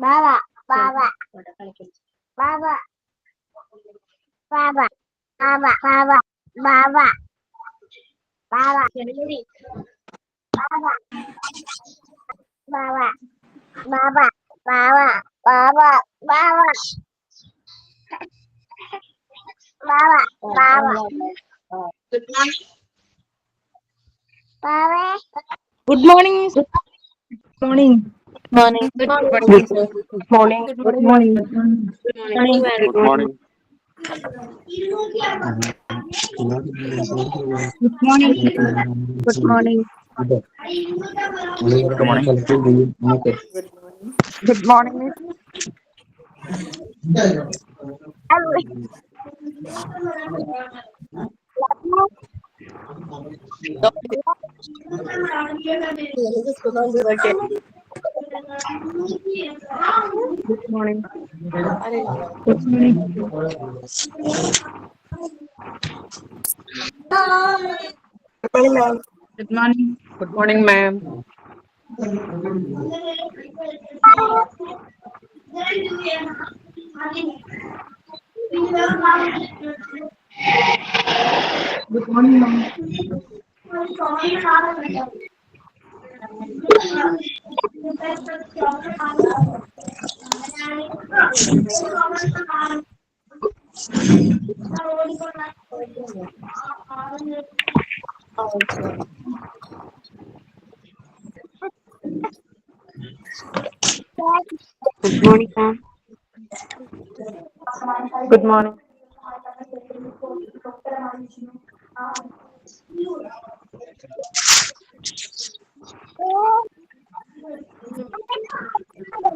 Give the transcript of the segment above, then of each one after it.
Baba, Baba, Baba, Baba, Baba, Baba, Baba, Baba, Baba, Baba, Baba, Baba, Baba, Baba, Baba, Baba. Good morning. Baba. Good morning. Good morning. Morning. Good Good morning. Morning. Good morning. morning. Good Good morning. Good morning. Good morning. Good morning. Good morning, Miss. Good morning. Good morning. Good morning, ma'am. Good morning. Good morning, ma'am. Good morning, ma'am. Good morning, ma'am. Good morning.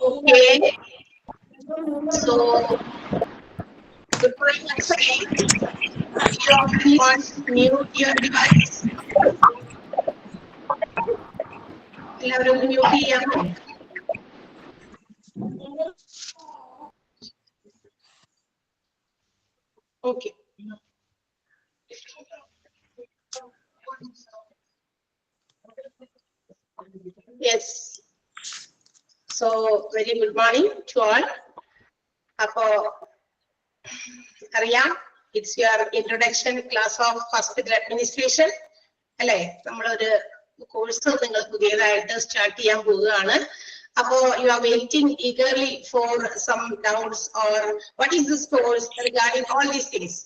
Okay. So, good morning once again. You all please mute your device. എല്ലാവരും mute ചെയ്യാമോ? Okay. Yes. So, very good morning to all. അപ്പോ അറിയാം, it's your introduction class of hospital administration അല്ലെ? നമ്മളൊരു course നിങ്ങൾ പുതിയതായിട്ട് start ചെയ്യാൻ പോവുകയാണ്. അപ്പോ you are waiting eagerly for some doubts or what is this course regarding all these things.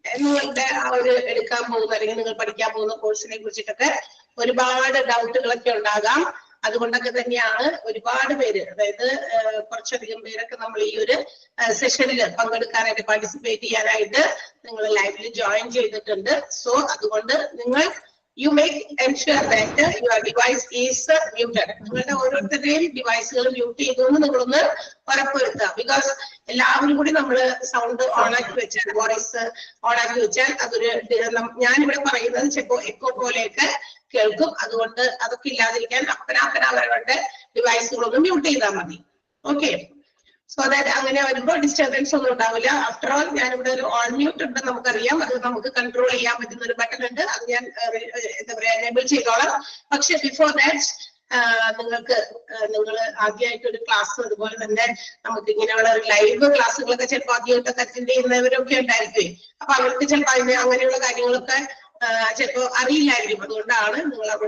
നിങ്ങളുടെ ആ ഒരു എടുക്കാൻ പോകുന്ന അല്ലെങ്കിൽ നിങ്ങൾ പഠിക്കാൻ പോകുന്ന കോഴ്സിനെ കുറിച്ചിട്ടൊക്കെ ഒരുപാട് ഡൗട്ടുകളൊക്കെ ഉണ്ടാകാം. അതുകൊണ്ടൊക്കെ തന്നെയാണ് ഒരുപാട് പേര്, അതായത് കുറച്ചധികം പേരൊക്കെ നമ്മൾ ഈ ഒരു സെഷനിൽ പങ്കെടുക്കാനായിട്ട് പാർട്ടിസിപ്പേറ്റ് ചെയ്യാനായിട്ട് നിങ്ങൾ ലൈവിൽ ജോയിൻ ചെയ്തിട്ടുണ്ട്. സോ അതുകൊണ്ട് നിങ്ങൾ you make ensure that your device is muted. നിങ്ങളുടെ ഓരോരുത്തരുടെയും ഡിവൈസുകൾ മ്യൂട്ട് ചെയ്തുകൊണ്ട് നിങ്ങളൊന്ന് ഉറപ്പുവരുത്തുക. ബിക്കോസ് എല്ലാവരും കൂടി നമ്മൾ സൗണ്ട് ഓണാക്കി വെച്ചാൽ, വോയിസ് ഓണാക്കി വെച്ചാൽ അതൊരു ഞാനിവിടെ പറയുന്നത് ചിലപ്പോൾ എക്കോ പോലെയൊക്കെ കേൾക്കും. അതുകൊണ്ട് അതൊക്കെ ഇല്ലാതിരിക്കാൻ അവരവരുടെ ഡിവൈസുകളൊന്നും മ്യൂട്ട് ചെയ്താൽ മതി. ഓക്കെ, സോ അതായത് അങ്ങനെ വരുമ്പോൾ ഡിസ്റ്റർബൻസ് ഒന്നും ഉണ്ടാവില്ല. ആഫ്റ്റർ ഓൾ ഞാനിവിടെ ഒരു ഓൺ മ്യൂട്ട് ഉണ്ട്, നമുക്കറിയാം. അത് നമുക്ക് കൺട്രോൾ ചെയ്യാൻ പറ്റുന്ന ഒരു ബട്ടൺ ഉണ്ട്, അത് ഞാൻ എന്താ പറയാ എനേബിൾ ചെയ്തോളാം. പക്ഷെ ബിഫോർ ദാറ്റ് നിങ്ങൾ ആദ്യമായിട്ട് ഒരു ക്ലാസ്, അതുപോലെ തന്നെ നമുക്ക് ഇങ്ങനെയുള്ള ഒരു ലൈവ് ക്ലാസ്സുകളൊക്കെ ചിലപ്പോൾ ആദ്യമായിട്ടൊക്കെ അറ്റൻഡ് ചെയ്യുന്നവരൊക്കെ ഉണ്ടായിരിക്കും. അപ്പൊ അവർക്ക് ചിലപ്പോൾ അങ്ങനെയുള്ള കാര്യങ്ങളൊക്കെ ചിലപ്പോൾ അറിയില്ലായിരിക്കും. അതുകൊണ്ടാണ്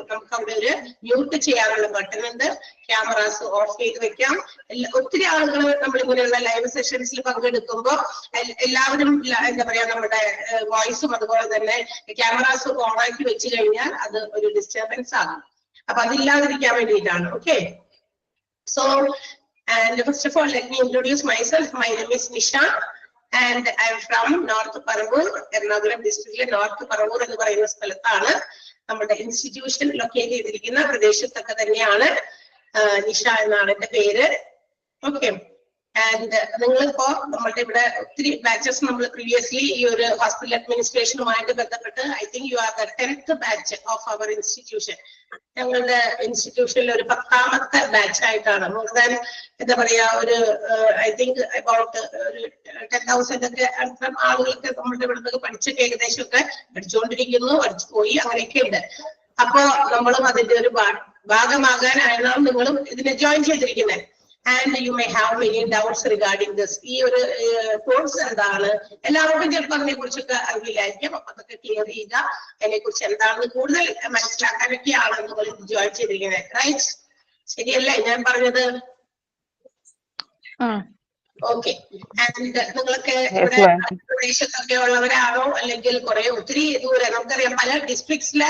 നമുക്ക് അവിടെ ഒരു മ്യൂട്ട് ചെയ്യാനുള്ള ബട്ടൺ ഉണ്ട്. ക്യാമറാസ് ഓഫ് ചെയ്ത് വെക്കാം. ഒത്തിരി ആളുകൾ നമ്മളിങ്ങനെയുള്ള ലൈവ് സെഷൻസിൽ പങ്കെടുക്കുമ്പോൾ എല്ലാവരും എന്താ പറയാ നമ്മുടെ വോയിസും അതുപോലെ തന്നെ ക്യാമറാസും ഓണാക്കി വെച്ച് കഴിഞ്ഞാൽ അത് ഒരു ഡിസ്റ്റർബൻസ് ആകും. അപ്പൊ അതില്ലാതിരിക്കാൻ വേണ്ടിയിട്ടാണ്. Okay, so and first of all let me introduce myself. My name is Nisha and I am from North Paravur, Ernakulam districtലെ നോർത്ത് പറവൂർ എന്ന് പറയുന്ന സ്ഥലത്താണ് നമ്മുടെ ഇൻസ്റ്റിറ്റ്യൂഷൻ ലൊക്കേറ്റ് ചെയ്തിരിക്കുന്ന. പ്രദേശത്തൊക്കെ തന്നെയാണ്. നിഷ എന്നാണ് എന്റെ പേര്. ഓക്കെ, ആൻഡ് നിങ്ങളിപ്പോ നമ്മളുടെ ഇവിടെ ഒത്തിരി ബാച്ചസ് നമ്മൾ പ്രീവിയസ്ലി ഈ ഒരു ഹോസ്പിറ്റൽ അഡ്മിനിസ്ട്രേഷനുമായിട്ട് ബന്ധപ്പെട്ട് I think you are the 10th batch of our institution. ഞങ്ങളുടെ ഇൻസ്റ്റിറ്റ്യൂഷനിൽ ഒരു 10ാമത്തെ ബാച്ച് ആയിട്ടാണ്. മോർ ദാൻ എന്താ പറയാ ഒരു ഐ തിങ്ക് അബൌട്ട് ഒരു 10,000 ഒക്കെ അടുത്ത ആളുകളൊക്കെ നമ്മളുടെ ഇവിടെ നിന്നൊക്കെ പഠിച്ചൊക്കെ ഏകദേശം ഒക്കെ പഠിച്ചുകൊണ്ടിരിക്കുന്നു, പഠിച്ചു പോയി, അങ്ങനെയൊക്കെ ഉണ്ട്. അപ്പോ നമ്മളും അതിന്റെ ഒരു ഭാഗമാകാനാണ് നിങ്ങളും ഇതിനെ ജോയിൻ ചെയ്തിരിക്കുന്നത്. and you may have many doubts regarding this. ഈ ഒരു കോഴ്സ് എന്താണ്, എല്ലാവർക്കും ചിലപ്പോൾ അതിനെ കുറിച്ചൊക്കെ അറിയില്ലായിരിക്കും. അപ്പൊ അതൊക്കെ ക്ലിയർ ചെയ്യുക, അതിനെ കുറിച്ച് എന്താണെന്ന് കൂടുതൽ മനസ്സിലാക്കാനൊക്കെയാണ് നമ്മൾ ജോയിൻ ചെയ്തിരിക്കുന്നത്. റൈറ്റ്? ശരിയല്ലേ ഞാൻ പറഞ്ഞത്? ഓക്കെ. നിങ്ങളൊക്കെ ഇവിടെ പ്രദേശത്തൊക്കെ ഉള്ളവരാണോ, അല്ലെങ്കിൽ ഒത്തിരി ദൂരെ, നമുക്കറിയാം പല ഡിസ്ട്രിക്ട്സിലെ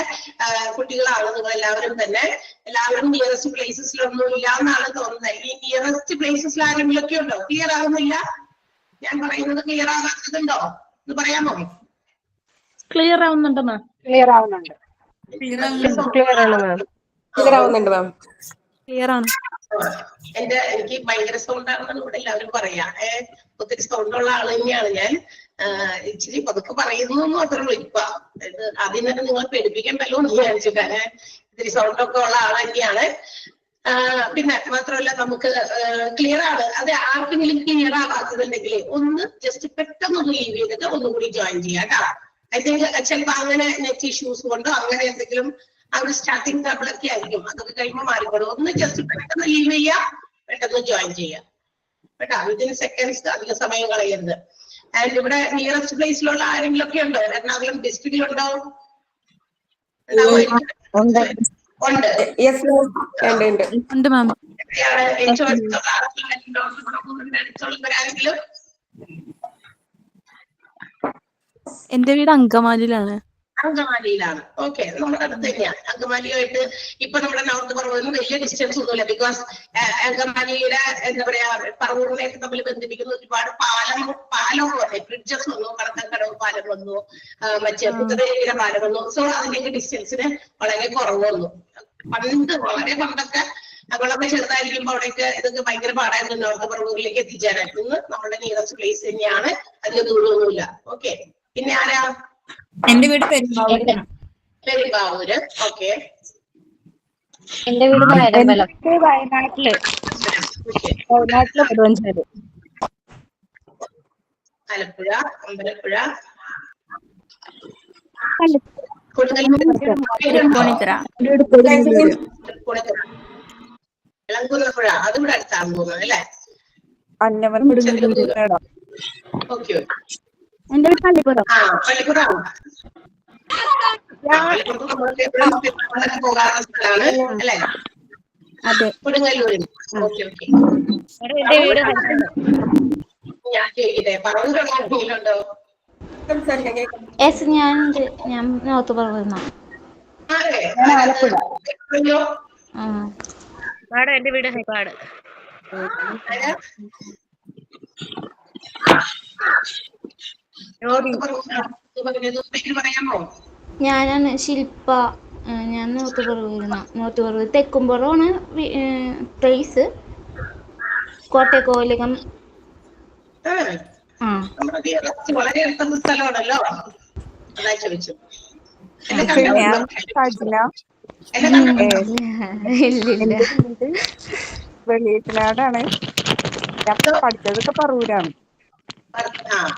കുട്ടികളാണ് നിങ്ങൾ എല്ലാവരും തന്നെ. എല്ലാവരും നിയറസ്റ്റ് പ്ലേസസിലൊന്നും ഇല്ല എന്നാണ് തോന്നുന്നത്. ഈ നിയറസ്റ്റ് പ്ലേസസിൽ ആരെങ്കിലും ഒക്കെ ഉണ്ടോ? ക്ലിയർ ആകുന്നില്ല? ഞാൻ പറയുന്നത് ക്ലിയർ ആകാത്തതുണ്ടോ എന്ന് പറയാമോ? ക്ലിയർ ആവുന്നുണ്ട് മാം. ക്ലിയർ ആവുന്നുണ്ട്. ക്ലിയർ ആവുന്നുണ്ട് മാം. ക്ലിയർ ആണ്. എനിക്ക് ഭയങ്കര സൗണ്ട് ആണെന്ന് ഇവിടെ എല്ലാവരും പറയാ. ഒത്തിരി സൗണ്ട് ഉള്ള ആള് തന്നെയാണ് ഞാൻ. ഇച്ചിരി പതുക്കെ പറയുന്നു മാത്രമേ ഉള്ളൂ. ഇപ്പൊ ആദ്യം തന്നെ നിങ്ങളെ പേടിപ്പിക്കണ്ടല്ലോ എന്ന് വിചാരിച്ചു. കാരണം ഇത്തിരി സൗണ്ട് ഒക്കെ ഉള്ള ആൾ തന്നെയാണ്. പിന്നെ മാത്രമല്ല നമുക്ക് ക്ലിയർ ആണ്. അത് ആർക്കെങ്കിലും ക്ലിയർ ആവാത്തതുണ്ടെങ്കിൽ ഒന്ന് ജസ്റ്റ് പെട്ടെന്നൊന്ന് ലീവ് ചെയ്തിട്ട് ഒന്നുകൂടി ജോയിൻ ചെയ്യാം കേട്ടോ. ഐ തിങ്ക് ചിലപ്പോ അങ്ങനെ നെറ്റ് ഇഷ്യൂസ് കൊണ്ടോ അങ്ങനെ എന്തെങ്കിലും ആ ഒരു സ്റ്റാർട്ടിങ് ട്രബിൾ ഒക്കെ ആയിരിക്കും. അതൊക്കെ കഴിയുമ്പോൾ മാറിക്കോളും. ഒന്ന് ജസ്റ്റ് പെട്ടെന്ന് ലീവ് ചെയ്യാം, പെട്ടെന്ന് ജോയിൻ ചെയ്യാം കേട്ടോ. വിത്തിൻ സെക്കൻഡ്സ്, അധികം സമയം കളയരുത്. ആൻഡ് ഇവിടെ നിയറസ്റ്റ് പ്ലേസിലുള്ള ആരെങ്കിലും ഒക്കെ ഉണ്ടോ? എറണാകുളം ഡിസ്ട്രിക്റ്റിലുണ്ടോ? ഉണ്ട്. എന്റെ വീട് അങ്കമാലിയിലാണ്. അങ്കമാലിയിലാണ്. ഓക്കെ, നമ്മുടെ അടുത്ത് തന്നെയാണ്. അങ്കമാലിയുമായിട്ട് ഇപ്പൊ നമ്മുടെ നോർത്ത് പറവൂരിന് വലിയ ഡിസ്റ്റൻസ് ഒന്നുമില്ല. ബിക്കോസ് അങ്കമാലിയുടെ എന്താ പറയാ പറവൂരിനെയൊക്കെ തമ്മിൽ ബന്ധിപ്പിക്കുന്ന ഒരുപാട് പാലങ്ങൾ വന്നു, ബ്രിഡ്ജസ് വന്നു, കടക്കക്കടവ് പാലം വന്നു, മറ്റേ പുതുതേരിയുടെ പാലം വന്നു. സോ അതിന്റെയൊക്കെ ഡിസ്റ്റൻസിന് വളരെ കുറവ് വന്നു. വളരെ പണ്ടൊക്കെ നമ്മളൊക്കെ ചെറുതായിരിക്കുമ്പോ അവിടേക്ക് ഇതൊക്കെ ഭയങ്കര പാടായിരുന്നു നോർത്ത് പറവൂരിലേക്ക് എത്തിച്ചേരാൻ. ഇന്ന് നമ്മുടെ നിയറസ്റ്റ് പ്ലേസ് തന്നെയാണ്, അതിന് ദൂരമൊന്നുമില്ല. ഓക്കെ, പിന്നെ ആരാ? എന്റെ വീട് പെരുമ്പാവൂരാണ്. പെരുമ്പാവൂര്. ഓക്കെ. എന്റെ വീട് വയനാട്ടില് കൊടുവഞ്ചാല്. ആലപ്പുഴ, അമ്പലപ്പുഴ, ഇളങ്കുന്നപ്പുഴ, അതിവിടെ അടുത്താന്ന് തോന്നുന്നത് അല്ലേ? ഓക്കെ. എന്റെ വീട് പള്ളിപ്പുറം. പള്ളിപ്പുറം പോകാറുള്ള സ്ഥലമാണ് അല്ലേ? അതെ. കൊടുങ്ങല്ലൂരിൽ. Okay okay. ഞാൻ ചോദിക്കട്ടെ, പറവൂരുണ്ടോ? ഞാൻ നോർത്ത് പറവൂർന്ന. എന്റെ വീട് ഹൈപ്പാട്. ഞാനാണ് ശില്പ. ഞാൻ നോർത്ത് പറവൂർ തെക്കുംപുറമാണ് പ്ലേസ്. കോട്ടയക്കോവിലകം. വളരെ അടുത്തുള്ള സ്ഥലമാണല്ലോ, അതാ ചോദിച്ചു. വെളിയത്തിനാടാണ് പഠിച്ചതൊക്കെ പറവൂരാണ്.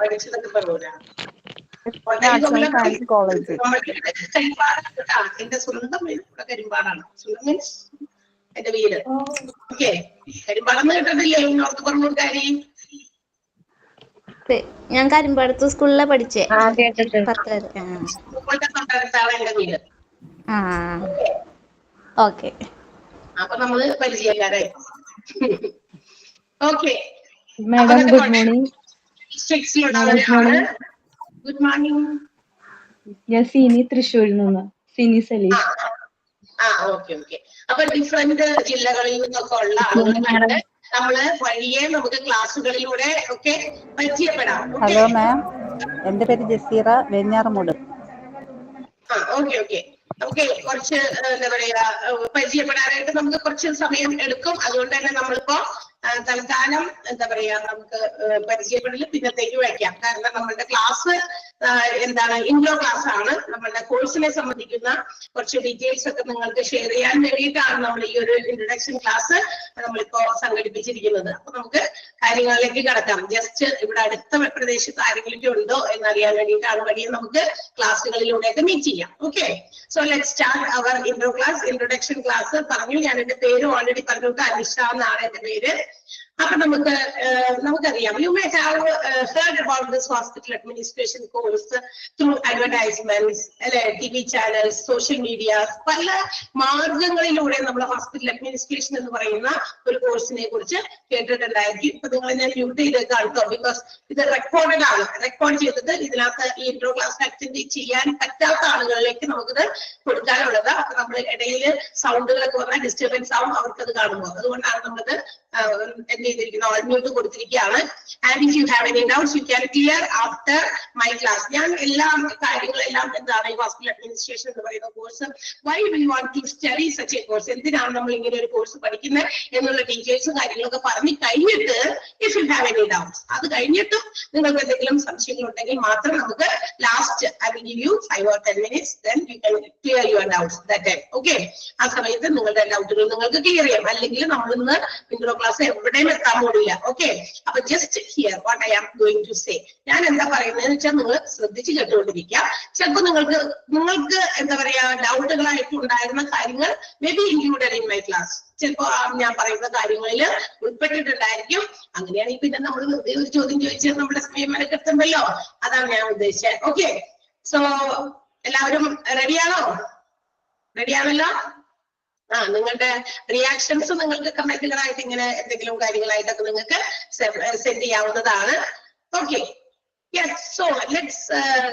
പഠിച്ചതൊക്കെ പറവൂരാണ്. കോളേജ് എന്റെ സ്വന്തം വീട് ഇവിടെ കരിമ്പാടാണ്. സ്വന്തം മീൻസ് എന്റെ വീട്. ഓക്കെ, കരിമ്പാടെന്ന് കേട്ടിട്ടില്ലേ നോർത്ത് പറവൂർക്കാരി? ഞാൻ കരിമ്പാടത്ത് സ്കൂളിലാണ് പഠിച്ചേ. എന്റെ വീട്. ഓക്കെ, അപ്പൊ നമ്മള് പരിചയക്കാരായി. Okay madam, good morning. Good morning. ഞാൻ സിനി തൃശ്ശൂരിൽ നിന്ന്. സിനി സലീം. Okay okay. അപ്പൊ ഡിഫറെന്റ് ജില്ലകളിൽ നിന്നൊക്കെ ഉള്ള ആളുകളായിട്ട് നമ്മള് വഴിയെ നമുക്ക് ക്ലാസ്സുകളിലൂടെ ഒക്കെ പരിചയപ്പെടാം. ഹലോ മാം, എന്റെ പേര് ജസീറ, വെഞ്ഞാറമൂട്. Okay okay. നമുക്ക് കുറച്ച് എന്താ പറയാ പരിചയപ്പെടാനായിട്ട് നമുക്ക് കുറച്ച് സമയം എടുക്കും. അതുകൊണ്ട് തന്നെ നമ്മളിപ്പോ തൽക്കാലം എന്താ പറയാ നമുക്ക് പരിചയപ്പെടൽ പിന്നത്തേക്ക് വയ്ക്കാം. കാരണം നമ്മളുടെ ക്ലാസ് എന്താണ് ഇൻഡോർ ക്ലാസ് ആണ്. നമ്മളുടെ കോഴ്സിനെ സംബന്ധിക്കുന്ന കുറച്ച് ഡീറ്റെയിൽസ് ഒക്കെ നിങ്ങൾക്ക് ഷെയർ ചെയ്യാൻ വേണ്ടിയിട്ടാണ് നമ്മൾ ഈ ഒരു ഇൻട്രൊഡക്ഷൻ ക്ലാസ് നമ്മളിപ്പോ സംഘടിപ്പിച്ചിരിക്കുന്നത്. അപ്പൊ നമുക്ക് കാര്യങ്ങളിലേക്ക് കടക്കാം. ജസ്റ്റ് ഇവിടെ അടുത്ത പ്രദേശത്ത് ആരെങ്കിലും ഉണ്ടോ എന്നറിയാൻ വേണ്ടിയിട്ടാണ് വഴിയെ നമുക്ക് ക്ലാസ്സുകളിലൂടെയൊക്കെ മീറ്റ് ചെയ്യാം. Okay, so let start our intro class, introduction class. പറഞ്ഞു, ഞാൻ എന്റെ പേര് ഓൾറെഡി പറഞ്ഞു, അനിഷ എന്നാണ് എന്റെ പേര്. അപ്പൊ നമുക്കറിയാം, you may have heard about this hospital administration course through advertisements, അല്ലെ, TV ചാനൽസ്, സോഷ്യൽ മീഡിയാസ്, പല മാർഗങ്ങളിലൂടെ നമ്മൾ ഹോസ്പിറ്റൽ അഡ്മിനിസ്ട്രേഷൻ എന്ന് പറയുന്ന ഒരു കോഴ്സിനെ കുറിച്ച് കേട്ടിട്ടുണ്ടായിരിക്കും. ഇപ്പൊ നിങ്ങൾ ഞാൻ മ്യൂട്ട് ചെയ്തേക്ക് കേട്ടോ, ബിക്കോസ് ഇത് റെക്കോർഡഡ് ആണ്. റെക്കോർഡ് ചെയ്തിട്ട് ഇതിനകത്ത് ഈ ഇൻട്രോ ക്ലാസ് അറ്റൻഡ് ചെയ്യാൻ പറ്റാത്ത ആളുകളിലേക്ക് നമുക്കിത് കൊടുക്കാനുള്ളത്. അപ്പൊ നമ്മൾ ഇടയിൽ സൗണ്ടുകളൊക്കെ വന്നാൽ ഡിസ്റ്റർബൻസ് ആവും അവർക്കത് കാണുമ്പോൾ. അതുകൊണ്ടാണ് നമ്മളത് എന്ത് ചെയ്തിരിക്കുന്നത്, മ്യൂട്ട് കൊടുത്തിരിക്കുകയാണ്. And if you have any doubts you can clear after my class. ഞാൻ എല്ലാ കാര്യങ്ങളെല്ലാം എന്താണ് ഈ ഹോസ്പിറ്റൽ അഡ്മിനിസ്ട്രേഷൻ എന്ന് പറയുന്ന course, why we want to study such a course, എന്തിനാണ് നമ്മൾ ഇങ്ങനെ ഒരു കോഴ്സ് പഠിക്കുന്നത് എന്നുള്ള ഡീറ്റെയിൽസും കാര്യങ്ങളൊക്കെ പറഞ്ഞു കഴിഞ്ഞിട്ട് if you have any doubts, അത് കഴിഞ്ഞിട്ടും നിങ്ങൾക്ക് എന്തെങ്കിലും സംശയങ്ങൾ ഉണ്ടെങ്കിൽ മാത്രം നമുക്ക് last I will give you 5 or 10 minutes, then you can clear your doubts that time. Okay, ആ സമയത്ത് നിങ്ങളുടെ ഡൗട്ടുകൾ നിങ്ങൾക്ക് ക്ലിയർ ചെയ്യാം. അല്ലെങ്കിൽ നമ്മളിന്ന് ഇൻട്രോ ക്ലാസ് എവിടെയും എത്താൻ പോടില്ല. ഓക്കെ, അപ്പൊ just hear what I am going to say. ഞാൻ എന്താ പറയുന്നതെന്ന് വെച്ചാൽ നിങ്ങൾ ശ്രദ്ധിച്ച് കേട്ടുകൊണ്ടിരിക്കുക. ചിലപ്പോൾ നിങ്ങൾക്ക് എന്താ പറയാ ഡൗട്ടുകളായിട്ട് ഉണ്ടായിരുന്ന കാര്യങ്ങൾ may be included in my class. ചിലപ്പോ ഞാൻ പറയുന്ന കാര്യങ്ങളിൽ ഉൾപ്പെട്ടിട്ടുണ്ടായിരിക്കും. അങ്ങനെയാണെങ്കിൽ പിന്നെ നമ്മൾ ഒരു ചോദ്യം ചോദിച്ചാൽ നമ്മുടെ സമയം എത്തുമല്ലോ, അതാണ് ഞാൻ ഉദ്ദേശിച്ചത്. ഓക്കെ, സോ എല്ലാവരും റെഡിയാണോ? റെഡിയാണല്ലോ? നിങ്ങളുടെ റിയാക്ഷൻസ് നിങ്ങൾക്ക് കമന്റുകളായിട്ട് ഇങ്ങനെ എന്തെങ്കിലും കാര്യങ്ങളായിട്ടൊക്കെ നിങ്ങൾക്ക് സെൻഡ് ചെയ്യാവുന്നതാണ്. Okay, yes, so let's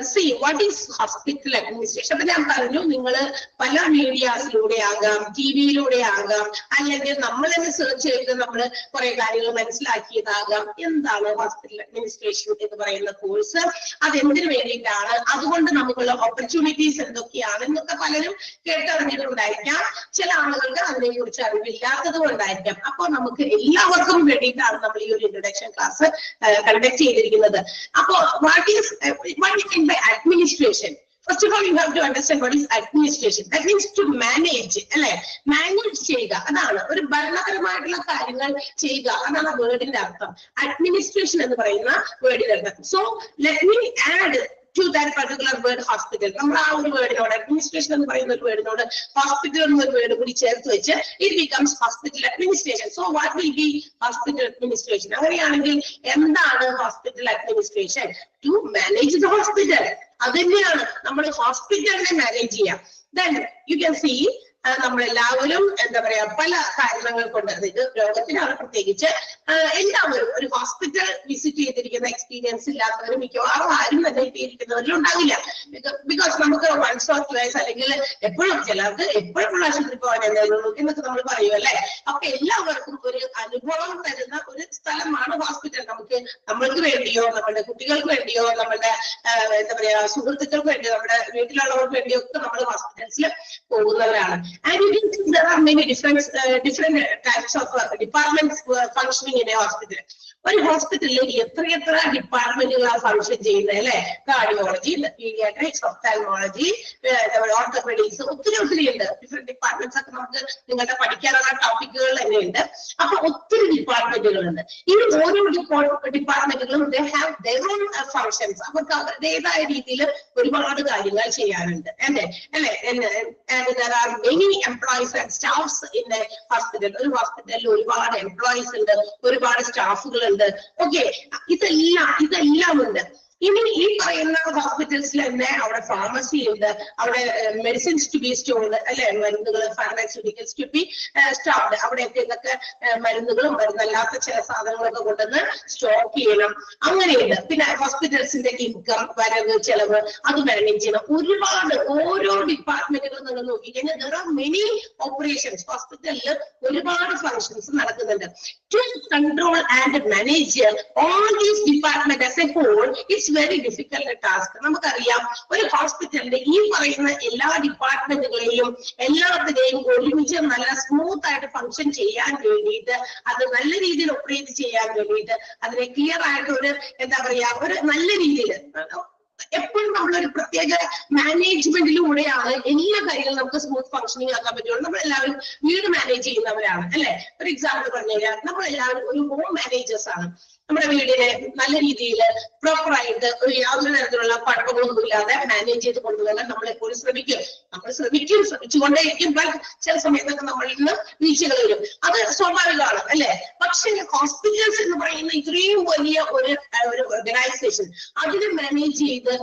see what is hospital administration. അപ്പൊ ഞാൻ പറഞ്ഞു, നിങ്ങൾ പല മീഡിയാസിലൂടെ ആകാം, ടിവിയിലൂടെ ആകാം, അല്ലെങ്കിൽ നമ്മൾ തന്നെ സെർച്ച് ചെയ്ത് നമ്മൾ കുറെ കാര്യങ്ങൾ മനസ്സിലാക്കിയതാകാം. എന്താണ് ഹോസ്പിറ്റൽ അഡ്മിനിസ്ട്രേഷൻ എന്ന് പറയുന്ന കോഴ്സ്, അതെന്തിനു വേണ്ടിയിട്ടാണ്, അതുകൊണ്ട് നമുക്കുള്ള ഓപ്പർച്യൂണിറ്റീസ് എന്തൊക്കെയാണ് എന്നൊക്കെ പലരും കേട്ടറിഞ്ഞിട്ടുണ്ടായിരിക്കാം. ചില ആളുകൾക്ക് അതിനെ കുറിച്ച് അറിവില്ലാത്തത് കൊണ്ടായിരിക്കാം. അപ്പൊ നമുക്ക് എല്ലാവർക്കും വേണ്ടിയിട്ടാണ് നമ്മൾ ഈ ഒരു ഇൻട്രൊഡക്ഷൻ ക്ലാസ് കണ്ടക്ട് ചെയ്തിരിക്കുന്നത്. അപ്പോ what is by administration? First of all, you have to understand what is administration. That means to manage, അല്ലെ, മാനേജ് ചെയ്യുക, അതാണ് ഒരു ഭരണപരമായിട്ടുള്ള കാര്യങ്ങൾ ചെയ്യുക, അതാണ് വേർഡിന്റെ അർത്ഥം. അഡ്മിനിസ്ട്രേഷൻ എന്ന് പറയുന്ന വേർഡിന്റെ അർത്ഥം. So let me add to that particular word hospital. നമ്മൾ ആ ഒരു വേർഡിനോട്, അഡ്മിനിസ്ട്രേഷൻ എന്ന് പറയുന്ന ഒരു വേർഡിനോട് ഹോസ്പിറ്റൽ എന്നൊരു വേർഡ് കൂടി ചേർത്ത് വെച്ച് it becomes hospital administration. So what will be hospital administration? അങ്ങനെയാണെങ്കിൽ എന്താണ് hospital administration? To manage the hospital. അത് തന്നെയാണ് നമ്മൾ ഹോസ്പിറ്റലിനെ മാനേജ് ചെയ്യാം. Then you can see നമ്മളെല്ലാവരും എന്താ പറയാ പല കാരണങ്ങൾ കൊണ്ട്, അതായത് രോഗത്തിനാണ് പ്രത്യേകിച്ച്, എല്ലാവരും ഒരു ഹോസ്പിറ്റൽ വിസിറ്റ് ചെയ്തിരിക്കുന്ന എക്സ്പീരിയൻസ് ഇല്ലാത്തവരും മിക്കവാറും ആരും തന്നെ എത്തിയിരിക്കുന്നവരിലും ഉണ്ടാവില്ല. ബിക്കോസ് നമുക്ക് once or twice അല്ലെങ്കിൽ എപ്പോഴും, ചിലർക്ക് എപ്പോഴും ആശുപത്രി പോകാൻ എന്തായാലും എന്നൊക്കെ നമ്മൾ പറയുമല്ലേ. അപ്പൊ എല്ലാവർക്കും ഒരു അനുഭവം തരുന്ന ഒരു സ്ഥലമാണ് ഹോസ്പിറ്റൽ. നമ്മൾക്ക് വേണ്ടിയോ, നമ്മുടെ കുട്ടികൾക്ക് വേണ്ടിയോ, നമ്മുടെ എന്താ പറയാ സുഹൃത്തുക്കൾക്ക് വേണ്ടിയോ, നമ്മുടെ വീട്ടിലുള്ളവർക്ക് വേണ്ടിയോ ഒക്കെ നമ്മൾ ഹോസ്പിറ്റൽസിൽ പോകുന്നവരാണ്. And you can see there are many different types of departments functioning in a hospital. ഒരു ഹോസ്പിറ്റലിൽ എത്ര ഡിപ്പാർട്ട്മെന്റുകളാണ് ഫംഗ്ഷൻ ചെയ്യുന്നത്, അല്ലെ? കാർഡിയോളജി, പീഡിയാട്രിക്സ്, ഒഫ്താൽമോളജി, ഓർത്തോപെഡിക്സ്, ഒത്തിരി ഉണ്ട്. ഡിഫറെന്റ് ഡിപ്പാർട്ട്മെന്റ്സ് ഒക്കെ നമുക്ക് നിങ്ങളുടെ പഠിക്കാനുള്ള ടോപ്പിക്കുകൾ തന്നെ ഉണ്ട്. അപ്പൊ ഒത്തിരി ഡിപ്പാർട്ട്മെന്റുകളുണ്ട്. ഈ ഓരോ ഡിപ്പാർട്ട്മെന്റുകളും they have their own functions. അവർക്ക് അവരുടേതായ രീതിയിൽ ഒരുപാട് കാര്യങ്ങൾ ചെയ്യാനുണ്ട്, അല്ലേ? And there are many employees and staffs in a hospital. ഒരു ഹോസ്പിറ്റലിൽ ഒരുപാട് എംപ്ലോയീസ് ഉണ്ട്, ഒരുപാട് സ്റ്റാഫുകൾ ഉണ്ട്. ഓക്കെ, ഇതെല്ലാം ഉണ്ട്. ഇനി ഈ പറയുന്ന ഹോസ്പിറ്റൽസിൽ തന്നെ അവിടെ ഫാർമസി ഉണ്ട്, അവിടെ മെഡിസിൻസ് ടു ബി സ്റ്റോർഡ്, അല്ലെ? മരുന്നുകൾ, ഫാർമസ്യൂട്ടിക്കൽസ് ടു ബി സ്റ്റോർഡ്. അവിടെയൊക്കെ ഇതൊക്കെ മരുന്നുകളും മരുന്നല്ലാത്ത ചില സാധനങ്ങളൊക്കെ കൊണ്ടുവന്ന് സ്റ്റോക്ക് ചെയ്യണം, അങ്ങനെയുണ്ട്. പിന്നെ ഹോസ്പിറ്റൽസിന്റെ ഇൻകം, വരവ്, ചെലവ്, അത് മാനേജ് ചെയ്യണം. ഒരുപാട് ഓരോ ഡിപ്പാർട്ട്മെന്റുകൾ നിങ്ങൾ നോക്കിക്കഴിഞ്ഞാൽ there are many operations. ഹോസ്പിറ്റലിൽ ഒരുപാട് ഫങ്ഷൻസ് നടക്കുന്നുണ്ട്. To control and manage all these departments as a whole, it's very difficult task. നമുക്കറിയാം, ഒരു ഹോസ്പിറ്റലിന്റെ ഈ പറയുന്ന എല്ലാ ഡിപ്പാർട്ട്മെന്റുകളെയും എല്ലാത്തിനെയും ഒരുമിച്ച് നല്ല സ്മൂത്ത് ആയിട്ട് ഫംഗ്ഷൻ ചെയ്യാൻ വേണ്ടിയിട്ട്, അത് നല്ല രീതിയിൽ ഓപ്പറേറ്റ് ചെയ്യാൻ വേണ്ടിയിട്ട്, അതിനെ ക്ലിയർ ആയിട്ട് ഒരു എന്താ പറയാ ഒരു നല്ല രീതിയിൽ എപ്പോഴും നമ്മളൊരു പ്രത്യേക മാനേജ്മെന്റിലൂടെയാണ് എല്ലാ കാര്യങ്ങളും നമുക്ക് സ്മൂത്ത് ഫംഗ്ഷനിങ് ആക്കാൻ പറ്റുള്ളൂ. നമ്മളെല്ലാവരും വീട് മാനേജ് ചെയ്യുന്നവരാണ്, അല്ലെ? ഒരു എക്സാമ്പിൾ പറഞ്ഞു കഴിഞ്ഞാൽ നമ്മളെല്ലാവരും ഒരു ഹോം മാനേജേഴ്സ് ആണ്. നമ്മുടെ വീടിനെ നല്ല രീതിയിൽ പ്രോപ്പർ ആയിട്ട് യാതൊരു തരത്തിലുള്ള കുഴപ്പങ്ങളൊന്നും ഇല്ലാതെ മാനേജ് ചെയ്ത് കൊണ്ടുപോകാൻ നമ്മൾ എപ്പോഴും ശ്രമിക്കും. നമ്മൾ ശ്രമിച്ചുകൊണ്ടേയിരിക്കും. ചില സമയത്തൊക്കെ നമ്മളിൽ നിന്ന് വീഴ്ചകൾ വരും, അത് സ്വാഭാവികമാണ് അല്ലെ. പക്ഷേ ഹോസ്പിറ്റൽസ് എന്ന് പറയുന്ന ഇത്രയും വലിയ ഒരു ഓർഗനൈസേഷൻ, അതിനെ മാനേജ് ചെയ്ത്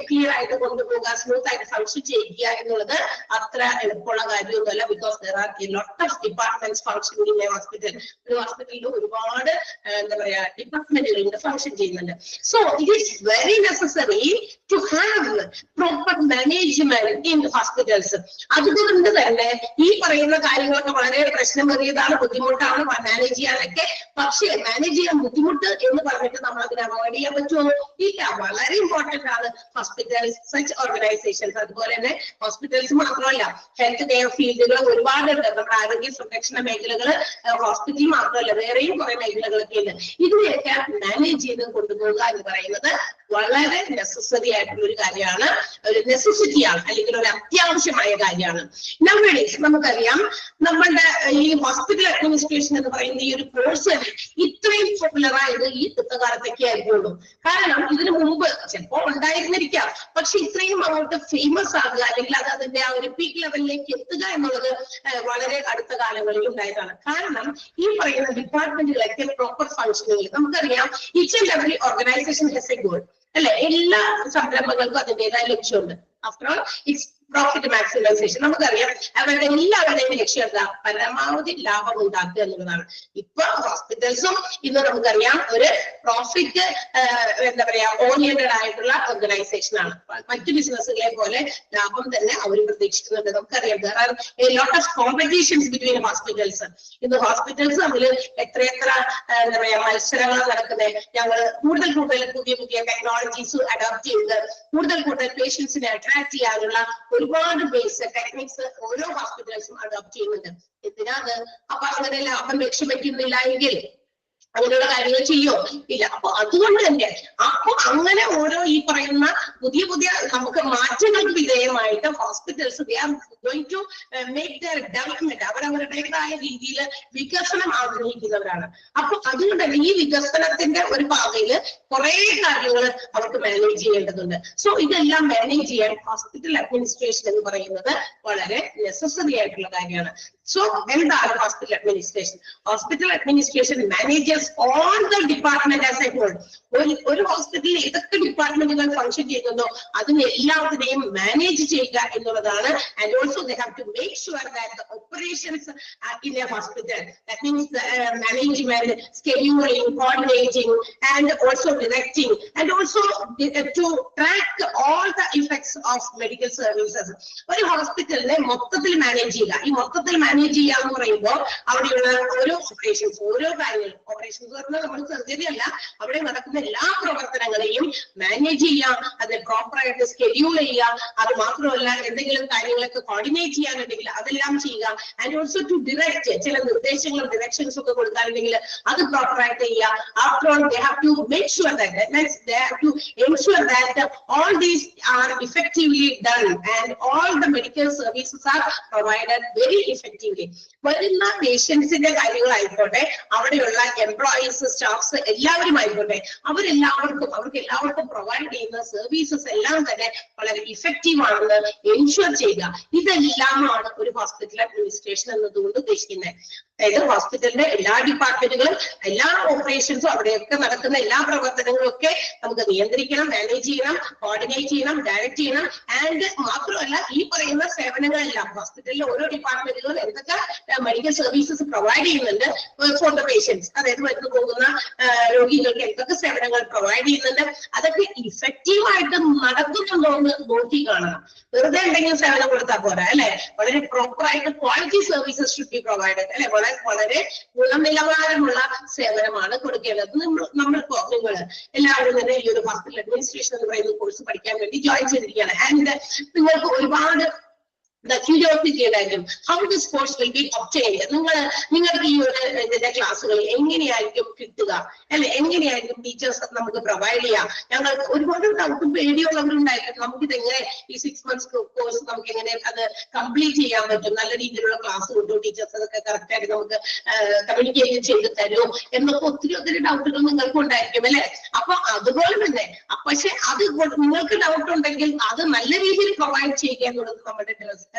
ക്ലിയർ ആയിട്ട് കൊണ്ടുപോകുക, സ്മൂത്ത് ആയിട്ട് ഫംഗ്ഷൻ ചെയ്യുക എന്നുള്ളത് അത്ര എളുപ്പമുള്ള കാര്യമൊന്നുമല്ല. Because there are a lot of departments functioning in a hospital. ഒരു ഹോസ്പിറ്റലിൽ ഒരുപാട് എന്താ പറയാ ഡിപ്പാർട്ട്മെന്റുകൾ ഫംഗ്ഷൻ ചെയ്യുന്നുണ്ട്. So it is very necessary to have proper management in hospitals. അതുകൊണ്ട് തന്നെ ഈ പറയുന്ന കാര്യങ്ങളൊക്കെ വളരെ പ്രശ്നമേറിയതാണ്, ബുദ്ധിമുട്ടാണ് മാനേജ് ചെയ്യാനൊക്കെ. പക്ഷേ മാനേജ് ചെയ്യാൻ ബുദ്ധിമുട്ട് എന്ന് പറഞ്ഞിട്ട് നമ്മൾ അതിനെ അവോയ്ഡ് ചെയ്യാൻ പറ്റുമോ? ഇല്ല. വളരെ ഇമ്പോർട്ടന്റ് ആണ് ഹോസ്പിറ്റൽസ്, സച്ച് ഓർഗനൈസേഷൻസ്. അതുപോലെ തന്നെ ഹോസ്പിറ്റൽസ് മാത്രമല്ല, ഹെൽത്ത് കെയർ ഫീൽഡുകൾ ഒരുപാടുണ്ട്. നമ്മുടെ ആരോഗ്യ സംരക്ഷണ മേഖലകൾ ഹോസ്പിറ്റൽ മാത്രമല്ല, വേറെയും കുറെ മേഖലകളൊക്കെ ഉണ്ട്. ഇതിനെയൊക്കെ മാനേജ് ചെയ്ത് കൊണ്ടുപോകുക എന്ന് പറയുന്നത് വളരെ നെസസറി ആയിട്ടുള്ള ഒരു കാര്യമാണ്, ഒരു നെസസിറ്റിയാണ്, അല്ലെങ്കിൽ ഒരു അത്യാവശ്യമായ കാര്യമാണ്. നൗവേഡേയ്സ് നമുക്കറിയാം നമ്മളുടെ ഈ ഹോസ്പിറ്റൽ അഡ്മിനിസ്ട്രേഷൻ എന്ന് പറയുന്ന ഈ ഒരു കോഴ്സ് ഇത്രയും പോപ്പുലർ ആയത് ഈ കാലത്തൊക്കെ ആയിരിക്കുള്ളൂ. കാരണം ഇതിനു മുമ്പ് ചിലപ്പോൾ ഉണ്ടായിരുന്നിരിക്കാം, പക്ഷെ ഇത്രയും അങ്ങോട്ട് ഫേമസ് ആകുക അല്ലെങ്കിൽ അത് അതിന്റെ ആ ഒരു പീക്ക് ലെവലിലേക്ക് എത്തുക എന്നുള്ളത് വളരെ അടുത്ത കാലങ്ങളിൽ ഉണ്ടായതാണ്. കാരണം ഈ പറയുന്ന ഡിപ്പാർട്ട്മെന്റുകളൊക്കെ പ്രോപ്പർ ഫംഗ്ഷനിങ് നമുക്കറിയാം. Each and every organisation has a goal അല്ലെ. എല്ലാ സംരംഭങ്ങൾക്കും അതിൻ്റെതായ ലക്ഷ്യമുണ്ട്. After all it's profit maximisation. നമുക്കറിയാം അവരുടെ എല്ലാവരുടെയും ലക്ഷ്യം എന്താ? പരമാവധി ലാഭം ഉണ്ടാക്കുക എന്നുള്ളതാണ്. ഇപ്പൊ ഹോസ്പിറ്റൽസും ഇന്ന് നമുക്കറിയാം ഒരു പ്രോഫിറ്റ് എന്താ പറയാ ഓറിയന്റഡ് ആയിട്ടുള്ള ഓർഗനൈസേഷൻ ആണ്. മറ്റു ബിസിനസ്സുകളെ പോലെ ലാഭം തന്നെ അവർ പ്രതീക്ഷിക്കുന്നുണ്ട്. നമുക്കറിയാം there are a lot of competitions between hospitals. ഇന്ന് ഹോസ്പിറ്റൽസ് തമ്മിൽ എത്രയെത്ര എന്താ പറയാ മത്സരങ്ങൾ നടക്കുന്നത്. ഞങ്ങൾ കൂടുതൽ പുതിയ ടെക്നോളജീസ് അഡോപ്റ്റ് ചെയ്ത് കൂടുതൽ പേഷ്യൻസിനെ അട്രാക്ട് ചെയ്യാനുള്ള ഒരുപാട് ബേസ് ടെക്നിക്സ് ഓരോ ഹോസ്പിറ്റൽസും അഡോപ്റ്റ് ചെയ്യുന്നുണ്ട്. എന്തിനാണ്? അപ്പൊ അങ്ങനെ ലാഭം ലക്ഷ്യമിക്കുന്നില്ല എങ്കിൽ അങ്ങനെയുള്ള കാര്യങ്ങൾ ചെയ്യോ? ഇല്ല. അപ്പൊ അതുകൊണ്ട് തന്നെ അപ്പൊ അങ്ങനെ ഓരോ ഈ പറയുന്ന പുതിയ നമുക്ക് മാറ്റങ്ങൾക്ക് വിധേയമായിട്ട് hospitals they are going to make their development. അവരവരുടേതായ രീതിയിൽ വികസനം ആഗ്രഹിക്കുന്നവരാണ്. അപ്പൊ അതുകൊണ്ട് തന്നെ ഈ വികസനത്തിന്റെ ഒരു പാതയിൽ കുറെ കാര്യങ്ങൾ അവർക്ക് മാനേജ് ചെയ്യേണ്ടതുണ്ട്. സോ ഇതെല്ലാം മാനേജ് ചെയ്യാൻ ഹോസ്പിറ്റൽ അഡ്മിനിസ്ട്രേഷൻ എന്ന് പറയുന്നത് വളരെ നെസസറി ആയിട്ടുള്ള കാര്യമാണ്. സോ എന്താണ് hospital administration? Hospital administration manages all the department as a whole. ഒരു ഹോസ്പിറ്റലിൽ ഏതൊക്കെ ഡിപ്പാർട്ട്മെന്റുകൾ ഫംഗ്ഷൻ ചെയ്യുന്നതോ അതിനെ എല്ലാത്തിനെയും മാനേജ് ചെയ്യുക എന്നുള്ളതാണ്. And also they have to make sure that the operations in a hospital, that means management, scheduling, coordinating and also directing and also to track all the effects of medical services. ഒരു ഹോസ്പിറ്റലിനെ മൊത്തത്തിൽ manage ചെയ്യുക. ഈ മൊത്തത്തിൽ manage ചെയ്യുക എന്ന് പറയുമ്പോൾ അവിടെയുള്ള ഓരോ ഓപ്പറേഷൻസ്, ഓരോ കാര്യങ്ങളും, ഓപ്പറേഷൻസ് പറഞ്ഞാൽ നമ്മൾ സർജറി അല്ല, അവിടെ നടക്കുന്ന എല്ലാ പ്രവർത്തനങ്ങളെയും മാനേജ് ചെയ്യുക, അത് പ്രോപ്പറായിട്ട് സ്കെഡ്യൂൾ ചെയ്യുക. അത് മാത്രമല്ല എന്തെങ്കിലും കാര്യങ്ങളൊക്കെ കോർഡിനേറ്റ് ചെയ്യാനുണ്ടെങ്കിൽ അതെല്ലാം ചെയ്യുക. ആൻഡ് ഓൾസോ ടു ഡിറക്റ്റ്, ചില നിർദ്ദേശങ്ങളും ഡിറക്ഷൻസും ഒക്കെ കൊടുക്കാനുണ്ടെങ്കിൽ അത് പ്രോപ്പറായിട്ട് ചെയ്യുക. After all they have to make sure that they have to ensure that all these are effectively done and all the medical services are provided very effectively. വരുന്ന പേഷ്യൻസിന്റെ കാര്യങ്ങളായിക്കോട്ടെ, അവിടെയുള്ള employees, staffs എല്ലാവരും ആയിക്കോട്ടെ, അവർക്ക് എല്ലാവർക്കും പ്രൊവൈഡ് ചെയ്യുന്ന സർവീസസ് എല്ലാം തന്നെ വളരെ ഇഫക്റ്റീവ് ആണെന്ന് എൻഷുർ ചെയ്യുക. ഇതെല്ലാമാണ് ഒരു ഹോസ്പിറ്റൽ അഡ്മിനിസ്ട്രേഷൻ എന്നതുകൊണ്ട് ഉദ്ദേശിക്കുന്നത്. അതായത് ഹോസ്പിറ്റലിന്റെ എല്ലാ ഡിപ്പാർട്ട്മെന്റുകളും, എല്ലാ ഓപ്പറേഷൻസും, അവിടെയൊക്കെ നടക്കുന്ന എല്ലാ പ്രവർത്തനങ്ങളും ഒക്കെ നമുക്ക് നിയന്ത്രിക്കണം, മാനേജ് ചെയ്യണം, കോർഡിനേറ്റ് ചെയ്യണം, ഡയറക്ട് ചെയ്യണം. ആൻഡ് മാത്രമല്ല ഈ പറയുന്ന സേവനങ്ങളെല്ലാം ഹോസ്പിറ്റലിലെ ഓരോ ഡിപ്പാർട്ട്മെന്റുകളും എന്തൊക്കെ മെഡിക്കൽ സർവീസസ് പ്രൊവൈഡ് ചെയ്യുന്നുണ്ട് ഫോർ ദ പേഷ്യൻസ്, അതായത് വരുന്നു പോകുന്ന രോഗികൾക്ക് എന്തൊക്കെ സേവനങ്ങൾ പ്രൊവൈഡ് ചെയ്യുന്നുണ്ട്, അതൊക്കെ ഇഫക്റ്റീവ് ആയിട്ട് നടക്കുന്നുണ്ടോ എന്ന് നോക്കി കാണണം. വെറുതെ എന്തെങ്കിലും സേവനം കൊടുത്താൽ പോരാ അല്ലെ. വളരെ പ്രോപ്പർ ആയിട്ട് quality services should be provided അല്ലെ. വളരെ ഗുണനിലവാരമുള്ള സേവനമാണ് കൊടുക്കേണ്ടത്. നമ്മളിപ്പോ നിങ്ങൾ എല്ലാവരും തന്നെ ഈ ഒരു ഹോസ്പിറ്റൽ അഡ്മിനിസ്ട്രേഷൻ എന്ന് പറയുന്ന കോഴ്സ് പഠിക്കാൻ വേണ്ടി ജോയിൻ ചെയ്തിരിക്കുകയാണ്. ആൻഡ് നിങ്ങൾക്ക് ഒരുപാട് the curiosity ആയിരിക്കും. How this course will be obtained. നിങ്ങൾക്ക് ഈ ഒരു ഇതിന്റെ ക്ലാസ്സുകൾ എങ്ങനെയായിരിക്കും കിട്ടുക അല്ലെ, എങ്ങനെയായിരിക്കും ടീച്ചേഴ്സ് നമുക്ക് പ്രൊവൈഡ് ചെയ്യാം. ഞങ്ങൾക്ക് ഒരുപാട് ഡൗട്ടും പേടിയുള്ളവരുണ്ടായിരിക്കും. നമുക്കിത് എങ്ങനെ ഈ 6 months കോഴ്സ് നമുക്ക് എങ്ങനെ അത് കംപ്ലീറ്റ് ചെയ്യാൻ പറ്റും, നല്ല രീതിയിലുള്ള ക്ലാസ് കൊണ്ടു ടീച്ചേഴ്സ് അതൊക്കെ കറക്റ്റ് ആയിട്ട് നമുക്ക് കമ്മ്യൂണിക്കേറ്റ് ചെയ്ത് തരുമോ എന്നൊക്കെ ഒത്തിരി ഡൗട്ടുകൾ നിങ്ങൾക്ക് ഉണ്ടായിരിക്കും അല്ലെ. അപ്പൊ അതുപോലെ തന്നെ പക്ഷെ അത് നിങ്ങൾക്ക് ഡൗട്ട് ഉണ്ടെങ്കിൽ അത് നല്ല രീതിയിൽ പ്രൊവൈഡ് ചെയ്യുക എന്നുള്ളത് നമ്മുടെ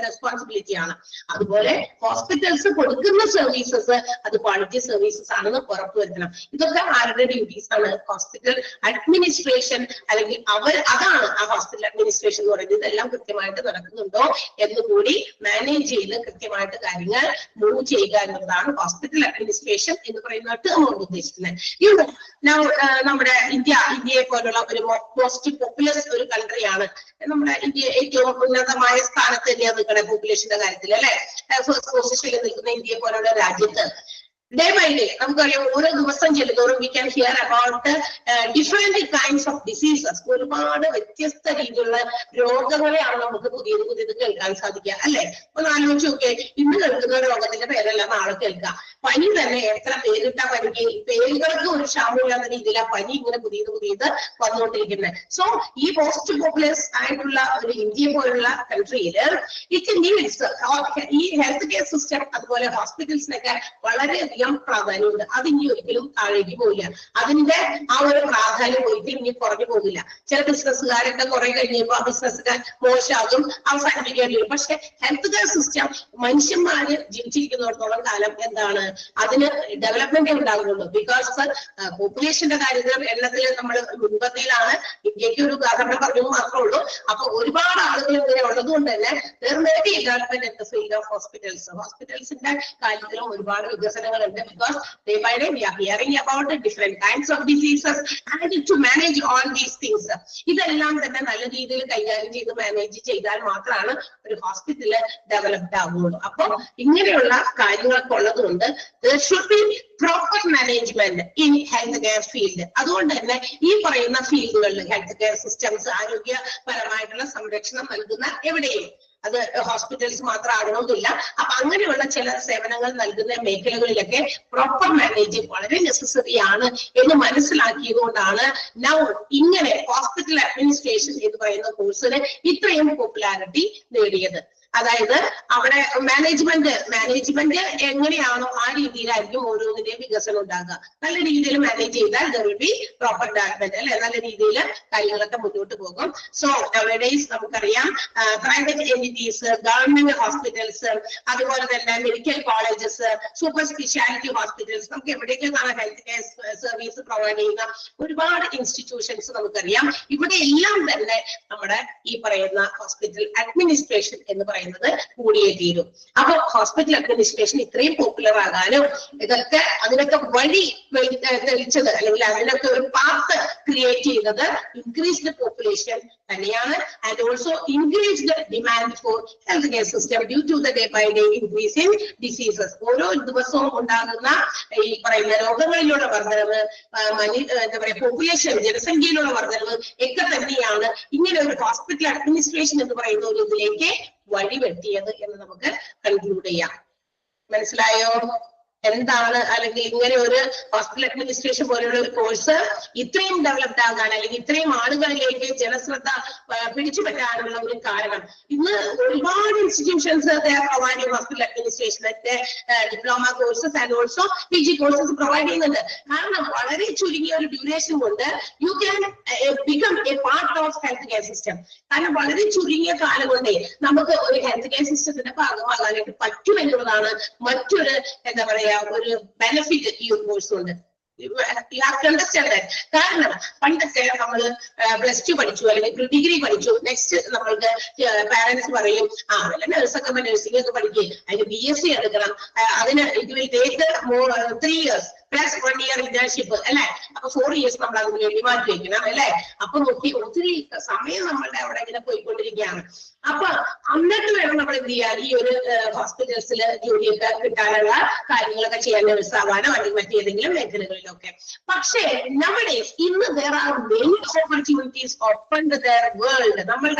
റെസ്പോൺസിബിലിറ്റി ആണ്. അതുപോലെ ഹോസ്പിറ്റൽസ് കൊടുക്കുന്ന സർവീസസ് അത് ക്വാളിറ്റി സർവീസസ് ആണെന്ന് ഉറപ്പുവരുത്തണം. ഇതൊക്കെ ആരുടെ ഡ്യൂട്ടീസ് ആണ്? ഹോസ്പിറ്റൽ അഡ്മിനിസ്ട്രേഷൻ, അല്ലെങ്കിൽ അതാണ് ആ ഹോസ്പിറ്റൽ അഡ്മിനിസ്ട്രേഷൻ എന്ന് പറയുന്നത്. ഇതെല്ലാം കൃത്യമായിട്ട് നടക്കുന്നുണ്ടോ എന്നുകൂടി മാനേജ് ചെയ്ത് കൃത്യമായിട്ട് കാര്യങ്ങൾ മൂവ് ചെയ്യുക എന്നുള്ളതാണ് ഹോസ്പിറ്റൽ അഡ്മിനിസ്ട്രേഷൻ എന്ന് പറയുന്ന ടേം കൊണ്ട് ഉദ്ദേശിക്കുന്നത്. നമ്മുടെ ഇന്ത്യയെ പോലുള്ള ഒരു മോസ്റ്റ് പോപ്പുലസ് ഒരു കൺട്രിയാണ്. നമ്മുടെ ഇന്ത്യ ഏറ്റവും ഉന്നതമായ സ്ഥാനത്ത് തന്നെയാണ് നിൽക്കുന്നത് പോപ്പുലേഷന്റെ കാര്യത്തിൽ അല്ലെ. ഫസ്റ്റ് പൊസിഷനിൽ നിൽക്കുന്ന ഇന്ത്യയെ പോലുള്ള രാജ്യത്ത് ഡേ ബൈ ഡേ നമുക്കറിയാം ഓരോ ദിവസം ചെല്ലുന്നോറും we can hear about different kinds of diseases. ഒരുപാട് വ്യത്യസ്ത രീതിയിലുള്ള രോഗങ്ങളെയാണ് നമുക്ക് പുതിയത് കേൾക്കാൻ സാധിക്കുക അല്ലെ. ഒന്ന് ആലോചിച്ച് നോക്കിയേ, ഇന്ന് കേൾക്കുന്ന രോഗത്തിന്റെ പേരല്ല നാളെ കേൾക്കുക. പനി തന്നെ എത്ര പേരിട്ട പനിക്ക് പേരുകൾക്ക് ഒരു ക്ഷാമമില്ലാത്ത രീതിയിലാണ് പനി ഇങ്ങനെ പുതിയത് വന്നുകൊണ്ടിരിക്കുന്നത്. സോ ഈ പോസ്റ്റ് പോപ്പുലസ് ആയിട്ടുള്ള ഒരു ഇന്ത്യയെ പോലുള്ള കൺട്രിയില് ഇറ്റ് നീഡ്സ് ഈ ഹെൽത്ത് കെയർ സിസ്റ്റം അതുപോലെ ഹോസ്പിറ്റൽസിനൊക്കെ വളരെയധികം പ്രാധാന്യമുണ്ട്. അത് ഇനി ഒരിക്കലും താഴേക്ക് പോകില്ല. അതിന്റെ ആ ഒരു പ്രാധാന്യം ഒരിക്കലും ഇനി കുറഞ്ഞു പോകില്ല. ചില ബിസിനസ്സുകാരൊക്കെ കുറെ കഴിഞ്ഞപ്പോ ആ ബിസിനസ്സുകാർ മോശമാകും, അവസാനിപ്പിക്കേണ്ടി വരും. പക്ഷെ ഹെൽത്ത് കെയർ സിസ്റ്റം മനുഷ്യന്മാര് ജീവിച്ചിരിക്കുന്നിടത്തോളം കാലം എന്താണ് അതിന് ഡെവലപ്മെന്റ് ഉണ്ടാകുന്നുള്ളൂ. ബിക്കോസ് പോപ്പുലേഷന്റെ കാര്യത്തിൽ എണ്ണത്തിൽ നമ്മൾ മുൻപന്തിയിലാണ്. ഇന്ത്യക്ക് ഒരു ഉദാഹരണം പറഞ്ഞു മാത്രമേ ഉള്ളൂ. അപ്പൊ ഒരുപാട് ആളുകൾ ഇങ്ങനെ ഉള്ളത് കൊണ്ട് തന്നെ development in the field of ഹോസ്പിറ്റൽസിന്റെ കാര്യത്തിലും ഒരുപാട് വികസനങ്ങൾ. Because day by day we are hearing about the different kinds of diseases and to manage all these things. ഇതെല്ലാം തന്നെ നല്ല രീതിയിൽ കൈകാര്യം ചെയ്ത് മാനേജ് ചെയ്താൽ മാത്രമാണ് ഒരു ഹോസ്പിറ്റല് ഡെവലപ്ഡ് ആവുകയുള്ളൂ. അപ്പൊ ഇങ്ങനെയുള്ള കാര്യങ്ങളൊക്കെ ഉള്ളത് കൊണ്ട് there should be proper management in health care field. അതുകൊണ്ട് തന്നെ ഈ പറയുന്ന ഫീൽഡുകളിൽ ഹെൽത്ത് കെയർ സിസ്റ്റംസ് ആരോഗ്യപരമായിട്ടുള്ള സംരക്ഷണം നൽകുന്ന എവിടെയും അത് ഹോസ്പിറ്റൽസ് മാത്രം ആകണമെന്നില്ല. അപ്പൊ അങ്ങനെയുള്ള ചില സേവനങ്ങൾ നൽകുന്ന മേഖലകളിലൊക്കെ പ്രോപ്പർ മാനേജിങ് വളരെ നെസസറി ആണ് എന്ന് മനസ്സിലാക്കിയത് കൊണ്ടാണ് നൗ ഇങ്ങനെ ഹോസ്പിറ്റൽ അഡ്മിനിസ്ട്രേഷൻ എന്ന് പറയുന്ന കോഴ്സിന് ഇത്രയും പോപ്പുലാരിറ്റി നേടിയത്. അതായത് അവിടെ മാനേജ്മെന്റ് എങ്ങനെയാണോ ആ രീതിയിലായിരിക്കും ഓരോന്നിന്റെയും വികസനം ഉണ്ടാകുക. നല്ല രീതിയിൽ മാനേജ് ചെയ്താൽ there will be proper development അല്ലെ, നല്ല രീതിയിൽ കാര്യങ്ങളൊക്കെ മുന്നോട്ട് പോകും. സോ nowadays നമുക്കറിയാം പ്രൈവറ്റ് എന്റിറ്റീസ്, ഗവൺമെന്റ് ഹോസ്പിറ്റൽസ്, അതുപോലെ തന്നെ medical colleges, super speciality hospitals, നമുക്ക് എവിടെയൊക്കെ ഹെൽത്ത് കെയർ സർവീസ് പ്രൊവൈഡ് ചെയ്യുന്ന ഒരുപാട് ഇൻസ്റ്റിറ്റ്യൂഷൻസ് നമുക്കറിയാം. ഇവിടെ എല്ലാം തന്നെ നമ്മുടെ ഈ പറയുന്ന ഹോസ്പിറ്റൽ അഡ്മിനിസ്ട്രേഷൻ എന്ന് പറയുന്നത് കൂടിയേ തീരും. അപ്പൊ ഹോസ്പിറ്റൽ അഡ്മിനിസ്ട്രേഷൻ ഇത്രയും പോപ്പുലർ ആകാനും അതിനൊക്കെ വഴി തെളിച്ചത് അല്ലെങ്കിൽ അതിനൊക്കെ ഒരു പാത്ത് ക്രിയേറ്റ് ചെയ്തത് ഇൻക്രീസ്ഡ് പോപ്പുലേഷൻ തന്നെയാണ്. And also increased demand for health care system due to the day by day increase in diseases. ഓരോ ദിവസവും ഉണ്ടാകുന്ന ഈ പറയുന്ന രോഗങ്ങളിലുള്ള വർധനവ്, എന്താ പറയാ പോപ്പുലേഷൻ ജനസംഖ്യയിലുള്ള വർധനവ് ഒക്കെ തന്നെയാണ് ഇങ്ങനെ ഒരു ഹോസ്പിറ്റൽ അഡ്മിനിസ്ട്രേഷൻ എന്ന് പറയുന്ന ഒരു ഇതിലേക്ക് വഴിവെട്ടിയത് എന്ന് നമുക്ക് കൺക്ലൂഡ് ചെയ്യാം. മനസ്സിലായോ എന്താണ്? അല്ലെങ്കിൽ ഇങ്ങനെ ഒരു ഹോസ്പിറ്റൽ അഡ്മിനിസ്ട്രേഷൻ പോലെയുള്ള ഒരു കോഴ്സ് ഇത്രയും ഡെവലപ്ഡ് ആകാൻ അല്ലെങ്കിൽ ഇത്രയും ആളുകളിലേക്ക് ജനശ്രദ്ധ പിടിച്ചു പറ്റാനുള്ള ഒരു കാരണം ഇന്ന് ഒരുപാട് ഇൻസ്റ്റിറ്റ്യൂഷൻസ് പ്രൊവൈഡ് ഹോസ്പിറ്റൽ അഡ്മിനിസ്ട്രേഷനൊക്കെ diploma courses and also PG courses provide ചെയ്യുന്നുണ്ട്. കാരണം വളരെ ചുരുങ്ങിയ ഒരു ഡ്യൂറേഷൻ കൊണ്ട് you can become a part of health care system. കാരണം വളരെ ചുരുങ്ങിയ കാലം കൊണ്ടേ നമുക്ക് ഒരു ഹെൽത്ത് കെയർ സിസ്റ്റത്തിന്റെ ഭാഗമാകാനായിട്ട് പറ്റും എന്നുള്ളതാണ് മറ്റൊരു എന്താ പറയാ ഒരു ബെനിഫിറ്റ് ഈ ഒരു കോഴ്സ് കൊണ്ട്. You have to understand that. കാരണം പണ്ടൊക്കെ നമ്മൾ +2 പഠിച്ചു അല്ലെങ്കിൽ ഡിഗ്രി പഠിച്ചു, നെക്സ്റ്റ് നമ്മൾക്ക് പാരന്റ്സ് പറയും വല്ല നഴ്സൊക്കെ നഴ്സിംഗ് ഒക്കെ പഠിക്കുക, അതിന് BSc എടുക്കണം, അതിന് it will take 3 years. Plus 1 year internship അല്ലെ. അപ്പൊ 4 years നമ്മൾ അതിന് വേണ്ടി മാറ്റി വെക്കണം അല്ലെ. അപ്പൊ നോക്കി ഒത്തിരി സമയം നമ്മളുടെ അവിടെ ഇങ്ങനെ പോയിക്കൊണ്ടിരിക്കുകയാണ്. അപ്പൊ എന്നിട്ട് വേണം നമ്മൾ എന്ത് ചെയ്യാൻ, ഈ ഒരു ഹോസ്പിറ്റൽസിൽ ജോലിയൊക്കെ കിട്ടാനുള്ള കാര്യങ്ങളൊക്കെ ചെയ്യാൻ, നഴ്സാവാനോ അല്ലെങ്കിൽ മറ്റേതെങ്കിലും മേഖലകളിലൊക്കെ. പക്ഷേ നമ്മുടെ ഇന്ന് there are many opportunities open to their world.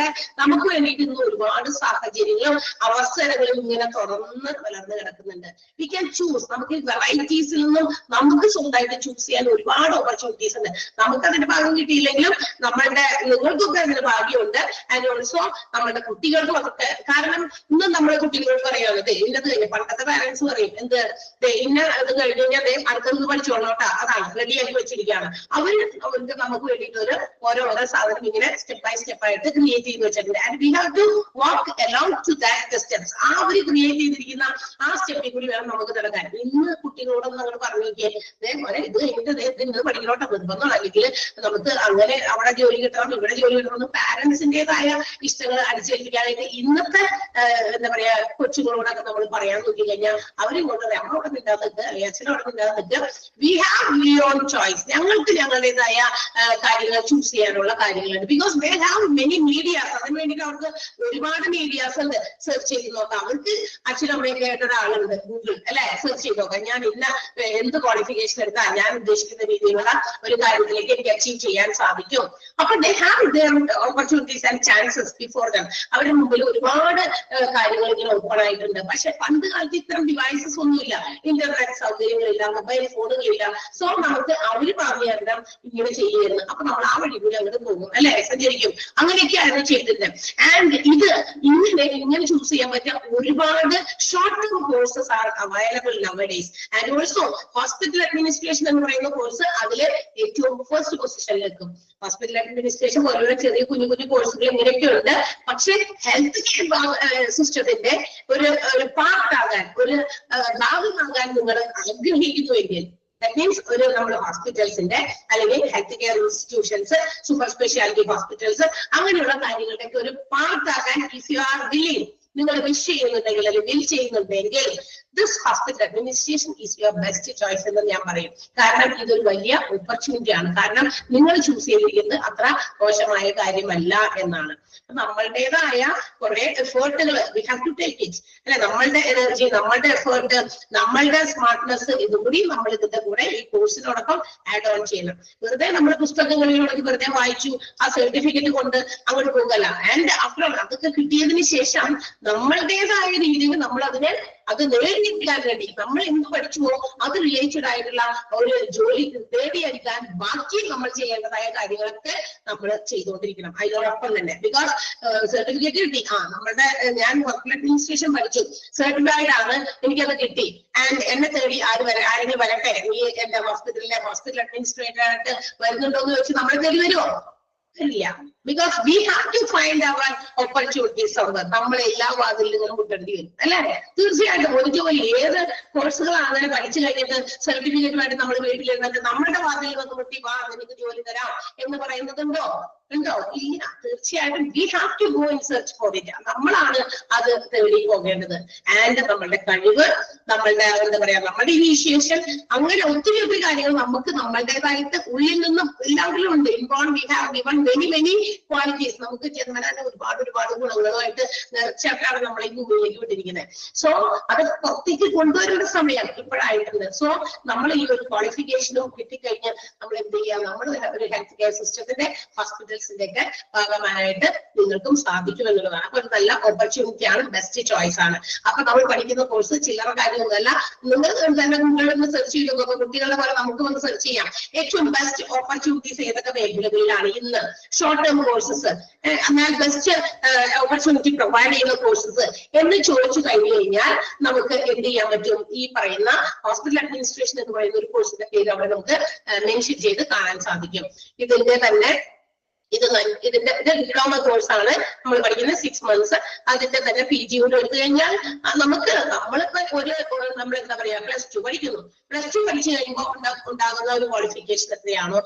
നമുക്ക് വേണ്ടിയിട്ട് ഇന്ന് ഒരുപാട് സാഹചര്യങ്ങളും അവസരങ്ങളും ഇങ്ങനെ തുറന്ന് വളർന്നു കിടക്കുന്നുണ്ട്. We can choose. നമുക്ക് വെറൈറ്റീസിൽ നിന്നും നമുക്ക് സ്വന്തമായിട്ട് ചൂസ് ചെയ്യാൻ ഒരുപാട് ഓപ്പർച്യൂണിറ്റീസ് ഉണ്ട്. നമുക്ക് അതിന്റെ ഭാഗം കിട്ടിയില്ലെങ്കിലും നിങ്ങൾക്കൊക്കെ അതിന് ഭാഗ്യമുണ്ട്. ആൻഡ് ഓൾസോ നമ്മുടെ കുട്ടികൾക്കും അതൊക്കെ. കാരണം ഇന്ന് നമ്മുടെ കുട്ടികളോട് പറയാനുള്ളത് ഇന്നത് കഴിഞ്ഞ പണ്ടത്തെ പാരന്റ്സ് പറയും എന്ത് ഇന്ന ഇത് കഴിഞ്ഞ് കഴിഞ്ഞാൽ അടുത്തത് പഠിച്ചോളോട്ടാ, അതാണ് റെഡിയാക്കി വെച്ചിരിക്കുകയാണ്. അവർക്ക് നമുക്ക് വേണ്ടിയിട്ട് ഓരോ സാധനം ഇങ്ങനെ സ്റ്റെപ്പ് ബൈ സ്റ്റെപ്പ് ആയിട്ട് ക്രിയേറ്റ് ചെയ്ത് വെച്ചിട്ടുണ്ട്. And we have to walk along to that steps. ആ ഒരു ക്രിയേറ്റ് ചെയ്തിരിക്കുന്ന ആ സ്റ്റെപ്പിൽ കൂടി വേണം നമുക്ക് നടക്കാൻ. ഇന്ന് കുട്ടികളോടൊന്നും നമ്മൾ പറഞ്ഞു നോക്കിയാൽ ഇത് കഴിഞ്ഞിട്ട് ഇന്ന് പഠിക്കലോട്ടെ നിർബന്ധം, അല്ലെങ്കിൽ നമുക്ക് അങ്ങനെ അവിടെ ജോലി കിട്ടണം ഇവിടെ ജോലി കിട്ടണം, പാരന്റ്സിന്റേതായ ഇഷ്ടങ്ങൾ അനുസരിപ്പിക്കാനായിട്ട് ഇന്നത്തെ എന്താ പറയാ കൊച്ചുകളോടൊക്കെ നമ്മൾ പറയാൻ നോക്കി കഴിഞ്ഞാൽ അവരും കൊണ്ട് നമ്മളോട് നിൽക്കാതെ നിൽക്കുക, അല്ലെങ്കിൽ അച്ഛനോട് നിൽക്കാതെ നിൽക്കുക. We have your choice. ഞങ്ങൾക്ക് ഞങ്ങളുടേതായ കാര്യങ്ങൾ ചൂസ് ചെയ്യാനുള്ള കാര്യങ്ങളുണ്ട്. Because they have many medias. അതിന് വേണ്ടിയിട്ട് അവർക്ക് ഒരുപാട് മീഡിയാസ് ഉണ്ട്. സെർച്ച് ചെയ്ത് നോക്കാം. അവർക്ക് അച്ഛനമ്മയൊക്കെ ആയിട്ട് ഒരാളുണ്ട് ഗൂഗിൾ അല്ലെ, സെർച്ച് ചെയ്ത് നോക്കാം. ഞാൻ ഇന്ന എന്ത് ക്വാളിഫിക്കേഷൻ എടുത്താൽ ഞാൻ ഉദ്ദേശിക്കുന്ന രീതിയിലുള്ള ഒരു കാര്യത്തിലേക്ക് എനിക്ക് അച്ചീവ് ചെയ്യാൻ സാധിക്കും. അപ്പൊ they have their opportunities and chances before dum. അവരുടെ മുമ്പിൽ ഒരുപാട് കാര്യങ്ങൾ ഇങ്ങനെ ഓപ്പൺ ആയിട്ടുണ്ട്. പക്ഷെ പണ്ട് കാലത്ത് ഇത്തരം ഡിവൈസസ് ഒന്നുമില്ല, ഇന്റർനെറ്റ് സൗകര്യങ്ങളില്ല, മൊബൈൽ ഫോണുകളില്ല. സോ നമുക്ക് അവര് പറഞ്ഞു തരണം ഇങ്ങനെ ചെയ്യുന്നു. അപ്പൊ നമ്മൾ ആ വഴി കൂടി അങ്ങോട്ട് പോകും അല്ലെ, സഞ്ചരിക്കും. അങ്ങനെയൊക്കെയായിരുന്നു ചെയ്തിരുന്നത്. ആൻഡ് ഇങ്ങനെ ചൂസ് ചെയ്യാൻ പറ്റിയ ഒരുപാട് short term courses are available nowadays. And also hospital administration എന്ന് പറയുന്ന കോഴ്സ് അതില് ഏറ്റവും ഫസ്റ്റ് പൊസിഷനിൽ നിൽക്കും. ഹോസ്പിറ്റൽ അഡ്മിനിസ്ട്രേഷൻ പോലുള്ള ചെറിയ കുഞ്ഞു കുഞ്ഞു കോഴ്സുകൾ ഇങ്ങനെയൊക്കെ ഉണ്ട്. പക്ഷെ ഹെൽത്ത് കെയർ സിസ്റ്റത്തിന്റെ ഒരു പാർട്ടാകാൻ, ഒരു ഭാഗമാകാൻ നിങ്ങൾ ആഗ്രഹിക്കുന്നുവെങ്കിൽ, ദാറ്റ് മീൻസ് നമ്മുടെ ഹോസ്പിറ്റൽസിന്റെ അല്ലെങ്കിൽ health care institutions, super speciality hospitals, അങ്ങനെയുള്ള കാര്യങ്ങളുടെയൊക്കെ ഒരു പാർട്ടാകാൻ ഇഫ് യു ആർ വില്ലിംഗ്, നിങ്ങൾ വിഷ് ചെയ്യുന്നുണ്ടെങ്കിൽ അല്ലെങ്കിൽ വിൽ ചെയ്യുന്നുണ്ടെങ്കിൽ this hospital administration is your best choice എന്ന് ഞാൻ പറയും. കാരണം ഇതൊരു വലിയ ഓപ്പർച്യൂണിറ്റി ആണ്. കാരണം നിങ്ങൾ ചൂസ് ചെയ്തിരിക്കുന്നത് അത്ര മോശമായ കാര്യമല്ല എന്നാണ്. നമ്മളുടേതായ കുറെ എഫേർട്ടുകൾ we have to take it അല്ലെ. നമ്മളുടെ എനർജി, നമ്മളുടെ എഫേർട്ട്, നമ്മളുടെ സ്മാർട്ട്നെസ് ഇതുകൂടി നമ്മൾ ഇതിന്റെ കൂടെ ഈ കോഴ്സിനോടൊപ്പം ആഡ് ഓൺ ചെയ്യണം. വെറുതെ നമ്മൾ പുസ്തകങ്ങളിലൂടെ വെറുതെ വായിച്ചു ആ സർട്ടിഫിക്കറ്റ് കൊണ്ട് അങ്ങോട്ട് പോകല്ല. ആൻഡ് ആഫ്റ്റർ അതൊക്കെ കിട്ടിയതിന് ശേഷം നമ്മളുടേതായ രീതിയിൽ നമ്മൾ അത് നേടിയെടുക്കാൻ വേണ്ടി നമ്മൾ എന്ത് പഠിച്ചുവോ അത് റിലേറ്റഡ് ആയിട്ടുള്ള ഒരു ജോലി നേടിയെടുക്കാൻ ബാക്കി നമ്മൾ ചെയ്യേണ്ടതായ കാര്യങ്ങളൊക്കെ നമ്മൾ ചെയ്തുകൊണ്ടിരിക്കണം അതിനോടൊപ്പം തന്നെ. ബിക്കോസ് സർട്ടിഫിക്കറ്റ് കിട്ടി, ഞാൻ ഹോസ്പിറ്റൽ അഡ്മിനിസ്ട്രേഷൻ പഠിച്ചു, സർട്ടിഫൈഡ് ആണ്, എനിക്കത് കിട്ടി. ആൻഡ് എന്നെ തേടി ആരെങ്കിലും വരട്ടെ, ഈ എന്റെ ഹോസ്പിറ്റൽ അഡ്മിനിസ്ട്രേറ്റർ ആയിട്ട് വരുന്നുണ്ടോ എന്ന് ചോദിച്ച് നമ്മളെ തേടി വരുമോ? ഇല്ല. Because we have to find our opportunities അവർ. നമ്മളെ എല്ലാ വാതിലുകളും മുട്ടേണ്ടി വരും അല്ലെ. തീർച്ചയായിട്ടും ഒരു ജോലി ഏത് കോഴ്സുകളാണ് പഠിച്ചു കഴിഞ്ഞിട്ട് സർട്ടിഫിക്കറ്റുമായിട്ട് നമ്മൾ വീട്ടിലിരുന്നിട്ട് നമ്മുടെ വാതിൽ വന്ന് മുട്ടി വാ നിനക്ക് ജോലി തരാം എന്ന് പറയുന്നതുണ്ടോ? ഉണ്ടോ? ഇല്ല. തീർച്ചയായിട്ടും we have to go in search for it. നമ്മളാണ് അത് തേടി പോകേണ്ടത്. ആൻഡ് നമ്മളുടെ കഴിവ്, നമ്മളുടെ എന്താ പറയാ, നമ്മുടെ ഇനീഷ്യേഷൻ, അങ്ങനെ ഒത്തിരി കാര്യങ്ങൾ നമുക്ക് നമ്മളുടേതായിട്ട് ഉള്ളിൽ നിന്നും എല്ലാവരിലും ഉണ്ട്. We have given many qualities. നമുക്ക് ജന്മനാ ഒരുപാട് ഗുണങ്ങളുമായിട്ട് നിറച്ചാണ് നമ്മളെ ഈ ഭൂമിയിലേക്ക് വിട്ടിരിക്കുന്നത്. സോ അത് പുറത്തേക്ക് കൊണ്ടുവരേണ്ട സമയം ഇപ്പോഴായിട്ടുണ്ട്. സോ നമ്മൾ ഈ ഒരു ക്വാളിഫിക്കേഷനും കിട്ടിക്കഴിഞ്ഞാൽ നമ്മൾ എന്ത് ചെയ്യാം, നമ്മൾ ഒരു ഹെൽത്ത് കെയർ സിസ്റ്റത്തിന്റെ ഹോസ്പിറ്റൽസിന്റെ ഒക്കെ ഭാഗമായിട്ട് നിങ്ങൾക്കും സാധിക്കും എന്നുള്ളതാണ്. അപ്പൊ ഒരു നല്ല ഓപ്പർച്യൂണിറ്റി ആണ്, ബെസ്റ്റ് ചോയ്സ് ആണ്. അപ്പൊ നമ്മൾ പഠിക്കുന്ന കോഴ്സ് ചില്ലറ കാര്യമൊന്നുമല്ല. നിങ്ങൾ തന്നെ നിങ്ങളൊന്ന് സെർച്ച് ചെയ്ത് നോക്കുക. കുട്ടികളുടെ പോലെ നമുക്ക് വന്ന് സെർച്ച് ചെയ്യാം ഏറ്റവും ബെസ്റ്റ് ഓപ്പർച്യൂണിറ്റീസ് ഏതൊക്കെ മേഖലകളിലാണ് ഇന്ന് ഷോർട്ട് ടേം കോഴ്സസ്, എന്നാൽ ബെസ്റ്റ് ഓപ്പർച്യൂണിറ്റി പ്രൊവൈഡ് ചെയ്യുന്ന കോഴ്സസ് എന്ന് ചോദിച്ചു കഴിഞ്ഞു കഴിഞ്ഞാൽ നമുക്ക് എന്ത് ചെയ്യാൻ പറ്റും? ഈ പറയുന്ന ഹോസ്പിറ്റൽ അഡ്മിനിസ്ട്രേഷൻ എന്ന് പറയുന്ന ഒരു കോഴ്സിന്റെ പേര് അവിടെ നമുക്ക് മെൻഷൻ ചെയ്ത് കാണാൻ സാധിക്കും. ഇതിന്റെ തന്നെ ഇതിന്റെ ഡിപ്ലോമ കോഴ്സ് ആണ് നമ്മൾ പഠിക്കുന്നത് 6 months. അതിന്റെ തന്നെ PG കൂടെ എടുത്തു കഴിഞ്ഞാൽ നമ്മളിപ്പോ നമ്മളെന്താ പറയാ +2 പഠിക്കുന്നു. +2 പഠിച്ചു കഴിയുമ്പോൾ ഉണ്ടാകുന്ന ഒരു ക്വാളിഫിക്കേഷൻ എത്രയാണോ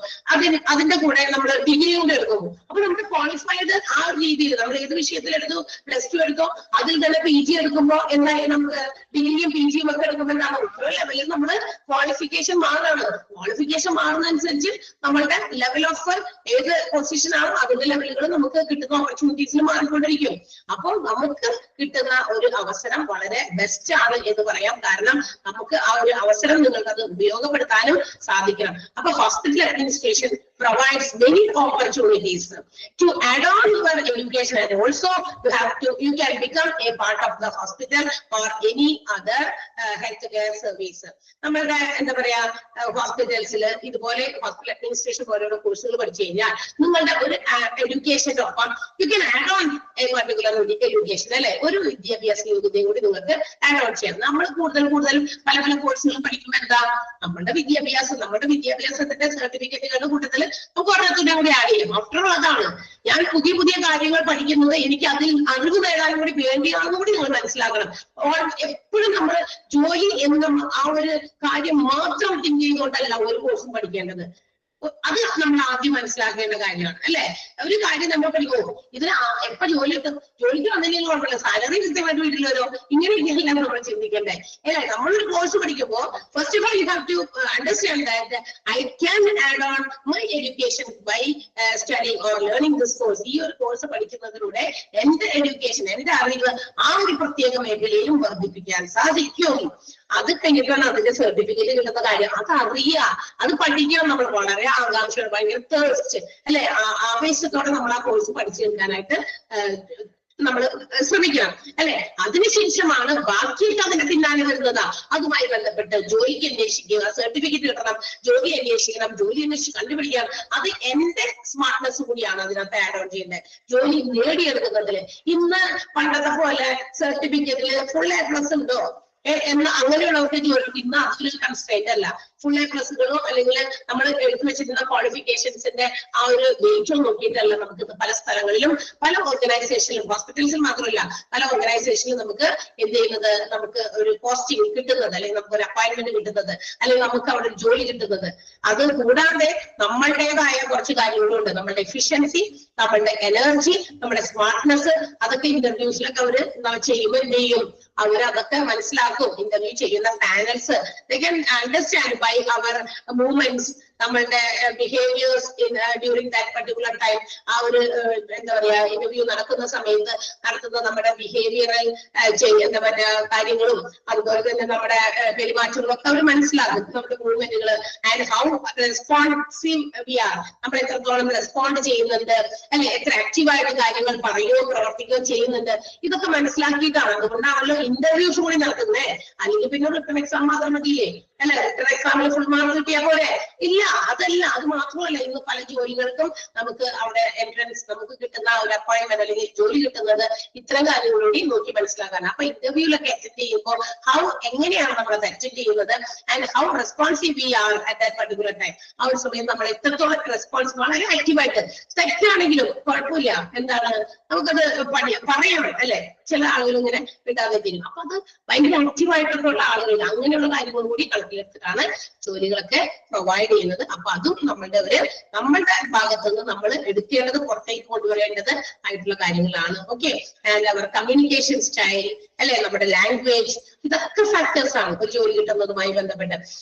അതിന്റെ കൂടെ നമ്മൾ ഡിഗ്രി കൂടെ എടുക്കുന്നു. അപ്പൊ നമ്മൾ ക്വാളിഫൈഡ് ആ ഒരു രീതിയിൽ നമ്മൾ ഏത് വിഷയത്തിലെടുത്തു +2 എടുത്തോ അതിൽ തന്നെ PG എടുക്കുമ്പോൾ എന്തായാലും നമുക്ക് ഡിഗ്രിയും PGയും ഒക്കെ എടുക്കുമ്പോൾ എന്താണ് ഓരോ ലെവലിൽ നമ്മൾ ക്വാളിഫിക്കേഷൻ മാറാണ്. ക്വാളിഫിക്കേഷൻ മാറുന്നതനുസരിച്ച് നമ്മളുടെ ലെവൽ ഓഫ് ഏത് പൊസിഷൻ ആണോ അതിന്റെ ലെവലുകൾ നമുക്ക് കിട്ടുന്ന ഓപ്പർച്യൂണിറ്റീസിൽ മാറിക്കൊണ്ടിരിക്കും. അപ്പോൾ നമുക്ക് കിട്ടുന്ന ഒരു അവസരം വളരെ ബെസ്റ്റ് ആണ് എന്ന് പറയാം. കാരണം നമുക്ക് ആ ഒരു അവസരം നിങ്ങൾക്ക് അത് ഉപയോഗപ്പെടുത്താനും സാധിക്കണം. അപ്പൊ hospital administration provides many opportunities to add on your education, and also you can become a part of the hospital or any other healthcare service. നമ്മളുടെ എന്താ പറയാ ഹോസ്പിറ്റൽസിൽ ഇതുപോലെ ഹോസ്പിറ്റൽ അഡ്മിനിസ്ട്രേഷൻ പോലെയുള്ള കോഴ്സുകൾ പഠിച്ചു കഴിഞ്ഞാൽ നിങ്ങളുടെ ഒരു എഡ്യൂക്കേഷന്റെ ഒപ്പം you can add on A particular education അല്ലെ, ഒരു വിദ്യാഭ്യാസ യോഗ്യതയും കൂടി നിങ്ങൾക്ക് ആഡ് ഓൺ ചെയ്യാം. നമ്മൾ കൂടുതൽ പല കോഴ്സുകൾ പഠിക്കുമ്പോൾ എന്താ നമ്മുടെ വിദ്യാഭ്യാസത്തിന്റെ സർട്ടിഫിക്കറ്റുകളുടെ കൂട്ടത്തിൽ നമുക്ക് ഒരെണ്ണത്തിന്റെ കൂടി ആഡ് ചെയ്യാം. ആഫ്റ്റർ ഓൾ അതാണ് ഞാൻ പുതിയ കാര്യങ്ങൾ പഠിക്കുന്നത് എനിക്ക് അതിൽ അറിവ് നേടാനും കൂടി വേണ്ടിയാണെന്ന് കൂടി നിങ്ങൾ മനസ്സിലാക്കണം. എപ്പോഴും നമ്മൾ ജോലി എന്ന ആ ഒരു കാര്യം മാത്രം തിങ്ക് ചെയ്തുകൊണ്ടല്ല ഒരു കോഴ്സും പഠിക്കേണ്ടത്. അത് നമ്മൾ ആദ്യം മനസ്സിലാക്കേണ്ട കാര്യമാണ് അല്ലെ. ഒരു കാര്യം നമ്മൾ പഠിക്കുമോ ഇതിന് എപ്പോ ജോലിക്ക് വന്നില്ലെങ്കിൽ കുഴപ്പമില്ല, സാലറി കൃത്യമായിട്ട് വീട്ടിലോ ഇങ്ങനെയൊക്കെയല്ല നമ്മൾ ചിന്തിക്കണ്ടേ അല്ലെ. നമ്മളൊരു കോഴ്സ് പഠിക്കുമ്പോൾ first of all you have to understand that I can add on my education by studying or learning this course. ഈ ഒരു കോഴ്സ് പഠിക്കുന്നതിലൂടെ എന്റെ എഡ്യൂക്കേഷൻ എന്റെ അറിവ് ആ ഒരു പ്രത്യേക മേഖലയിലും വർദ്ധിപ്പിക്കാൻ സാധിക്കും. അത് കഴിഞ്ഞിട്ടാണ് അതിന്റെ സർട്ടിഫിക്കറ്റ് കിട്ടുന്ന കാര്യം. അത് അറിയുക, അത് പഠിക്കാൻ നമ്മൾ വളരെ ആകാംക്ഷയോടെ ഭയങ്കര തേഴ്സ്റ്റ് അല്ലെ ആവേശത്തോടെ നമ്മൾ ആ കോഴ്സ് പഠിച്ചെടുക്കാനായിട്ട് നമ്മൾ ശ്രമിക്കണം അല്ലെ. അതിനുശേഷമാണ് ബാക്കിയൊക്കെ അതിന്റെ പിന്നാലെ വരുന്നതാ. അതുമായി ബന്ധപ്പെട്ട് ജോലിക്ക് അന്വേഷിക്കുക, സർട്ടിഫിക്കറ്റ് കിട്ടണം, ജോലി അന്വേഷിച്ച് കണ്ടുപിടിക്കണം. അത് എന്റെ സ്മാർട്ട്നെസ് കൂടിയാണ് അതിനകത്ത് ആഡ് ഓൺ ചെയ്യേണ്ടത്. ജോലി നേടിയെടുക്കുന്നതിൽ ഇന്ന് പണ്ടത്തെ പോലെ സർട്ടിഫിക്കറ്റിൽ ഫുൾ A+ ഉണ്ടോ എന്ന് അങ്ങനെയുള്ളവർക്ക് ജോലി ഇന്ന് അതൊരു കൺസ്ട്രെയിന്റ് അല്ല. ഫുൾ A+കളോ അല്ലെങ്കിൽ നമ്മൾ എടുത്തു വെച്ചിരുന്ന ക്വാളിഫിക്കേഷൻസിന്റെ ആ ഒരു വെയിറ്റും നോക്കിയിട്ടല്ല നമുക്ക് പല സ്ഥലങ്ങളിലും പല ഓർഗനൈസേഷനിലും ഹോസ്പിറ്റൽസിൽ മാത്രമല്ല പല ഓർഗനൈസേഷനിലും നമുക്ക് എന്ത് ചെയ്യുന്നത് നമുക്ക് ഒരു പോസ്റ്റിംഗ് കിട്ടുന്നത് അല്ലെങ്കിൽ നമുക്ക് ഒരു അപ്പോയിന്റ്മെന്റ് കിട്ടുന്നത് അല്ലെങ്കിൽ നമുക്ക് അവിടെ ഒരു ജോലി കിട്ടുന്നത്. അത് കൂടാതെ നമ്മളുടേതായ കുറച്ച് കാര്യങ്ങളുണ്ട്. നമ്മളുടെ എഫിഷ്യൻസി, നമ്മളുടെ എനർജി, നമ്മുടെ സ്മാർട്ട്നെസ് അതൊക്കെ ഇന്റർവ്യൂസിലൊക്കെ അവര് ചെയ്യുമ്പോൾ എന്ത് ചെയ്യും അവരതൊക്കെ മനസ്സിലാക്കും. ഇന്റർവ്യൂ ചെയ്യുന്ന panels they can understand by our movements, നമ്മളുടെ behaviours during that particular time. ആ ഒരു എന്താ പറയാ ഇന്റർവ്യൂ നടക്കുന്ന സമയത്ത് നടത്തുന്ന നമ്മുടെ ബിഹേവിയറൽ എന്താ പറയാ കാര്യങ്ങളും അതുപോലെ തന്നെ നമ്മുടെ പെരുമാറ്റങ്ങളും ഒക്കെ അവർ മനസ്സിലാക്കും. നമ്മുടെ മൂവ്മെന്റുകൾ and how responsive we are, നമ്മൾ എത്രത്തോളം റെസ്പോണ്ട് ചെയ്യുന്നുണ്ട് അല്ലെ, എത്ര ആക്റ്റീവായിട്ട് കാര്യങ്ങൾ പറയുകയോ പ്രവർത്തിക്കുകയോ ചെയ്യുന്നുണ്ട്, ഇതൊക്കെ മനസ്സിലാക്കിയിട്ടാണ്. അതുകൊണ്ടാണല്ലോ ഇന്റർവ്യൂസ് കൂടി നടത്തുന്നേ. അല്ലെങ്കിൽ പിന്നെ റിട്ടൺ എക്സാം മാത്രം മതിയേ അല്ലെ. റിട്ടൺ എക്സാമിൽ ഫുൾ മാർക്ക് കിട്ടിയാൽ പോലെ ഇല്ല. അതല്ല, അത് മാത്രമല്ല ഇന്ന് പല ജോലികൾക്കും നമുക്ക് അവിടെ എൻട്രൻസ് നമുക്ക് കിട്ടുന്ന ഒരു അപ്പോയിന്റ്മെന്റ് അല്ലെങ്കിൽ ജോലി കിട്ടുന്നത് ഇത്തരം കാര്യങ്ങളോട് നോക്കി മനസ്സിലാക്കാനാണ്. അപ്പൊ ഇന്റർവ്യൂലൊക്കെ അറ്റൻഡ് ചെയ്യുമ്പോൾ എങ്ങനെയാണ് നമ്മൾ അത് അറ്റൻഡ് ചെയ്യുന്നത് and how responsive we are at that particular time. ആ ഒരു സമയം നമ്മൾ എത്രത്തോളം റെസ്പോൺസ് വളരെ ആക്റ്റീവായിട്ട്, തെറ്റാണെങ്കിലും കുഴപ്പമില്ല, എന്താണ് നമുക്കത് പറയണം അല്ലെ. ചില ആളുകൾ ഇങ്ങനെ വിടാതെ തിരിയും. അപ്പൊ അത് ഭയങ്കര ആക്റ്റീവായിട്ടൊക്കെ ഉള്ള ആളുകൾ അങ്ങനെയുള്ള കാര്യങ്ങളും കൂടി കണക്കിലെടുത്തിട്ടാണ് ജോലികളൊക്കെ പ്രൊവൈഡ് ചെയ്യുന്നത്. അപ്പൊ അതും നമ്മളുടെ ഭാഗത്തു നിന്ന് നമ്മൾ എടുക്കേണ്ടത് പുറത്തേക്ക് കൊണ്ടുവരേണ്ടത് ആയിട്ടുള്ള കാര്യങ്ങളാണ്. Okay. And our communication style അല്ലെ, നമ്മുടെ ലാംഗ്വേജ്, ഇതൊക്കെ ഫാക്ടേഴ്സ് ആണ് ഒരു ജോലി കിട്ടുന്നതുമായി ബന്ധപ്പെട്ട്.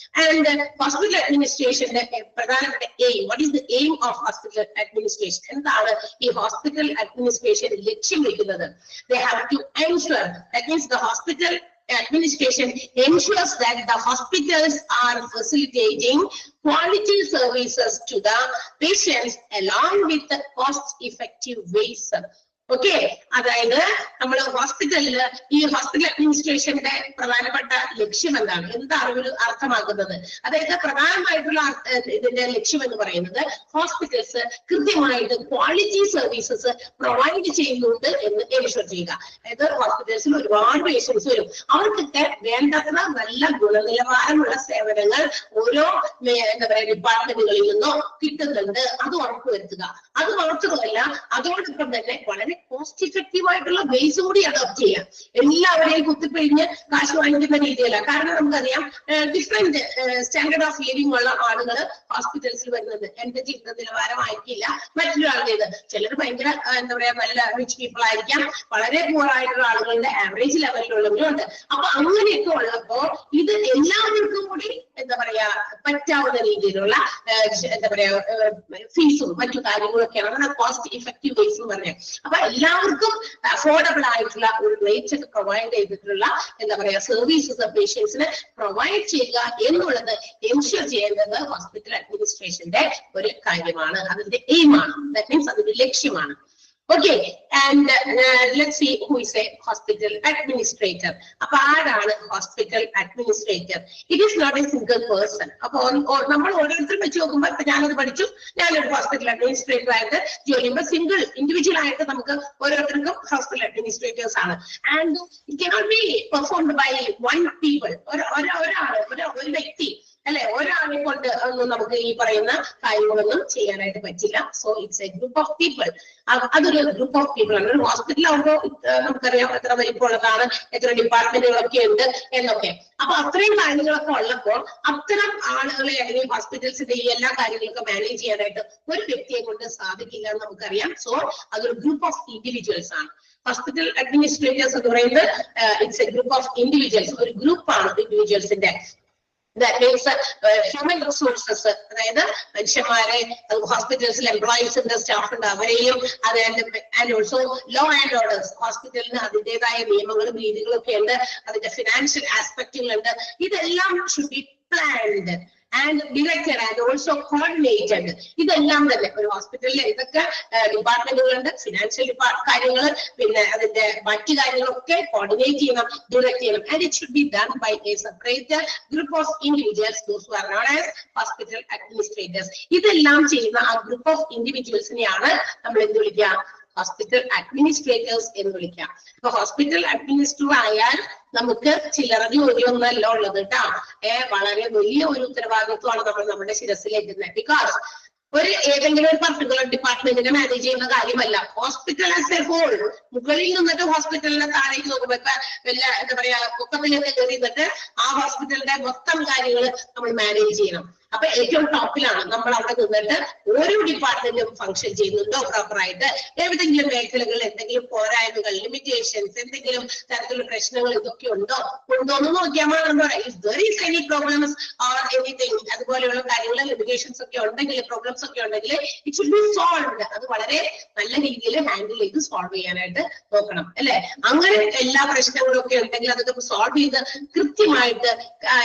ആൻഡ് ഹോസ്പിറ്റൽ അഡ്മിനിസ്ട്രേഷന്റെ പ്രധാനപ്പെട്ട aim, what is the aim of hospital administration? എന്താണ് ഈ ഹോസ്പിറ്റൽ അഡ്മിനിസ്ട്രേഷൻ ലക്ഷ്യം വെക്കുന്നത്? They have to ensure, that means the hospital administration ensures that the hospitals are facilitating quality services to the patients along with the cost-effective ways. Okay, അതായത് നമ്മൾ ഹോസ്പിറ്റലിൽ ഈ hospital അഡ്മിനിസ്ട്രേഷന്റെ പ്രധാനപ്പെട്ട ലക്ഷ്യം എന്താണ്, എന്താണ് ഒരു അർത്ഥമാക്കുന്നത്? അതായത് പ്രധാനമായിട്ടുള്ള ഇതിന്റെ ലക്ഷ്യം എന്ന് പറയുന്നത് ഹോസ്പിറ്റൽസ് കൃത്യമായിട്ട് ക്വാളിറ്റി സർവീസസ് പ്രൊവൈഡ് ചെയ്യുന്നുണ്ട് എന്ന് എൻഷുർ ചെയ്യുക. അതായത് ഹോസ്പിറ്റൽസിൽ ഒരുപാട് പേഷ്യൻസ് വരും, അവർക്കൊക്കെ വേണ്ടത്ര നല്ല ഗുണനിലവാരമുള്ള സേവനങ്ങൾ ഓരോ എന്താ പറയുക ഡിപ്പാർട്ട്മെന്റുകളിൽ നിന്നോ കിട്ടുന്നുണ്ട്, അത് ഉറപ്പുവരുത്തുക. അത് മാത്രമല്ല, അതോടൊപ്പം തന്നെ വളരെ കോസ്റ്റ് ഇഫക്റ്റീവ് ആയിട്ടുള്ള ബേസ് കൂടി അഡോപ്റ്റ് ചെയ്യാം. എല്ലാവരെയും കുത്തിപ്പിഴിഞ്ഞ് കാശ് വാങ്ങിക്കുന്ന രീതിയല്ല. കാരണം നമുക്കറിയാം ഡിഫറെന്റ് സ്റ്റാൻഡേർഡ് ഓഫ് ലിവിംഗ് ഉള്ള ആളുകൾ ഹോസ്പിറ്റൽസിൽ വരുന്നത് എന്റെ ജീവിത നിലവാരമായിരിക്കില്ല മറ്റൊരാളുടേത്. ചിലർ ഭയങ്കര എന്താ പറയാ നല്ല റിച്ച് പീപ്പിൾ ആയിരിക്കാം, വളരെ പൂർ ആയിട്ടുള്ള ആളുകളുടെ ആവറേജ് ലെവലിലുള്ളവരും ഉണ്ട്. അപ്പൊ അങ്ങനെയൊക്കെ ഉള്ളപ്പോ ഇത് എല്ലാവർക്കും കൂടി എന്താ പറയാ പറ്റാവുന്ന രീതിയിലുള്ള എന്താ പറയാ ഫീസും മറ്റു കാര്യങ്ങളൊക്കെയാണ് അങ്ങനെ കോസ്റ്റ് ഇഫക്റ്റീവ് ബേസ് എന്ന് പറഞ്ഞത്. അപ്പൊ എല്ലാവർക്കും അഫോർഡബിൾ ആയിട്ടുള്ള ഒരു റേറ്റ് ഒക്കെ പ്രൊവൈഡ് ചെയ്തിട്ടുള്ള എന്താ പറയാ സർവീസസ് പേഷ്യൻസിന് പ്രൊവൈഡ് ചെയ്യുക എന്നുള്ളത് എൻഷുർ ചെയ്യേണ്ടത് ഹോസ്പിറ്റൽ അഡ്മിനിസ്ട്രേഷന്റെ ഒരു കാര്യമാണ്, അതിന്റെ എയിമാണ്, ദാറ്റ് മീൻസ് അതിന്റെ ലക്ഷ്യമാണ്. Okay, and let's see who is a hospital administrator. അപ്പൊ ആരാണ് hospital administrator? It is not a single person. അപ്പൊ നമ്മൾ ഓരോരുത്തരും വെച്ച് നോക്കുമ്പോൾ ഇപ്പൊ ഞാനത് പഠിച്ചു, ഞാനൊരു ഹോസ്പിറ്റൽ അഡ്മിനിസ്ട്രേറ്റർ ആയിട്ട് ജോലി ചെയ്യുമ്പോൾ സിംഗിൾ ഇൻഡിവിജ്വൽ ആയിട്ട് നമുക്ക് ഓരോരുത്തർക്കും ഹോസ്പിറ്റൽ അഡ്മിനിസ്ട്രേറ്റേഴ്സ് ആണ്. And it cannot be performed by one people, ഒരു വ്യക്തി അല്ലെ, ഒരാളെ കൊണ്ട് ഒന്നും നമുക്ക് ഈ പറയുന്ന കാര്യങ്ങളൊന്നും ചെയ്യാനായിട്ട് പറ്റില്ല. So it's A group of people. അതൊരു ഗ്രൂപ്പ് ഓഫ് പീപ്പിൾ ആണ്. ഒരു ഹോസ്പിറ്റലാകുമ്പോൾ നമുക്കറിയാം എത്ര വലിപ്പമുള്ളതാണ്, എത്ര ഡിപ്പാർട്ട്മെന്റുകളൊക്കെ ഉണ്ട് എന്നൊക്കെ. അപ്പൊ അത്രയും കാര്യങ്ങളൊക്കെ ഉള്ളപ്പോൾ അത്തരം ആളുകളെ അല്ലെങ്കിൽ ഹോസ്പിറ്റൽസിന്റെ ഈ എല്ലാ കാര്യങ്ങളൊക്കെ മാനേജ് ചെയ്യാനായിട്ട് ഒരു വ്യക്തിയെ കൊണ്ട് സാധിക്കില്ല എന്ന് നമുക്കറിയാം. സോ അതൊരു ഗ്രൂപ്പ് ഓഫ് ഇൻഡിവിജ്വൽസ് ആണ്. ഹോസ്പിറ്റൽ അഡ്മിനിസ്ട്രേറ്റേഴ്സ് എന്ന് പറയുന്നത് it's A group of individuals, ഒരു ഗ്രൂപ്പാണ് ഇൻഡിവിജ്വൽസിന്റെ. That means human resources, അതായത് മനുഷ്യന്മാരെ ഹോസ്പിറ്റൽസിൽ എംപ്ലോയീസിന്റെ സ്റ്റാഫ് ഉണ്ട്, അവരെയും and also law and orders, ഹോസ്പിറ്റലിന് അതിൻ്റെതായ നിയമങ്ങളും രീതികളും ഒക്കെ ഉണ്ട്, അതിന്റെ ഫിനാൻഷ്യൽ ആസ്പെക്റ്റുകളുണ്ട്. ഇതെല്ലാം should be planned and directed and also coordinated. ഇതെല്ലാം തന്നെ ഒരു ഹോസ്പിറ്റലിൽ എന്തൊക്കെ ഡിപ്പാർട്ട്മെന്റുകളുണ്ട്, ഫിനാൻഷ്യൽ കാര്യങ്ങൾ, പിന്നെ അതിന്റെ മറ്റു കാര്യങ്ങളൊക്കെ കോർഡിനേറ്റ് ചെയ്യണം, ഡയറക്ട് ചെയ്യണം. And it should be done by a separate group of individuals, those who are known as hospital administrators. ഇതെല്ലാം ചെയ്യുന്ന ആ ഗ്രൂപ്പ് ഓഫ് ഇൻഡിവിജ്വൽസിനെയാണ് നമ്മൾ എന്ത് വിളിക്കുക, ഹോസ്പിറ്റൽ അഡ്മിനിസ്ട്രേറ്റേഴ്സ് എന്ന് വിളിക്കാം. അപ്പൊ ഹോസ്പിറ്റൽ അഡ്മിനിസ്ട്രേറ്റർ ആയാൽ നമുക്ക് ചില്ലറ ജോലിയൊന്നല്ല ഉള്ളത് കേട്ടോ. വളരെ വലിയ ഒരു ഉത്തരവാദിത്വമാണ് നമ്മൾ നമ്മുടെ ശിരസിലേക്കുന്നത്. ബിക്കോസ് ഏതെങ്കിലും ഒരു പർട്ടിക്കുലർ ഡിപ്പാർട്ട്മെന്റിനെ മാനേജ് ചെയ്യുന്ന കാര്യമല്ല. ഹോസ്പിറ്റൽ ആസ് എ ഹോൾ, മുകളിൽ നിന്നിട്ട് ഹോസ്പിറ്റലിന്റെ താഴേക്ക് നോക്കുമ്പോ ഇപ്പൊ എല്ലാ എന്താ പറയാ പൊക്കത്തിലൊക്കെ കയറി നിന്നിട്ട് ആ ഹോസ്പിറ്റലിന്റെ മൊത്തം കാര്യങ്ങൾ നമ്മൾ മാനേജ് ചെയ്യണം. അപ്പൊ ഏറ്റവും ടോപ്പിലാണ് നമ്മൾ അവിടെ നിന്നിട്ട് ഓരോ ഡിപ്പാർട്ട്മെന്റും ഫംഗ്ഷൻ ചെയ്യുന്നുണ്ടോ പ്രോപ്പറായിട്ട്, ഏതെങ്കിലും മേഖലകളിൽ എന്തെങ്കിലും പോരായ്മകൾ, ലിമിറ്റേഷൻസ്, എന്തെങ്കിലും തരത്തിലുള്ള പ്രശ്നങ്ങൾ ഇതൊക്കെ ഉണ്ടോ എന്ന് നോക്കിയാൽ മാത്രം പറയാം. If there is any problems or anything, അതുപോലെയുള്ള കാര്യങ്ങൾ ലിമിറ്റേഷൻസ് ഒക്കെ ഉണ്ടെങ്കിൽ, പ്രോബ്ലംസ് ഒക്കെ ഉണ്ടെങ്കിൽ ഇറ്റ് ഷുഡ് ബി സോൾവ്ഡ്. അത് വളരെ നല്ല രീതിയിൽ ഹാൻഡിൽ ചെയ്ത് സോൾവ് ചെയ്യാനായിട്ട് നോക്കണം അല്ലെ. അങ്ങനെ എല്ലാ പ്രശ്നങ്ങളും ഒക്കെ ഉണ്ടെങ്കിൽ അതൊക്കെ സോൾവ് ചെയ്ത് കൃത്യമായിട്ട്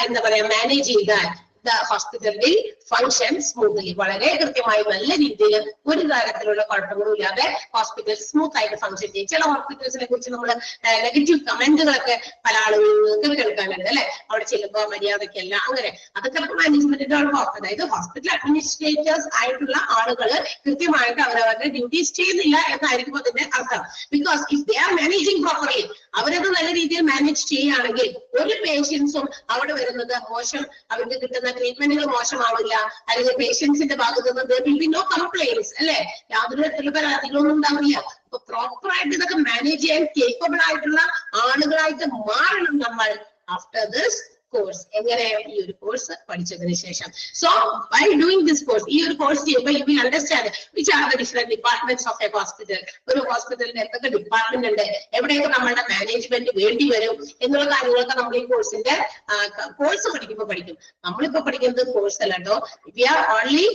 എന്താ പറയാ മാനേജ് ചെയ്താൽ the hospital will function smoothly. വളരെ കൃത്യമായി നല്ല രീതിയിൽ ഒരു തരത്തിലുള്ള കുഴപ്പങ്ങളും ഇല്ലാതെ ഹോസ്പിറ്റൽ സ്മൂത്ത് ആയിട്ട് ഫംഗ്ഷൻ ചെയ്യും. ചില ഹോസ്പിറ്റൽസിനെ കുറിച്ച് നമ്മൾ നെഗറ്റീവ് കമന്റുകളൊക്കെ പല ആളുകളും കേൾക്കാനുണ്ട് അല്ലെ, അവിടെ ചെല്ലുമ്പോൾ മര്യാദയ്ക്കല്ല, അങ്ങനെ അതൊക്കെ മാനേജ്മെന്റിന്റെ ഭാഗം. അതായത് ഹോസ്പിറ്റൽ അഡ്മിനിസ്ട്രേറ്റേഴ്സ് ആയിട്ടുള്ള ആളുകൾ കൃത്യമായിട്ട് അവരവരുടെ ഡ്യൂട്ടീസ് ചെയ്യുന്നില്ല എന്നായിരിക്കും അതിന്റെ അർത്ഥം. Because if they are managing properly, അവരത് നല്ല രീതിയിൽ മാനേജ് ചെയ്യുകയാണെങ്കിൽ ഒരു പേഷ്യൻസും അവിടെ വരുന്നത് മോശം, അവർക്ക് കിട്ടുന്ന ട്രീറ്റ്മെന്റുകൾ മോശമാവില്ല, അല്ലെങ്കിൽ പേഷ്യൻസിന്റെ ഭാഗത്ത് നിന്ന് നോ കംപ്ലൈൻസ് അല്ലെ, യാതൊരു തരത്തിലുള്ള പരാതികളൊന്നും ഉണ്ടാവില്ല. അപ്പൊ പ്രോപ്പർ ആയിട്ട് ഇതൊക്കെ മാനേജ് ചെയ്യാൻ കേപ്പബിൾ ആയിട്ടുള്ള ആളുകളായിട്ട് മാറണം നമ്മൾ ആഫ്റ്റർ ദിസ് കോഴ്സ്. എങ്ങനെ? ഈ ഒരു കോഴ്സ് പഠിച്ചതിന് ശേഷം. So by doing this course, ഈ ഒരു കോഴ്സ് ചെയ്യുമ്പോൾ you will understand which are the different departments of a hospital. ഒരു ഹോസ്പിറ്റലിന് എന്തൊക്കെ ഡിപ്പാർട്ട്മെന്റ് ഉണ്ട്, എവിടെയൊക്കെ നമ്മളുടെ മാനേജ്മെന്റ് വേണ്ടി വരും എന്നുള്ള കാര്യങ്ങളൊക്കെ നമ്മൾ ഈ കോഴ്സിന്റെ കോഴ്സ് പഠിക്കുമ്പോൾ പഠിക്കും. നമ്മളിപ്പോ പഠിക്കുന്നത് കോഴ്സ് അല്ല കേട്ടോ. We are only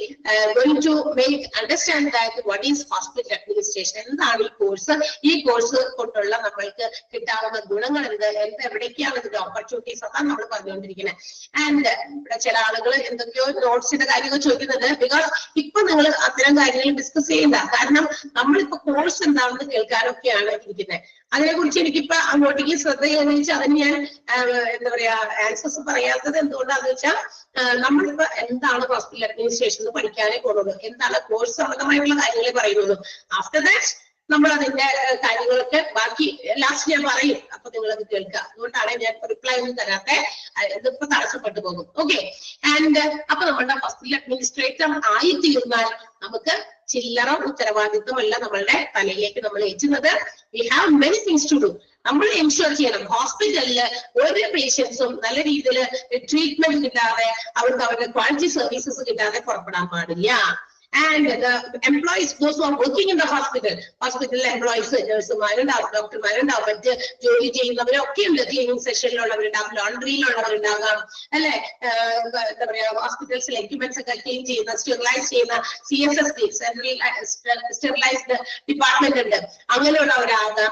going to make understand that what is hospital administration, എന്താണ് ഈ കോഴ്സ്, ഈ കോഴ്സ് കൊണ്ടുള്ള നമ്മൾക്ക് കിട്ടാവുന്ന ഗുണങ്ങൾ എന്ത്, എവിടേക്കാണ് ഇതിന്റെ ഓപ്പർച്യൂണിറ്റീസ്, അതാണ് നമ്മൾ പറഞ്ഞുകൊണ്ടിരിക്കുന്നത്. ആൻഡ് ഇവിടെ ചില ആളുകൾ എന്തൊക്കെയോ നോട്ട്സിന്റെ കാര്യങ്ങൾ ചോദിക്കുന്നുണ്ട്. ബിക്കോസ് ഇപ്പൊ നിങ്ങൾ അത്തരം കാര്യങ്ങൾ ഡിസ്കസ് ചെയ്യണ്ട, കാരണം നമ്മളിപ്പോ കോഴ്സ് എന്താണെന്ന് കേൾക്കാനൊക്കെയാണ് ഇരിക്കുന്നത്. അതിനെക്കുറിച്ച് എനിക്കിപ്പോ അങ്ങോട്ടേക്ക് ശ്രദ്ധ ചോദിച്ചാൽ അതിന് ഞാൻ എന്താ പറയാ ആൻസേഴ്സ് പറയാത്തത് എന്തുകൊണ്ടാന്ന് വെച്ചാൽ നമ്മളിപ്പോ എന്താണ് ഹോസ്പിറ്റൽ അഡ്മിനിസ്ട്രേഷൻ പഠിക്കാനേ പോകുന്നത്, എന്താണ് കോഴ്സ് സംബന്ധമായിട്ടുള്ള കാര്യങ്ങളെ പറയുന്നത്. ആഫ്റ്റർ ദാറ്റ് നമ്മൾ അതിന്റെ കാര്യങ്ങളൊക്കെ ബാക്കി ലാസ്റ്റ് ഞാൻ പറയും, അപ്പൊ നിങ്ങളത് കേൾക്കുക. അതുകൊണ്ടാണ് ഞാൻ റിപ്ലൈ ഒന്നും തരാത്ത, ഇതിപ്പോ തടസ്സപ്പെട്ടു പോകും. ഓക്കെ. ആൻഡ് അപ്പൊ നമ്മളുടെ ഹോസ്പിറ്റൽ അഡ്മിനിസ്ട്രേറ്റർ ആയി തീർന്നാൽ നമുക്ക് ചില്ലറ ഉത്തരവാദിത്വമല്ല നമ്മളുടെ തലയിലേക്ക് നമ്മൾ ഏറ്റുന്നത്. We have many things to do. നമ്മൾ എൻഷുർ ചെയ്യണം ഹോസ്പിറ്റലില് ഒരു പേഷ്യൻസും നല്ല രീതിയിൽ ട്രീറ്റ്മെന്റ് കിട്ടാതെ അവർക്ക് അവരുടെ ക്വാളിറ്റി സർവീസസ് കിട്ടാതെ പുറപ്പെടാൻ പാടില്ല. And the employees, those who are working in the hospital employees, നഴ്സുമാരുണ്ടാവും, ഡോക്ടർമാരുണ്ടാവും, മറ്റ് ജോലി ചെയ്യുന്നവരൊക്കെ ഉണ്ട്. ക്ലീനിങ് സെക്ഷനിലുള്ളവരുണ്ടാവും, ലോണ്ടറിയിലുള്ളവരുണ്ടാകാം, അല്ലെ, എന്താ പറയാ ഹോസ്പിറ്റൽസിൽ എക്യുപ്മെന്റ്സ് ഒക്കെ ക്ലീൻ ചെയ്യുന്ന, സ്റ്റെറിലൈസ് ചെയ്യുന്ന CSSD സ്റ്റെറിലൈസ്ഡ് ഡിപ്പാർട്ട്മെന്റ് ഉണ്ട്, അങ്ങനെയുള്ളവരാകാം.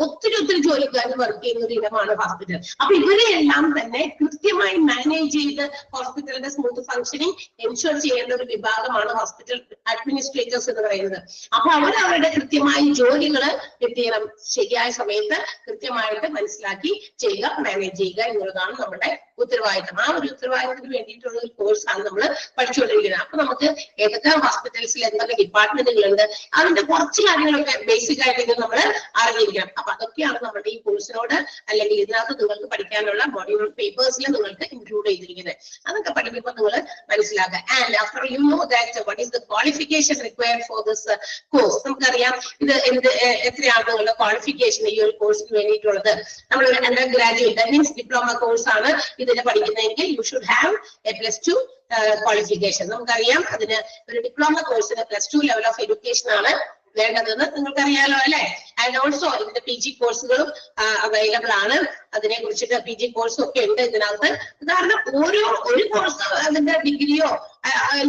ഒത്തിരി ജോലിക്കാർ വർക്ക് ചെയ്യുന്ന ഒരു ഇടമാണ് ഹോസ്പിറ്റൽ. അപ്പൊ ഇവരെയെല്ലാം തന്നെ കൃത്യമായി മാനേജ് ചെയ്ത് ഹോസ്പിറ്റലിന്റെ സ്മൂത്ത് ഫംഗ്ഷനിങ് എൻഷുർ ചെയ്യേണ്ട ഒരു വിഭാഗമാണ് ഹോസ്പിറ്റൽ അഡ്മിനിസ്ട്രേറ്റേഴ്സ് എന്ന് പറയുന്നത്. അപ്പൊ അവരുടെ കൃത്യമായി ജോലികൾ എന്ത് ചെയ്യണം, ശരിയായ സമയത്ത് കൃത്യമായിട്ട് മനസ്സിലാക്കി ചെയ്യുക, മാനേജ് ചെയ്യുക എന്നുള്ളതാണ് നമ്മുടെ ഉത്തരവാദിത്തം. ആ ഒരു ഉത്തരവാദിത്തത്തിന് വേണ്ടിയിട്ടുള്ള ഒരു കോഴ്സാണ് നമ്മൾ പഠിച്ചുകൊണ്ടിരിക്കുന്നത്. അപ്പൊ നമുക്ക് ഏതൊക്കെ ഹോസ്പിറ്റൽസിൽ എന്തൊക്കെ ഡിപ്പാർട്ട്മെന്റുകളുണ്ട് അതിന്റെ കുറച്ച് കാര്യങ്ങളൊക്കെ ബേസിക് ആയിട്ട് നമ്മൾ അറിഞ്ഞിരിക്കണം. അപ്പൊ അതൊക്കെയാണ് നമ്മുടെ ഈ കോഴ്സിനോട് അല്ലെങ്കിൽ ഇതിനകത്ത് നിങ്ങൾക്ക് പഠിക്കാനുള്ള മോഡ്യൂൾ പേപ്പേഴ്സിൽ നിങ്ങൾക്ക് ഇൻക്ലൂഡ് ചെയ്തിരിക്കുന്നത്. അതൊക്കെ പഠിക്കുമ്പോൾ നിങ്ങൾ മനസ്സിലാക്കുക. And after you know that what is the qualification required for this course. നമുക്കറിയാം ഇത് എത്രയാണ് നിങ്ങളുടെ ക്വാളിഫിക്കേഷൻ ഈ ഒരു കോഴ്സിന് വേണ്ടിയിട്ടുള്ളത്. നമ്മൾ undergraduate that means diploma course ആണ് ഇതിന് പഠിക്കുന്നതെങ്കിൽ you should have a +2 qualification. നമുക്കറിയാം അതിന് ഒരു ഡിപ്ലോമ കോഴ്സിന് +2 ലെവൽ ഓഫ് എഡ്യൂക്കേഷൻ ആണ് വേണ്ടതെന്ന് നിങ്ങൾക്കറിയാലോ, അല്ലെ. ആൻഡ് ഓൾസോ ഇതിന്റെ PG കോഴ്സുകളും അവൈലബിൾ ആണ്. അതിനെ കുറിച്ചിട്ട് PG കോഴ്സും ഒക്കെ ഉണ്ട് ഇതിനകത്ത്. കാരണം ഒരു കോഴ്സ് അതിന്റെ ഡിഗ്രിയോ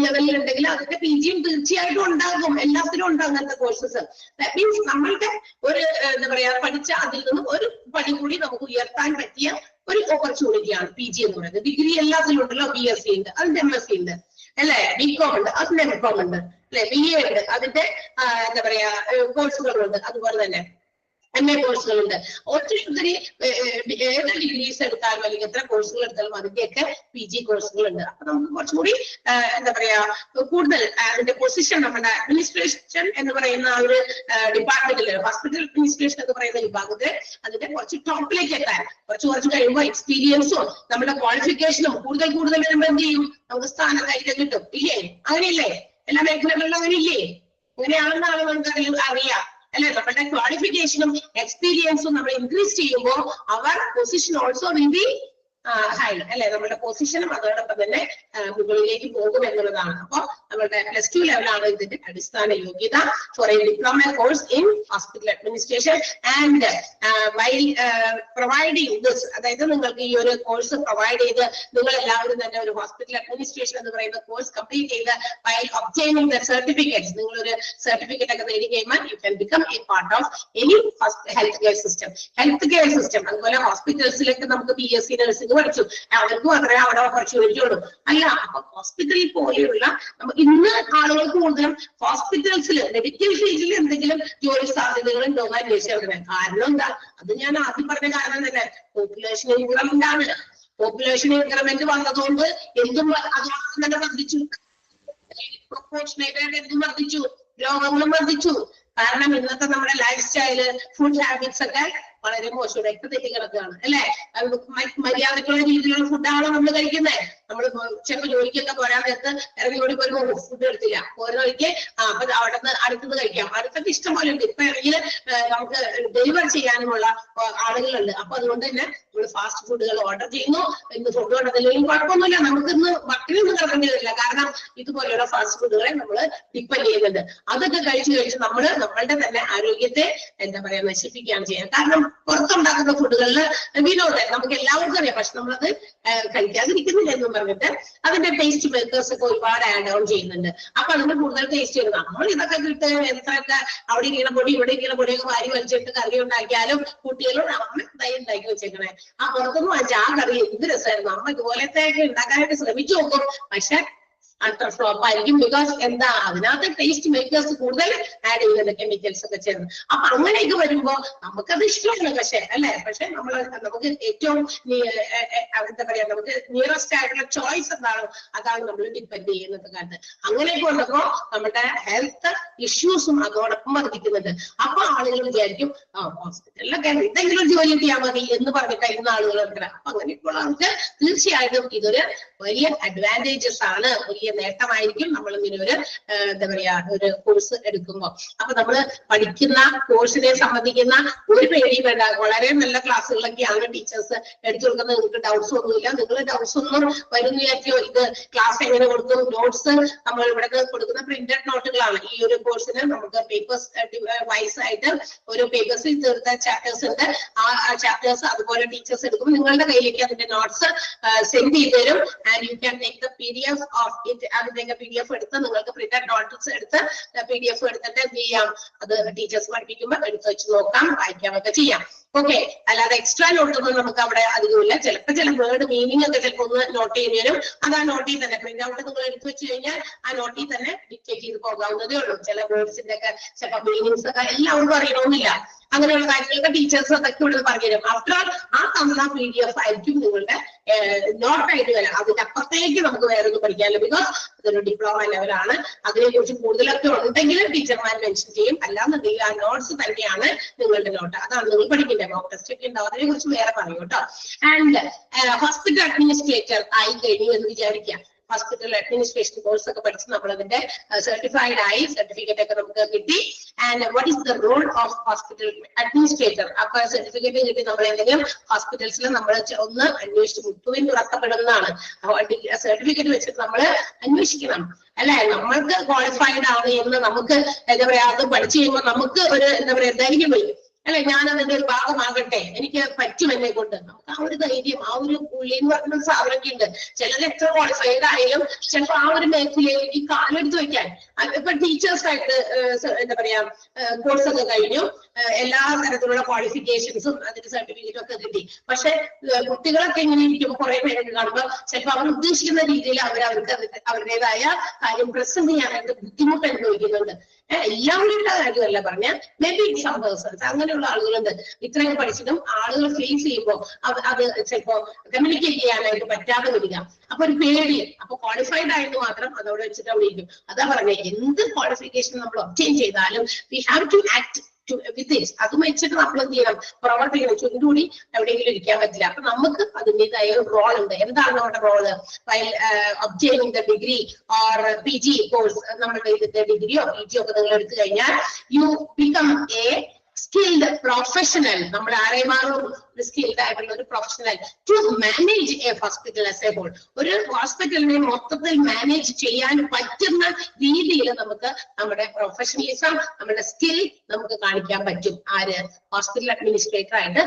ലെവലിൽ ഉണ്ടെങ്കിൽ അതിന്റെ PGയും തീർച്ചയായിട്ടും ഉണ്ടാകും, എല്ലാത്തിലും ഉണ്ട് അങ്ങനത്തെ കോഴ്സസ്. മീൻസ് നമ്മളുടെ ഒരു എന്താ പറയാ പഠിച്ച അതിൽ നിന്നും ഒരു പടി കൂടി നമുക്ക് ഉയർത്താൻ പറ്റിയ ഒരു ഓപ്പർച്യൂണിറ്റിയാണ് PG എന്ന് പറയുന്നത്. ഡിഗ്രി എല്ലാത്തിലും ഉണ്ടല്ലോ, BSc ഉണ്ട്, അതിന്റെ MSc ഉണ്ട്, അല്ലെ, BCom ഉണ്ട്, അതിന്റെ MCom ഉണ്ട്, അല്ലെ, BA ഉണ്ട്, അതിന്റെ എന്താ പറയാ കോഴ്സുകളുണ്ട്, അതുപോലെ തന്നെ MA കോഴ്സുകളുണ്ട്. ഒത്തിരി ഏത് ഡിഗ്രീസ് എടുത്താലും അല്ലെങ്കിൽ എത്ര കോഴ്സുകൾ എടുത്താലും അതിന്റെയൊക്കെ PG കോഴ്സുകളുണ്ട്. അപ്പൊ നമുക്ക് കുറച്ചുകൂടി എന്താ പറയാ കൂടുതൽ അതിന്റെ പൊസിഷൻ നമ്മുടെ അഡ്മിനിസ്ട്രേഷൻ എന്ന് പറയുന്ന ആ ഒരു ഡിപ്പാർട്ട്മെന്റിൽ, ഹോസ്പിറ്റൽ അഡ്മിനിസ്ട്രേഷൻ എന്ന് പറയുന്ന വിഭാഗത്തിൽ അതിന്റെ കുറച്ച് ടോപ്പിലേക്ക് എത്താൻ കുറച്ച് കഴിയുമ്പോൾ എക്സ്പീരിയൻസും നമ്മുടെ ക്വാളിഫിക്കേഷനും കൂടുതൽ വരുമ്പോൾ എന്ത് ചെയ്യും, നമുക്ക് സ്ഥാനം കയറ്റം കിട്ടും. ഇല്ലേ? അങ്ങനെയില്ലേ? എല്ലാ മേഖലകളിലും അങ്ങനെയില്ലേ? അങ്ങനെയാണെന്നാണ് നമുക്ക് അറിയാം, അല്ലെ. നമ്മുടെ ക്വാളിഫിക്കേഷനും എക്സ്പീരിയൻസും നമ്മൾ ഇൻക്രീസ് ചെയ്യുമ്പോൾ our position also will be high, അല്ലെ. നമ്മുടെ പൊസിഷനും അതോടൊപ്പം തന്നെ മുകളിലേക്ക് പോകും എന്നുള്ളതാണ്. അപ്പൊ നമ്മുടെ +2 ലെവലാണ് ഇതിന്റെ അടിസ്ഥാന യോഗ്യത for a diploma course in hospital administration. And while providing this, അതായത് നിങ്ങൾക്ക് ഈ ഒരു കോഴ്സ് പ്രൊവൈഡ് ചെയ്ത് നിങ്ങൾ എല്ലാവരും തന്നെ ഒരു ഹോസ്പിറ്റൽ അഡ്മിനിസ്ട്രേഷൻ എന്ന് പറയുന്ന കോഴ്സ് കംപ്ലീറ്റ് ചെയ്ത് വൈൽ ഒബ്റ്റൈനിങ് ദ സർട്ടിഫിക്കറ്റ്സ്, നിങ്ങളൊരു സർട്ടിഫിക്കറ്റ് ഒക്കെ നേടി കഴിയുമ്പോൾ U can become a part of any health care system. അതുപോലെ ഹോസ്പിറ്റൽസിലേക്ക് നമുക്ക് BSc നഴ്സിംഗ് പഠിച്ചു, അവർക്കും അത്ര അവിടെ ഓപ്പർച്യൂണിറ്റി ഉള്ളൂ, അല്ല. അപ്പൊ ഹോസ്പിറ്റലിൽ പോലെയുള്ള ഇന്ന് ആളുകൾ കൂടുതലും ഹോസ്പിറ്റൽസിൽ മെഡിക്കൽ ഫീൽഡിൽ എന്തെങ്കിലും ജോലി സാധ്യതകൾ ഉണ്ടോന്ന് അന്വേഷിച്ചറിയാൻ. കാരണം എന്താ, അത് ഞാൻ ആദ്യം പറഞ്ഞ കാരണം തന്നെ പോപ്പുലേഷൻ ഇൻക്രിമെന്റാണ്. പോപ്പുലേഷൻ ഇൻക്രിമെന്റ് വന്നതുകൊണ്ട് എന്തും അതോടൊപ്പം തന്നെ വർദ്ധിച്ചു, പ്രൊപ്പോർഷനേറ്റ് ആയിട്ട് എന്തും വർദ്ധിച്ചു, രോഗങ്ങളും വർദ്ധിച്ചു. കാരണം ഇന്നത്തെ നമ്മുടെ ലൈഫ് സ്റ്റൈല്, ഫുഡ് ഹാബിറ്റ്സ് ഒക്കെ വളരെ മോശമായിട്ട് തെറ്റി കിടക്കുകയാണ്, അല്ലെ. മര്യാദക്കുള്ള രീതിയിലുള്ള ഫുഡാണ് നമ്മൾ കഴിക്കുന്നത്. നമ്മൾ ചിലപ്പോൾ ജോലിക്കൊക്കെ പോരാൻ നേരത്ത് ഇറങ്ങി ഓടി പോലും ഫുഡ് എടുത്തില്ല, ഓരോ വഴിക്ക് അപ്പൊ അവിടെ നിന്ന് അടുത്തത് കഴിക്കാം. അടുത്തൊക്കെ ഇഷ്ടം പോലെ ഉണ്ട്. ഇപ്പൊ ഇറങ്ങി നമുക്ക് ഡെലിവർ ചെയ്യാനുമുള്ള ആളുകളുണ്ട്. അപ്പൊ അതുകൊണ്ട് തന്നെ നമ്മൾ ഫാസ്റ്റ് ഫുഡുകൾ ഓർഡർ ചെയ്യുന്നു. ഇന്ന് ഫുഡ് കൊണ്ടതില്ലെങ്കിലും കുഴപ്പമൊന്നുമില്ല, നമുക്ക് ഇന്ന് ഭക്ഷണം കിടക്കേണ്ടി വരില്ല. കാരണം ഇതുപോലെയുള്ള ഫാസ്റ്റ് ഫുഡുകളെ നമ്മൾ ഡിപ്പെൻഡ് ചെയ്യുന്നുണ്ട്. അതൊക്കെ കഴിച്ച് നമ്മൾ നമ്മളുടെ തന്നെ ആരോഗ്യത്തെ എന്താ പറയാ നശിപ്പിക്കുകയാണ് ചെയ്യുന്നത്. കാരണം പുറത്തുണ്ടാക്കുന്ന ഫുഡുകളിൽ വിനോദം നമുക്ക് എല്ലാവർക്കും അറിയാം, പക്ഷെ നമ്മളത് കഴിക്കാതിരിക്കുന്നില്ല എന്നും പറഞ്ഞിട്ട് അതിന്റെ ടേസ്റ്റ് മേക്കേഴ്സ് ഒക്കെ ഒരുപാട് ആഡ് ഓൺ ചെയ്യുന്നുണ്ട്. അപ്പൊ അതിന് കൂടുതൽ ടേസ്റ്റ് വരും. നമ്മൾ ഇതൊക്കെ കിട്ട് എത്രയൊക്കെ അവിടെ ഇങ്ങനെ പൊടി ഇവിടെ ഇങ്ങനെ പൊടിയൊക്കെ വാരി വലിച്ചിട്ട് കറി ഉണ്ടാക്കിയാലും കുട്ടികളും അമ്മ തൈ ഉണ്ടാക്കി വെച്ചേക്കണേ. ആ പുറത്തുനിന്ന് വാങ്ങിച്ച ആ കറി എന്ത് രസമായിരുന്നു. അമ്മ ഇതുപോലത്തെയൊക്കെ ഉണ്ടാക്കാനായിട്ട് ശ്രമിച്ചു നോക്കും, പക്ഷെ അത്ര ഫ്ലോപ്പ് ആയിരിക്കും. ബിക്കോസ് എന്താ, അതിനകത്ത് ടേസ്റ്റ് മേക്കേഴ്സ് കൂടുതൽ ആഡ് ചെയ്യുന്നുണ്ട്, കെമിക്കൽസ് ഒക്കെ ചേർന്ന്. അപ്പൊ അങ്ങനെയൊക്കെ വരുമ്പോ നമുക്കത് ഇഷ്ടമാണ്, പക്ഷെ അല്ലെ, പക്ഷെ നമുക്ക് ഏറ്റവും എന്താ പറയാ, നമുക്ക് നിയറസ്റ്റ് ആയിട്ടുള്ള ചോയ്സ് എന്താണോ അതാണ് നമ്മൾ ഡിപ്പെൻഡ് ചെയ്യുന്നത് കാലത്ത്. അങ്ങനെയൊക്കെ വന്നപ്പോ നമ്മുടെ ഹെൽത്ത് ഇഷ്യൂസും അതോടൊപ്പം വർദ്ധിക്കുന്നുണ്ട്. അപ്പൊ ആളുകൾ വിചാരിക്കും ഹോസ്പിറ്റലിലൊക്കെ എന്തെങ്കിലും ജോലി ചെയ്യാൻ മതി എന്ന് പറഞ്ഞിട്ട് ഇന്ന് ആളുകൾ എടുക്കണം. അപ്പൊ അങ്ങനെയൊക്കെയുള്ള ആൾക്ക് തീർച്ചയായിട്ടും ഇതൊരു വലിയ അഡ്വാൻറ്റേജസ് ആണ്, വലിയ നേട്ടമായിരിക്കും നമ്മൾ ഇങ്ങനെ ഒരു എന്താ പറയാ ഒരു കോഴ്സ് എടുക്കുമ്പോൾ. അപ്പൊ നമ്മള് പഠിക്കുന്ന കോഴ്സിനെ സംബന്ധിക്കുന്ന ഒരു പേടിയും വേണ്ട. വളരെ നല്ല ക്ലാസ്സുകളൊക്കെയാണ് ടീച്ചേഴ്സ് എടുത്തു കൊടുക്കുന്നത്. നിങ്ങൾക്ക് ഡൗട്ട്സ് ഒന്നുമില്ല. നിങ്ങൾ ഡൗട്ട്സ് ഒന്നും വരുന്ന വിചാരിക്കോ, ഇത് ക്ലാസ് എങ്ങനെ കൊടുക്കും, നോട്ട്സ് നമ്മൾ ഇവിടെ കൊടുക്കുന്ന പ്രിന്റഡ് നോട്ടുകളാണ്. ഈ ഒരു കോഴ്സിന് നമുക്ക് പേപ്പേഴ്സ് വൈസ് ആയിട്ട് ഓരോ പേപ്പേഴ്സിൽ തീർത്ത ചാപ്റ്റേഴ്സ് ഉണ്ട്. ആ ചാപ്റ്റേഴ്സ് അതുപോലെ ടീച്ചേഴ്സ് എടുക്കും. നിങ്ങളുടെ കയ്യിലേക്ക് അതിന്റെ നോട്ട്സ് സെൻഡ് ചെയ്ത് തരും. And you can take the PDF of it. അതിന്റെ PDF എടുത്ത് നിങ്ങൾക്ക് പ്രിന്റഡ് നോട്ട്സ് എടുത്ത് PDF എടുത്തിട്ട് എന്ത് ചെയ്യാം, അത് ടീച്ചേഴ്സ് പഠിപ്പിക്കുമ്പോൾ എടുത്ത് വെച്ച് നോക്കാം, വായിക്കാമൊക്കെ ചെയ്യാം. ഓക്കെ, അല്ലാതെ എക്സ്ട്രാ നോട്ടൊന്നും നമുക്ക് അവിടെ അധികമില്ല. ചിലപ്പോൾ ചില വേർഡ് മീനിങ് ഒക്കെ ചിലപ്പോൾ ഒന്ന് നോട്ട് ചെയ്ത് വരും. അത് ആ നോട്ടിൽ തന്നെ പ്രിന്റ് ഔട്ട് നിങ്ങൾ എടുത്തു വെച്ച് കഴിഞ്ഞാൽ ആ നോട്ടിൽ തന്നെ ഡിക്റ്റേറ്റ് ചെയ്ത് പോകാവുന്നതേ ഉള്ളൂ. ചില വേർഡ്സിന്റെ ഒക്കെ ചിലപ്പോൾ മീനിങ്സ് ഒക്കെ എല്ലാവർക്കും അറിയണമെന്നില്ല. അങ്ങനെയുള്ള കാര്യങ്ങളൊക്കെ ടീച്ചേഴ്സ് അതൊക്കെ ഇവിടെ പറഞ്ഞുതരും. ആഫ്റ്റർ ഓൾ ആ തന്ന PDF ആയിരിക്കും നിങ്ങളുടെ നോട്ടായിട്ട് വരാം. അതിന്റെ അപ്പുറത്തേക്ക് നമുക്ക് വേറെ ഒന്നും പഠിക്കാനില്ല. ബിക്കോസ് അതൊരു ഡിപ്ലോമ ലെവലാണ്. അതിനെക്കുറിച്ച് കൂടുതലൊക്കെ ഉണ്ടെങ്കിൽ ടീച്ചർമാർ മെൻഷൻ ചെയ്യും. അല്ലാന്നുണ്ടെങ്കിൽ ആ നോട്ട്സ് തന്നെയാണ് നിങ്ങളുടെ നോട്ട്. അതാണ് നിങ്ങൾ പഠിക്കേണ്ടത്. മോക്ക് ടെസ്റ്റ് ഒക്കെ ഉണ്ടാവും, അതിനെ കുറിച്ച് വേറെ പറയും കേട്ടോ. ആൻഡ് ഹോസ്പിറ്റൽ അഡ്മിനിസ്ട്രേറ്റർ ആയി കഴിഞ്ഞു എന്ന് വിചാരിക്കാം. ഹോസ്പിറ്റൽ അഡ്മിനിസ്ട്രേഷൻ കോഴ്സ് ഒക്കെ പഠിച്ച് നമ്മൾ അതിന്റെ സർട്ടിഫൈഡ് ആയി, സർട്ടിഫിക്കറ്റ് ഒക്കെ നമുക്ക് കിട്ടി. And what is the role of hospital administrator? അപ്പൊ സർട്ടിഫിക്കറ്റ് കിട്ടി നമ്മൾ എന്തെങ്കിലും ഹോസ്പിറ്റൽസിൽ നമ്മൾ ഒന്ന് അന്വേഷിച്ച് മുട്ടുവിൻ തുറക്കപ്പെടുന്നതാണ്. സർട്ടിഫിക്കറ്റ് വെച്ചിട്ട് നമ്മൾ അന്വേഷിക്കണം, അല്ലെ? നമ്മൾക്ക് ക്വാളിഫൈഡ് ആണ് എന്ന് നമുക്ക് എന്താ പറയാ, അത് പഠിച്ചു കഴിയുമ്പോൾ നമുക്ക് ഒരു എന്താ പറയാ ധൈര്യം വരും, അല്ലെ? ഞാൻ അതിന്റെ ഒരു ഭാഗമാകട്ടെ, എനിക്ക് പറ്റും എന്നെ കൊണ്ട്. നമുക്ക് ആ ഒരു ധൈര്യം, ആ ഒരു പുള്ളി എന്ന് പറയുന്ന സാധനമൊക്കെ ഉണ്ട്. ചിലർ എത്ര ക്വാളിഫൈഡ് ആയാലും ചിലപ്പോൾ ആ ഒരു മേഖലയിലേക്ക് കാലെടുത്ത് വെക്കാൻ. ഇപ്പൊ ടീച്ചേഴ്സായിട്ട് എന്താ പറയാ കോഴ്സ് ഒക്കെ കഴിഞ്ഞു, എല്ലാ തരത്തിലുള്ള ക്വാളിഫിക്കേഷൻസും അതിന്റെ സർട്ടിഫിക്കറ്റും ഒക്കെ കിട്ടി. പക്ഷെ കുട്ടികളൊക്കെ ഇങ്ങനെ ഇരിക്കുമ്പോൾ കുറെ പേരൊക്കെ കാണുമ്പോൾ ചിലപ്പോൾ അവർ ഉദ്ദേശിക്കുന്ന രീതിയിൽ അവർക്ക് അവരുടേതായ കാര്യം പ്രസന്റ് ചെയ്യാനായിട്ട് ബുദ്ധിമുട്ട് അനുഭവിക്കുന്നുണ്ട്. എല്ലാവരുടെ കാര്യമല്ല പറഞ്ഞ, മേ ബി സം പേഴ്സൺസ് അങ്ങനെയുള്ള ആളുകളുണ്ട്. ഇത്രയും പഠിച്ചിട്ടും ആളുകൾ ഫേസ് ചെയ്യുമ്പോൾ അത് ചിലപ്പോ കമ്മ്യൂണിക്കേറ്റ് ചെയ്യാനായിട്ട് പറ്റാതെ വരിക. അപ്പൊ ഒരു പേടി. അപ്പൊ ക്വാളിഫൈഡ് ആയിട്ട് മാത്രം അതോടെ വെച്ചിട്ട് അവിടെ ഇരിക്കും. അതാ പറഞ്ഞ, എന്ത് ക്വാളിഫിക്കേഷൻ നമ്മൾ ഒബ്റ്റെയിൻ ചെയ്താലും we have to act with it. അത് വെച്ചിട്ട് നമ്മൾ എന്ത് ചെയ്യണം, പ്രവർത്തിക്കണം. ചുരുകൂടി എവിടെയെങ്കിലും ഇരിക്കാൻ പറ്റില്ല. അപ്പൊ നമുക്ക് അതിൻ്റെതായ ഒരു റോൾ ഉണ്ട്. എന്താണ് നമ്മുടെ role? Obtaining the degree or PG course, നമ്മളുടെ ഇതിന്റെ ഡിഗ്രിയോ PG ഒക്കെ നിങ്ങൾ എടുത്തു കഴിഞ്ഞാൽ you become a skilled professional. നമ്മൾ ആരെ മാറും? ഒരു സ്കിൽഡ് ആയിട്ടുള്ള ഒരു professional to manage a hospital as a whole. ഒരു ഹോസ്പിറ്റലിനെ മൊത്തത്തിൽ മാനേജ് ചെയ്യാൻ പറ്റുന്ന രീതിയിൽ നമുക്ക് നമ്മുടെ പ്രൊഫഷണലിസം, നമ്മുടെ സ്കിൽ നമുക്ക് കാണിക്കാൻ പറ്റും. ആര്? ഹോസ്പിറ്റൽ അഡ്മിനിസ്ട്രേറ്റർ ആയിട്ട്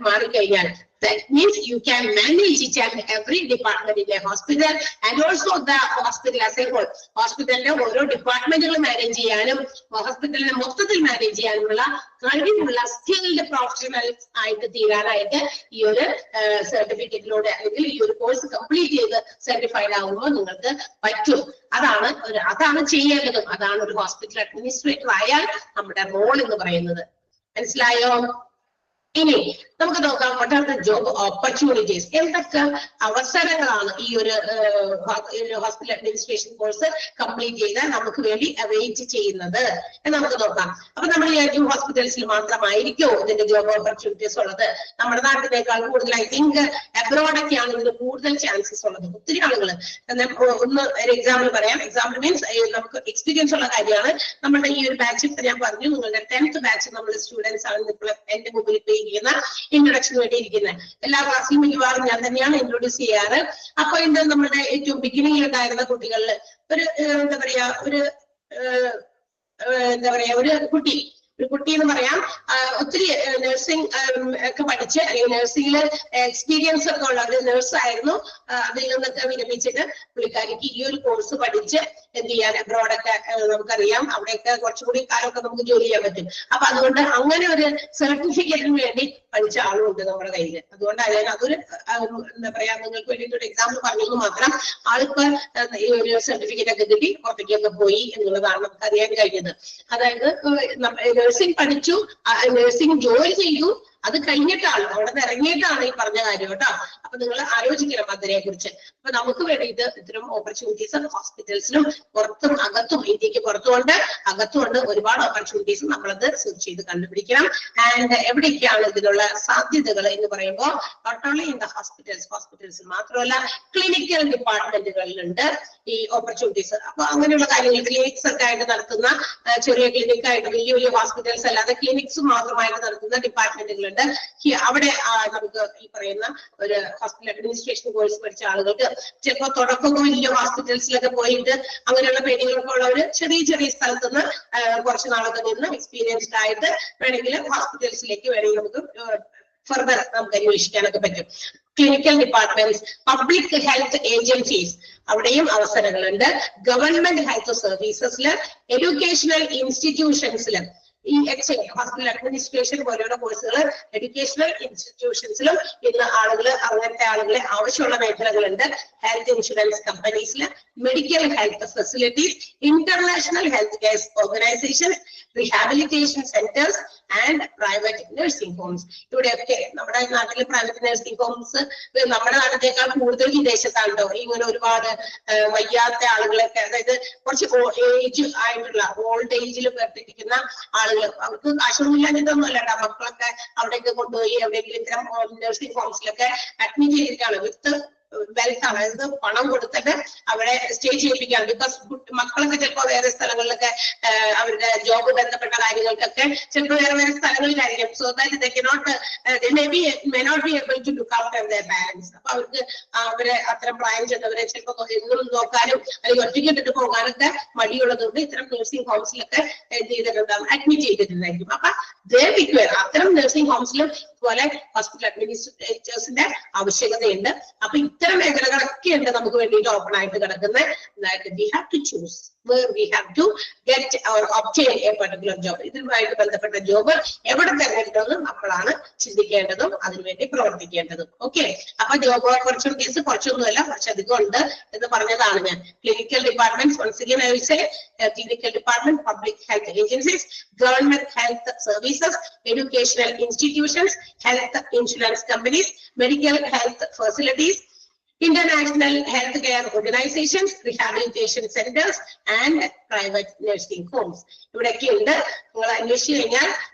മാറിക്കഴിഞ്ഞാൽ. That means you can manage each and every department in a hospital and also the hospital as a whole. ഹോസ്പിറ്റലിന്റെ ഓരോ ഡിപ്പാർട്ട്മെന്റുകൾ മാനേജ് ചെയ്യാനും ഹോസ്പിറ്റലിനെ മൊത്തത്തിൽ മാനേജ് ചെയ്യാനുമുള്ള കഴിവുള്ള സ്കിൽഡ് പ്രൊഫഷണൽസ് ആയിട്ട് തീരാനായിട്ട് ഈ ഒരു സർട്ടിഫിക്കറ്റിലൂടെ അല്ലെങ്കിൽ ഈ ഒരു കോഴ്സ് കംപ്ലീറ്റ് ചെയ്ത് സർട്ടിഫൈഡ് ആകുമ്പോൾ നിങ്ങൾക്ക് പറ്റും. അതാണ് ചെയ്യേണ്ടതും. അതാണ് ഒരു ഹോസ്പിറ്റൽ അഡ്മിനിസ്ട്രേറ്റർ ആയാൽ നമ്മുടെ റോൾ എന്ന് പറയുന്നത്. മനസ്സിലായോ? ഇനി നമുക്ക് നോക്കാം, what are the job opportunities. എന്തൊക്കെ അവസരങ്ങളാണ് ഈ ഒരു ഹോസ്പിറ്റൽ അഡ്മിനിസ്ട്രേഷൻ കോഴ്സ് കംപ്ലീറ്റ് ചെയ്താൽ നമുക്ക് വേണ്ടി അവൈറ്റ് ചെയ്യുന്നത് എന്ന് നമുക്ക് നോക്കാം. അപ്പൊ നമ്മൾ ഈ ഹോസ്പിറ്റൽസിൽ മാത്രമായിരിക്കും ഇതിന്റെ ജോബ് ഓപ്പർച്യൂണിറ്റീസ് ഉള്ളത്? നമ്മുടെ നാട്ടിനേക്കാൾ കൂടുതൽ ഐ തിങ്ക് അബ്രോഡൊക്കെയാണ് ഇതിന് കൂടുതൽ ചാൻസസ് ഉള്ളത്. ഒത്തിരി ആളുകൾ ഒന്ന് ഒരു എക്സാമ്പിൾ പറയാം. എക്സാമ്പിൾ മീൻസ് നമുക്ക് എക്സ്പീരിയൻസ് ഉള്ള കാര്യമാണ്. നമ്മുടെ ഈ ഒരു ബാച്ച് ഞാൻ പറഞ്ഞു, നിങ്ങളുടെ 10th ബാച്ച് നമ്മുടെ സ്റ്റുഡൻസ് ആണ് ഇപ്പോൾ എന്റെ മുമ്പിൽ ഇരിക്കുന്ന ഇൻട്രൊഡക്ഷൻ വേണ്ടി ഇരിക്കുന്നത്. എല്ലാ ക്ലാസ്സിലും മിക്കവാറും ഞാൻ തന്നെയാണ് ഇൻട്രൊഡ്യൂസ് ചെയ്യാറ്. അപ്പൊ ഇത് നമ്മുടെ ഏറ്റവും ബിഗിനിങ്ങിൽ ഉണ്ടായിരുന്ന കുട്ടികളിൽ ഒരു എന്താ പറയാ ഒരു കുട്ടി ഒരു കുട്ടി എന്ന് പറയാം ഒത്തിരി നഴ്സിംഗ് ഒക്കെ പഠിച്ച് അല്ലെങ്കിൽ നഴ്സിംഗിൽ എക്സ്പീരിയൻസ് ഒക്കെ ഉള്ള ഒരു നഴ്സ് ആയിരുന്നു. അതിൽ നിന്നൊക്കെ വിരമിച്ചിട്ട് പുള്ളിക്കാരിക്ക് ഈ ഒരു കോഴ്സ് പഠിച്ച് എന്ത് ചെയ്യാൻ അബ്രോഡൊക്കെ നമുക്കറിയാം അവിടെയൊക്കെ കുറച്ചുകൂടി കാലമൊക്കെ നമുക്ക് ജോലി ചെയ്യാൻ പറ്റും. അപ്പൊ അതുകൊണ്ട് അങ്ങനെ ഒരു സർട്ടിഫിക്കറ്റിന് വേണ്ടി പഠിച്ച ആളുണ്ട് നമ്മുടെ കയ്യിൽ. അതുകൊണ്ട് അതൊരു എന്താ പറയാ നിങ്ങൾക്ക് വേണ്ടിയിട്ട് ഒരു എക്സാമ്പിൾ പറഞ്ഞെന്ന് മാത്രം. ആൾക്ക് ഈ ഒരു സർട്ടിഫിക്കറ്റ് ഒക്കെ കിട്ടി പുറത്തേക്കൊക്കെ പോയി എന്നുള്ളതാണ് നമുക്ക് അറിയാൻ കഴിഞ്ഞത്. അതായത് നഴ്സിംഗ് പഠിച്ചു, നഴ്സിംഗ് ജോലി ചെയ്തു, അത് കഴിഞ്ഞിട്ടാണ് അവിടെ നിന്ന് ഇറങ്ങിയിട്ടാണ് ഈ പറഞ്ഞ കാര്യം കേട്ടോ. അപ്പൊ നിങ്ങൾ ആലോചിക്കണം അതിനെ കുറിച്ച്. അപ്പൊ നമുക്ക് വേണ്ടിയിട്ട് ഇത്തരം ഓപ്പർച്യൂണിറ്റീസ് ഹോസ്പിറ്റൽസിലും പുറത്തും അകത്തും ഇന്ത്യക്ക് പുറത്തുകൊണ്ട് അകത്തുകൊണ്ട് ഒരുപാട് ഓപ്പർച്യൂണിറ്റീസ് നമ്മളത് സെർച്ച് ചെയ്ത് കണ്ടുപിടിക്കണം. ആൻഡ് എവിടേക്കാണ് ഇതിനുള്ള സാധ്യതകൾ എന്ന് പറയുമ്പോൾ not only in the hospitals മാത്രമല്ല ക്ലിനിക്കൽ ഡിപ്പാർട്ട്മെന്റുകളിലുണ്ട് ഈ ഓപ്പർച്യൂണിറ്റീസ്. അപ്പൊ അങ്ങനെയുള്ള കാര്യങ്ങൾ ക്ലിനിക്സ് ഒക്കെ ആയിട്ട് നടത്തുന്ന ചെറിയ ക്ലിനിക്കായിട്ട് വലിയ വലിയ ഹോസ്പിറ്റൽസ് അല്ലാതെ ക്ലിനിക്സ് മാത്രമായിട്ട് നടത്തുന്ന ഡിപ്പാർട്ട്മെന്റുകളുണ്ട്. അവിടെ നമുക്ക് ഈ പറയുന്ന ഒരു ഹോസ്പിറ്റൽ അഡ്മിനിസ്ട്രേഷൻ കോഴ്സ് പഠിച്ച ആളുകൾക്ക് ചിലപ്പോൾ തുടക്കമൊക്കെ വലിയ ഹോസ്പിറ്റൽസിലൊക്കെ പോയിട്ട് അങ്ങനെയുള്ള പേടികളൊക്കെ ഉള്ളവര് ചെറിയ ചെറിയ സ്ഥലത്ത് നിന്ന് കുറച്ച് നാളൊക്കെ നിന്ന് എക്സ്പീരിയൻസ്ഡ് ആയിട്ട് വേണമെങ്കിൽ ഹോസ്പിറ്റൽസിലേക്ക് വേണമെങ്കിൽ നമുക്ക് ഫർദർ നമുക്ക് അന്വേഷിക്കാനൊക്കെ പറ്റും. Clinical departments, public health agencies, അവിടെയും അവസരങ്ങളുണ്ട്. ഗവൺമെന്റ് ഹെൽത്ത് സർവീസസില്, എഡ്യൂക്കേഷണൽ ഇൻസ്റ്റിറ്റ്യൂഷൻസില്, ഈ ഹോസ്പിറ്റൽ അഡ്മിനിസ്ട്രേഷൻ പോലെയുള്ള കോഴ്സുകൾ എഡ്യൂക്കേഷണൽ ഇൻസ്റ്റിറ്റ്യൂഷൻസിലും ഇന്ന് അങ്ങനത്തെ ആളുകളെ ആവശ്യമുള്ള മേഖലകളുണ്ട്. ഹെൽത്ത് ഇൻഷുറൻസ് കമ്പനീസില്, medical health facilities, international health care organisations, rehabilitation centres and private nursing homes. ഇവിടെയൊക്കെ നമ്മുടെ നാട്ടിൽ പ്രൈവറ്റ് നഴ്സിംഗ് ഹോംസ് നമ്മുടെ നാട്ടിലേക്കാൾ കൂടുതൽ വിദേശത്താണല്ലോ. ഇങ്ങനെ ഒരുപാട് വയ്യാത്ത ആളുകളൊക്കെ, അതായത് കുറച്ച് ഏജ് ആയിട്ടുള്ള ഓൾഡ് ഏജിൽ പെട്ടിരിക്കുന്ന ആളുകൾ, അവർക്ക് കാശൊന്നുമില്ലാഞ്ഞിട്ടൊന്നും അല്ല കേട്ടോ. മക്കളൊക്കെ അവിടേക്ക് കൊണ്ടുപോയി എവിടെയെങ്കിലും ഇത്തരം നഴ്സിംഗ് ഹോംസിലൊക്കെ അഡ്മിറ്റ് ചെയ്തിരിക്കുകയാണ്. വിത്ത് വെൽത്ത് ആണ്, അതായത് പണം കൊടുത്തിട്ട് അവിടെ സ്റ്റേ ചെയ്യിപ്പിക്കുകയാണ്. ബിക്കോസ് മക്കളൊക്കെ ചിലപ്പോൾ വേറെ സ്ഥലങ്ങളിലൊക്കെ അവരുടെ ജോബ് ബന്ധപ്പെട്ട കാര്യങ്ങൾക്കൊക്കെ ചിലപ്പോൾ വേറെ സ്ഥലങ്ങളിലായിരിക്കും. So that they may not be able to look after their parents. അപ്പൊ അവർക്ക് അവരെ അത്തരം പ്രായം ചെന്നവരെ ചിലപ്പോൾ എന്നും നോക്കാനും അല്ലെങ്കിൽ ഒറ്റയ്ക്ക് ഇട്ടിട്ട് പോകാനൊക്കെ മടിയുള്ളതുകൊണ്ട് ഇത്തരം നഴ്സിംഗ് ഹോംസിലൊക്കെ എന്ത് ചെയ്തിട്ടുണ്ടാകും, അഡ്മിറ്റ് ചെയ്തിട്ടുണ്ടായിരിക്കും. അപ്പൊ അത്തരം നഴ്സിംഗ് ഹോംസിലും ഇതുപോലെ ഹോസ്പിറ്റൽ അഡ്മിനിസ്ട്രേറ്റേഴ്സിന്റെ ആവശ്യകതയുണ്ട്. അപ്പൊ ഇത്തരം മേഖലകളൊക്കെ ഉണ്ട് നമുക്ക് വേണ്ടിയിട്ട് ഓപ്പൺ ആയിട്ട് കിടക്കുന്നത്. We have to choose where we have to get or obtain a particular job. ഇതുമായിട്ട് ബന്ധപ്പെട്ട ജോബ് എവിടെ തിരഞ്ഞെടുക്കുന്നത് നമ്മളാണ് ചിന്തിക്കേണ്ടതും അതിനുവേണ്ടി പ്രവർത്തിക്കേണ്ടതും. ഓക്കെ, അപ്പൊ ജോബ് ഓപ്പർച്യൂണിറ്റീസ് കുറച്ചൊന്നുമല്ല, കുറച്ചധികം ഉണ്ട് എന്ന് പറഞ്ഞതാണ് ഞാൻ. Clinical department, clinical department, public health agencies, government health services, educational institutions, health insurance companies, medical health facilities, international health care organizations, rehabilitation centers and private nursing homes. ഇവിടെയൊക്കെ ഉണ്ട്. നിങ്ങൾ അന്വേഷിച്ചു കഴിഞ്ഞാൽ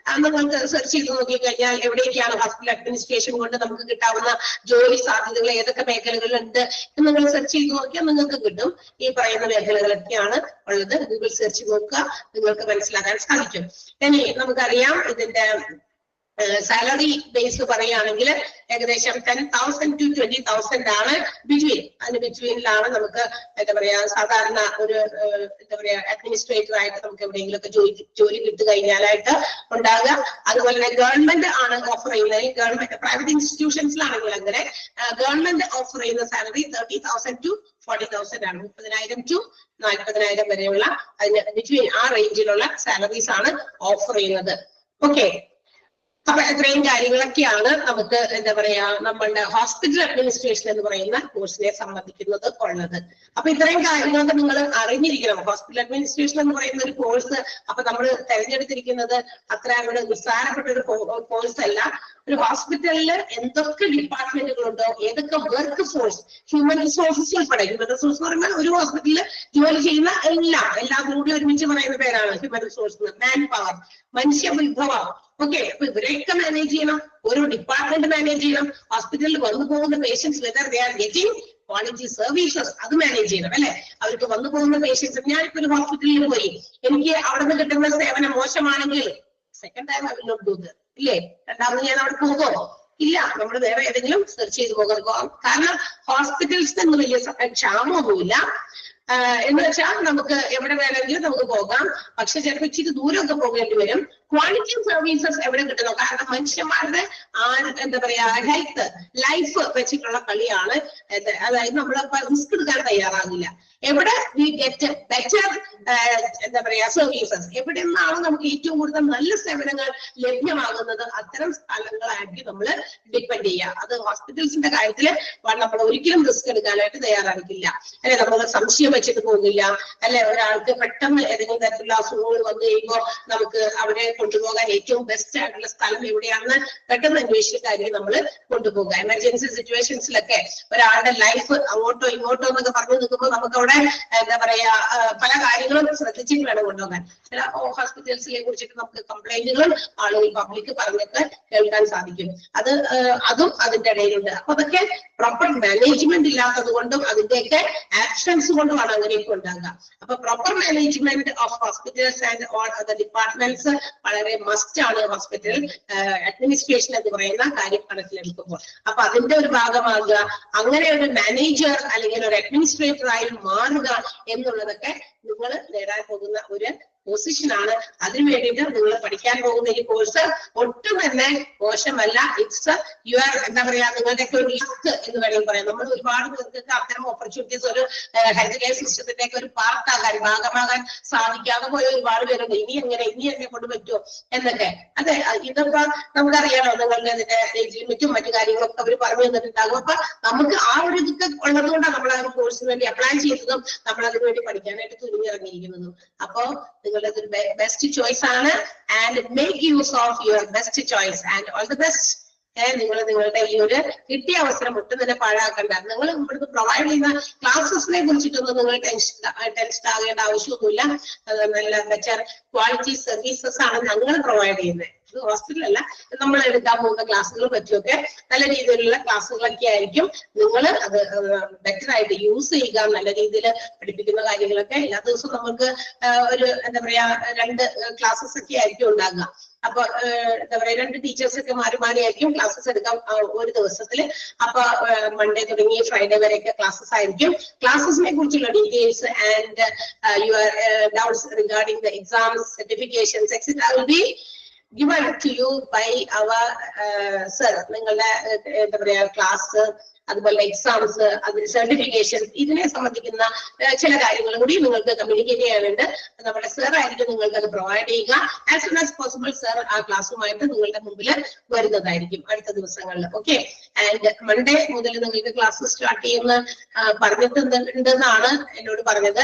നിങ്ങൾക്ക് സെർച്ച് ചെയ്ത് നോക്കിക്കഴിഞ്ഞാൽ എവിടെയൊക്കെയാണ് ഹോസ്പിറ്റൽ അഡ്മിനിസ്ട്രേഷൻ കൊണ്ട് നമുക്ക് കിട്ടാവുന്ന ജോലി സാധ്യതകൾ, ഏതൊക്കെ മേഖലകളുണ്ട് എന്ന് നിങ്ങൾ സെർച്ച് ചെയ്ത് നോക്കിയാൽ നിങ്ങൾക്ക് കിട്ടും. ഈ പറയുന്ന മേഖലകളൊക്കെയാണ് ഉള്ളത്. ഗൂഗിൾ സെർച്ച് നോക്കുക, നിങ്ങൾക്ക് മനസ്സിലാക്കാൻ സാധിക്കും. ഇനി നമുക്കറിയാം ഇതിന്റെ സാലറി ബേസ് പറയുകയാണെങ്കിൽ ഏകദേശം 10,000 to 20,000 ആണ് ബിറ്റ്വീൻ. അതിന് ബിറ്റ്വീനിലാണ് നമുക്ക് എന്താ പറയാ സാധാരണ ഒരു എന്താ പറയാ അഡ്മിനിസ്ട്രേറ്റർ ആയിട്ട് നമുക്ക് എവിടെയെങ്കിലും ഒക്കെ ജോലി കിട്ടു കഴിഞ്ഞാലായിട്ട് ഉണ്ടാകുക. അതുപോലെ തന്നെ ഗവൺമെന്റ് ആണ് ഓഫർ ചെയ്യുന്നത്. ഗവൺമെന്റ് പ്രൈവറ്റ് ഇൻസ്റ്റിറ്റ്യൂഷൻസിലാണെങ്കിൽ അങ്ങനെ ഗവൺമെന്റ് ഓഫർ ചെയ്യുന്ന സാലറി 30,000 to 40,000 ആണ്. 30,000 to 40,000 വരെയുള്ള അതിന് ബിറ്റ്വീൻ ആ റേഞ്ചിലുള്ള സാലറീസ് ആണ് ഓഫർ ചെയ്യുന്നത്. ഓക്കെ, അപ്പൊ ഇത്രയും കാര്യങ്ങളൊക്കെയാണ് നമുക്ക് എന്താ പറയാ നമ്മളുടെ ഹോസ്പിറ്റൽ അഡ്മിനിസ്ട്രേഷൻ എന്ന് പറയുന്ന കോഴ്സിനെ സംബന്ധിക്കുന്നത് ഉള്ളത്. അപ്പൊ ഇത്രയും കാര്യങ്ങളൊക്കെ നിങ്ങൾ അറിഞ്ഞിരിക്കണം. ഹോസ്പിറ്റൽ അഡ്മിനിസ്ട്രേഷൻ എന്ന് പറയുന്ന ഒരു കോഴ്സ് അപ്പൊ നമ്മൾ തെരഞ്ഞെടുത്തിരിക്കുന്നത് അത്ര അവിടെ നിസ്സാരപ്പെട്ട ഒരു കോഴ്സ് അല്ല. ഒരു ഹോസ്പിറ്റലിൽ എന്തൊക്കെ ഡിപ്പാർട്ട്മെന്റുകളുണ്ടോ, ഏതൊക്കെ വർക്ക് ഫോഴ്സ്, ഹ്യൂമൻ റിസോഴ്സസ് ഉൾപ്പെടെ. ഹ്യൂമൻ റിസോഴ്സ് എന്ന് പറയുമ്പോൾ ഒരു ഹോസ്പിറ്റലിൽ ജോലി ചെയ്യുന്ന എല്ലാം കൂടി ഒരുമിച്ച് പറയുന്ന പേരാണ് ഹ്യൂമൻ റിസോഴ്സ്, മാൻ പവർ, മനുഷ്യ വിഭവം. ഓക്കെ, അപ്പൊ ഇവരെയൊക്കെ മാനേജ് ചെയ്യണം, ഓരോ ഡിപ്പാർട്ട്മെന്റ് മാനേജ് ചെയ്യണം. ഹോസ്പിറ്റലിൽ വന്നു പോകുന്ന patients whether they are getting quality services അത് മാനേജ് ചെയ്യണം അല്ലെ. അവർക്ക് വന്നു പോകുന്ന പേഷ്യൻസ്, ഞാനിപ്പോ ഒരു ഹോസ്പിറ്റലിൽ പോയി എനിക്ക് അവിടെ നിന്ന് കിട്ടുന്ന സേവനം മോശമാണെങ്കിൽ second time I will not do that. ഇല്ലേ, രണ്ടാമത് ഞാൻ അവിടെ പോകുമോ? ഇല്ല, നമ്മൾ വേറെ ഏതെങ്കിലും സെർച്ച് ചെയ്ത് പോകാം. കാരണം ഹോസ്പിറ്റൽസ് നിന്ന് വലിയ ക്ഷാമമൊന്നുമില്ല. എന്ന് വെച്ചാൽ നമുക്ക് എവിടെ വേണമെങ്കിലും നമുക്ക് പോകാം. പക്ഷെ ചിലപ്പോൾ ഇച്ചിരി ദൂരമൊക്കെ പോകേണ്ടി വരും. ക്വാളിറ്റി സർവീസസ് എവിടെ കിട്ടുന്നു? കാരണം മനുഷ്യന്മാരുടെ എന്താ പറയാ ഹെൽത്ത് ലൈഫ് വെച്ചിട്ടുള്ള കളിയാണ്. അതായത് നമ്മൾ റിസ്ക് എടുക്കാൻ തയ്യാറാകില്ല. എവിടെ വി ഗെറ്റ് ബെറ്റർ എന്താ പറയാ സർവീസസ്, എവിടെ നിന്നാണ് നമുക്ക് ഏറ്റവും കൂടുതൽ നല്ല സേവനങ്ങൾ ലഭ്യമാകുന്നത്, അത്തരം സ്ഥലങ്ങളായിട്ട് നമ്മൾ ഡിപ്പെൻഡ് ചെയ്യുക. അത് ഹോസ്പിറ്റൽസിന്റെ കാര്യത്തിൽ നമ്മൾ ഒരിക്കലും റിസ്ക് എടുക്കാനായിട്ട് തയ്യാറാക്കില്ല. അല്ലെ, നമ്മൾ സംശയം വെച്ചിട്ട് പോകുന്നില്ല. അല്ലെ, ഒരാൾക്ക് പെട്ടെന്ന് ഏതെങ്കിലും തരത്തിലുള്ള അസുഖങ്ങൾ വന്നു കഴിയുമ്പോൾ നമുക്ക് അവിടെ കൊണ്ടുപോകാൻ ഏറ്റവും ബെസ്റ്റ് ആയിട്ടുള്ള സ്ഥലം എവിടെയാണെന്ന് പെട്ടെന്ന് അന്വേഷിച്ചിട്ടായിരിക്കും നമ്മൾ കൊണ്ടുപോകുക. എമർജൻസി സിറ്റുവേഷൻസിലൊക്കെ ഒരാളുടെ ലൈഫ് അങ്ങോട്ടോ ഇങ്ങോട്ടോ എന്നൊക്കെ പറഞ്ഞു നിൽക്കുമ്പോൾ നമുക്ക് അവിടെ എന്താ പറയാ പല കാര്യങ്ങളും ശ്രദ്ധിച്ചിട്ട് വേണം കൊണ്ടുപോകാൻ. ചില ഹോസ്പിറ്റൽസിനെ കുറിച്ചിട്ട് നമുക്ക് കംപ്ലൈന്റുകളും ആളുകൾ പബ്ലിക് പറഞ്ഞിട്ട് കേൾക്കാൻ സാധിക്കും. അതും അതിന്റെ ഇടയിലുണ്ട്. അപ്പൊ അതൊക്കെ പ്രോപ്പർ മാനേജ്മെന്റ് ഇല്ലാത്തത് കൊണ്ടും അതിന്റെയൊക്കെ ആക്ഷൻസ് കൊണ്ടുമാണ് അങ്ങനെയൊക്കെ ഉണ്ടാകുക. അപ്പൊ proper management of hospitals and all other departments വളരെ മസ്റ്റ് ആണ് ഹോസ്പിറ്റൽ അഡ്മിനിസ്ട്രേഷൻ എന്ന് പറയുന്ന കാര്യം കണക്കിലെടുക്കുമ്പോൾ. അപ്പൊ അതിന്റെ ഒരു ഭാഗമാകുക, അങ്ങനെ ഒരു മാനേജർ അല്ലെങ്കിൽ ഒരു അഡ്മിനിസ്ട്രേറ്റർ ആയി മാറുക എന്നുള്ളതൊക്കെ നിങ്ങൾ നേടാൻ പോകുന്ന ഒരു പൊസിഷനാണ്. അതിനു വേണ്ടിയിട്ട് നിങ്ങൾ പഠിക്കാൻ പോകുന്ന ഈ കോഴ്സ് ഒട്ടും തന്നെ മോശമല്ല. ഇറ്റ്സ് യുവർ എന്താ പറയാ നിങ്ങളുടെയൊക്കെ ഒരു ലക്ക് എന്ന് വേണമെങ്കിൽ പറയാം. നമ്മൾ ഒരുപാട് പേർക്ക് അത്തരം ഓപ്പർച്യൂണിറ്റീസ് ഒരു ഹെൽത്ത് കെയർ സിസ്റ്റത്തിന്റെ ഒക്കെ ഒരു ഭാഗമാകാൻ സാധിക്കാതെ പോയ ഒരുപാട് പേരുണ്ട്. ഇനി എന്നെ കൊണ്ട് പറ്റുമോ എന്നൊക്കെ. അതെ, ഇതൊക്കെ നമുക്കറിയാലോ. നിങ്ങളുടെ ഇതിന്റെ ഏജ് ലിമിറ്റും മറ്റു കാര്യങ്ങളൊക്കെ അവർ പറഞ്ഞു തന്നിട്ടുണ്ടാകും. അപ്പൊ നമുക്ക് ആ ഒരു ഇതൊക്കെ ഉള്ളത് കൊണ്ടാണ് നമ്മൾ ആ ഒരു കോഴ്സിന് വേണ്ടി അപ്ലൈ ചെയ്തതും നമ്മൾ അതിനു വേണ്ടി പഠിക്കാനായിട്ട് തുനിഞ്ഞിറങ്ങിയിരിക്കുന്നതും. അപ്പൊ നിങ്ങളുടെ ഒരു ബെസ്റ്റ് ചോയ്സ് ആണ്. And make use of your best choice and all the best. നിങ്ങളുടെ ഈ ഒരു കിട്ടിയ അവസരം ഒട്ടും തന്നെ പാഴാക്കണ്ട. നിങ്ങൾ ഇവിടുന്ന് പ്രൊവൈഡ് ചെയ്യുന്ന ക്ലാസ്സസിനെ കുറിച്ചിട്ടൊന്നും നിങ്ങൾ ടെൻഷൻ ആകേണ്ട ആവശ്യമൊന്നുമില്ല. നല്ല ബെറ്റർ ക്വാളിറ്റി സർവീസസ് ആണ് ഞങ്ങൾ പ്രൊവൈഡ് ചെയ്യുന്നത്. ഇത് ഹോസ്പിറ്റലല്ല, നമ്മൾ എടുക്കാൻ പോകുന്ന ക്ലാസ്സുകൾ പറ്റിയൊക്കെ നല്ല രീതിയിലുള്ള ക്ലാസ്സുകളൊക്കെ ആയിരിക്കും. നിങ്ങൾ അത് ബെറ്റർ ആയിട്ട് യൂസ് ചെയ്യുക. നല്ല രീതിയിൽ പഠിപ്പിക്കുന്ന കാര്യങ്ങളൊക്കെ എല്ലാ ദിവസവും നമുക്ക് ഒരു എന്താ പറയാ 2 ക്ലാസ്സസ് ഒക്കെ ആയിരിക്കും ഉണ്ടാകുക. അപ്പൊ എന്താ പറയാ 2 ടീച്ചേഴ്സ് ഒക്കെ മാറി ആയിരിക്കും ക്ലാസ്സസ് എടുക്കാം ഒരു ദിവസത്തില്. അപ്പൊ മൺഡേ തുടങ്ങി ഫ്രൈഡേ വരെയൊക്കെ ക്ലാസ്സസ് ആയിരിക്കും. ക്ലാസ്സസിനെ കുറിച്ചുള്ള details and your doubts regarding the exams, certifications et cetera will be given to you by our sir. നിങ്ങളുടെ എന്താ പറയാ ക്ലാസ്, അതുപോലെ എക്സാംസ്, അതിന് സർട്ടിഫിക്കേഷൻ, ഇതിനെ സംബന്ധിക്കുന്ന ചില കാര്യങ്ങൾ കൂടി നിങ്ങൾക്ക് കമ്മ്യൂണിക്കേറ്റ് ചെയ്യാനുണ്ട്. നമ്മുടെ സർ ആയിരിക്കും നിങ്ങൾക്ക് അത് പ്രൊവൈഡ് ചെയ്യുക. As soon as possible sir ആ ക്ലാസ്സുമായിട്ട് നിങ്ങളുടെ മുമ്പിൽ വരുന്നതായിരിക്കും അടുത്ത ദിവസങ്ങളിൽ. ഓക്കെ, ആൻഡ് മൺഡേ മുതൽ നിങ്ങൾക്ക് ക്ലാസ് സ്റ്റാർട്ട് ചെയ്യുന്ന പറഞ്ഞിട്ടുണ്ടെന്നാണ് എന്നോട് പറഞ്ഞത്.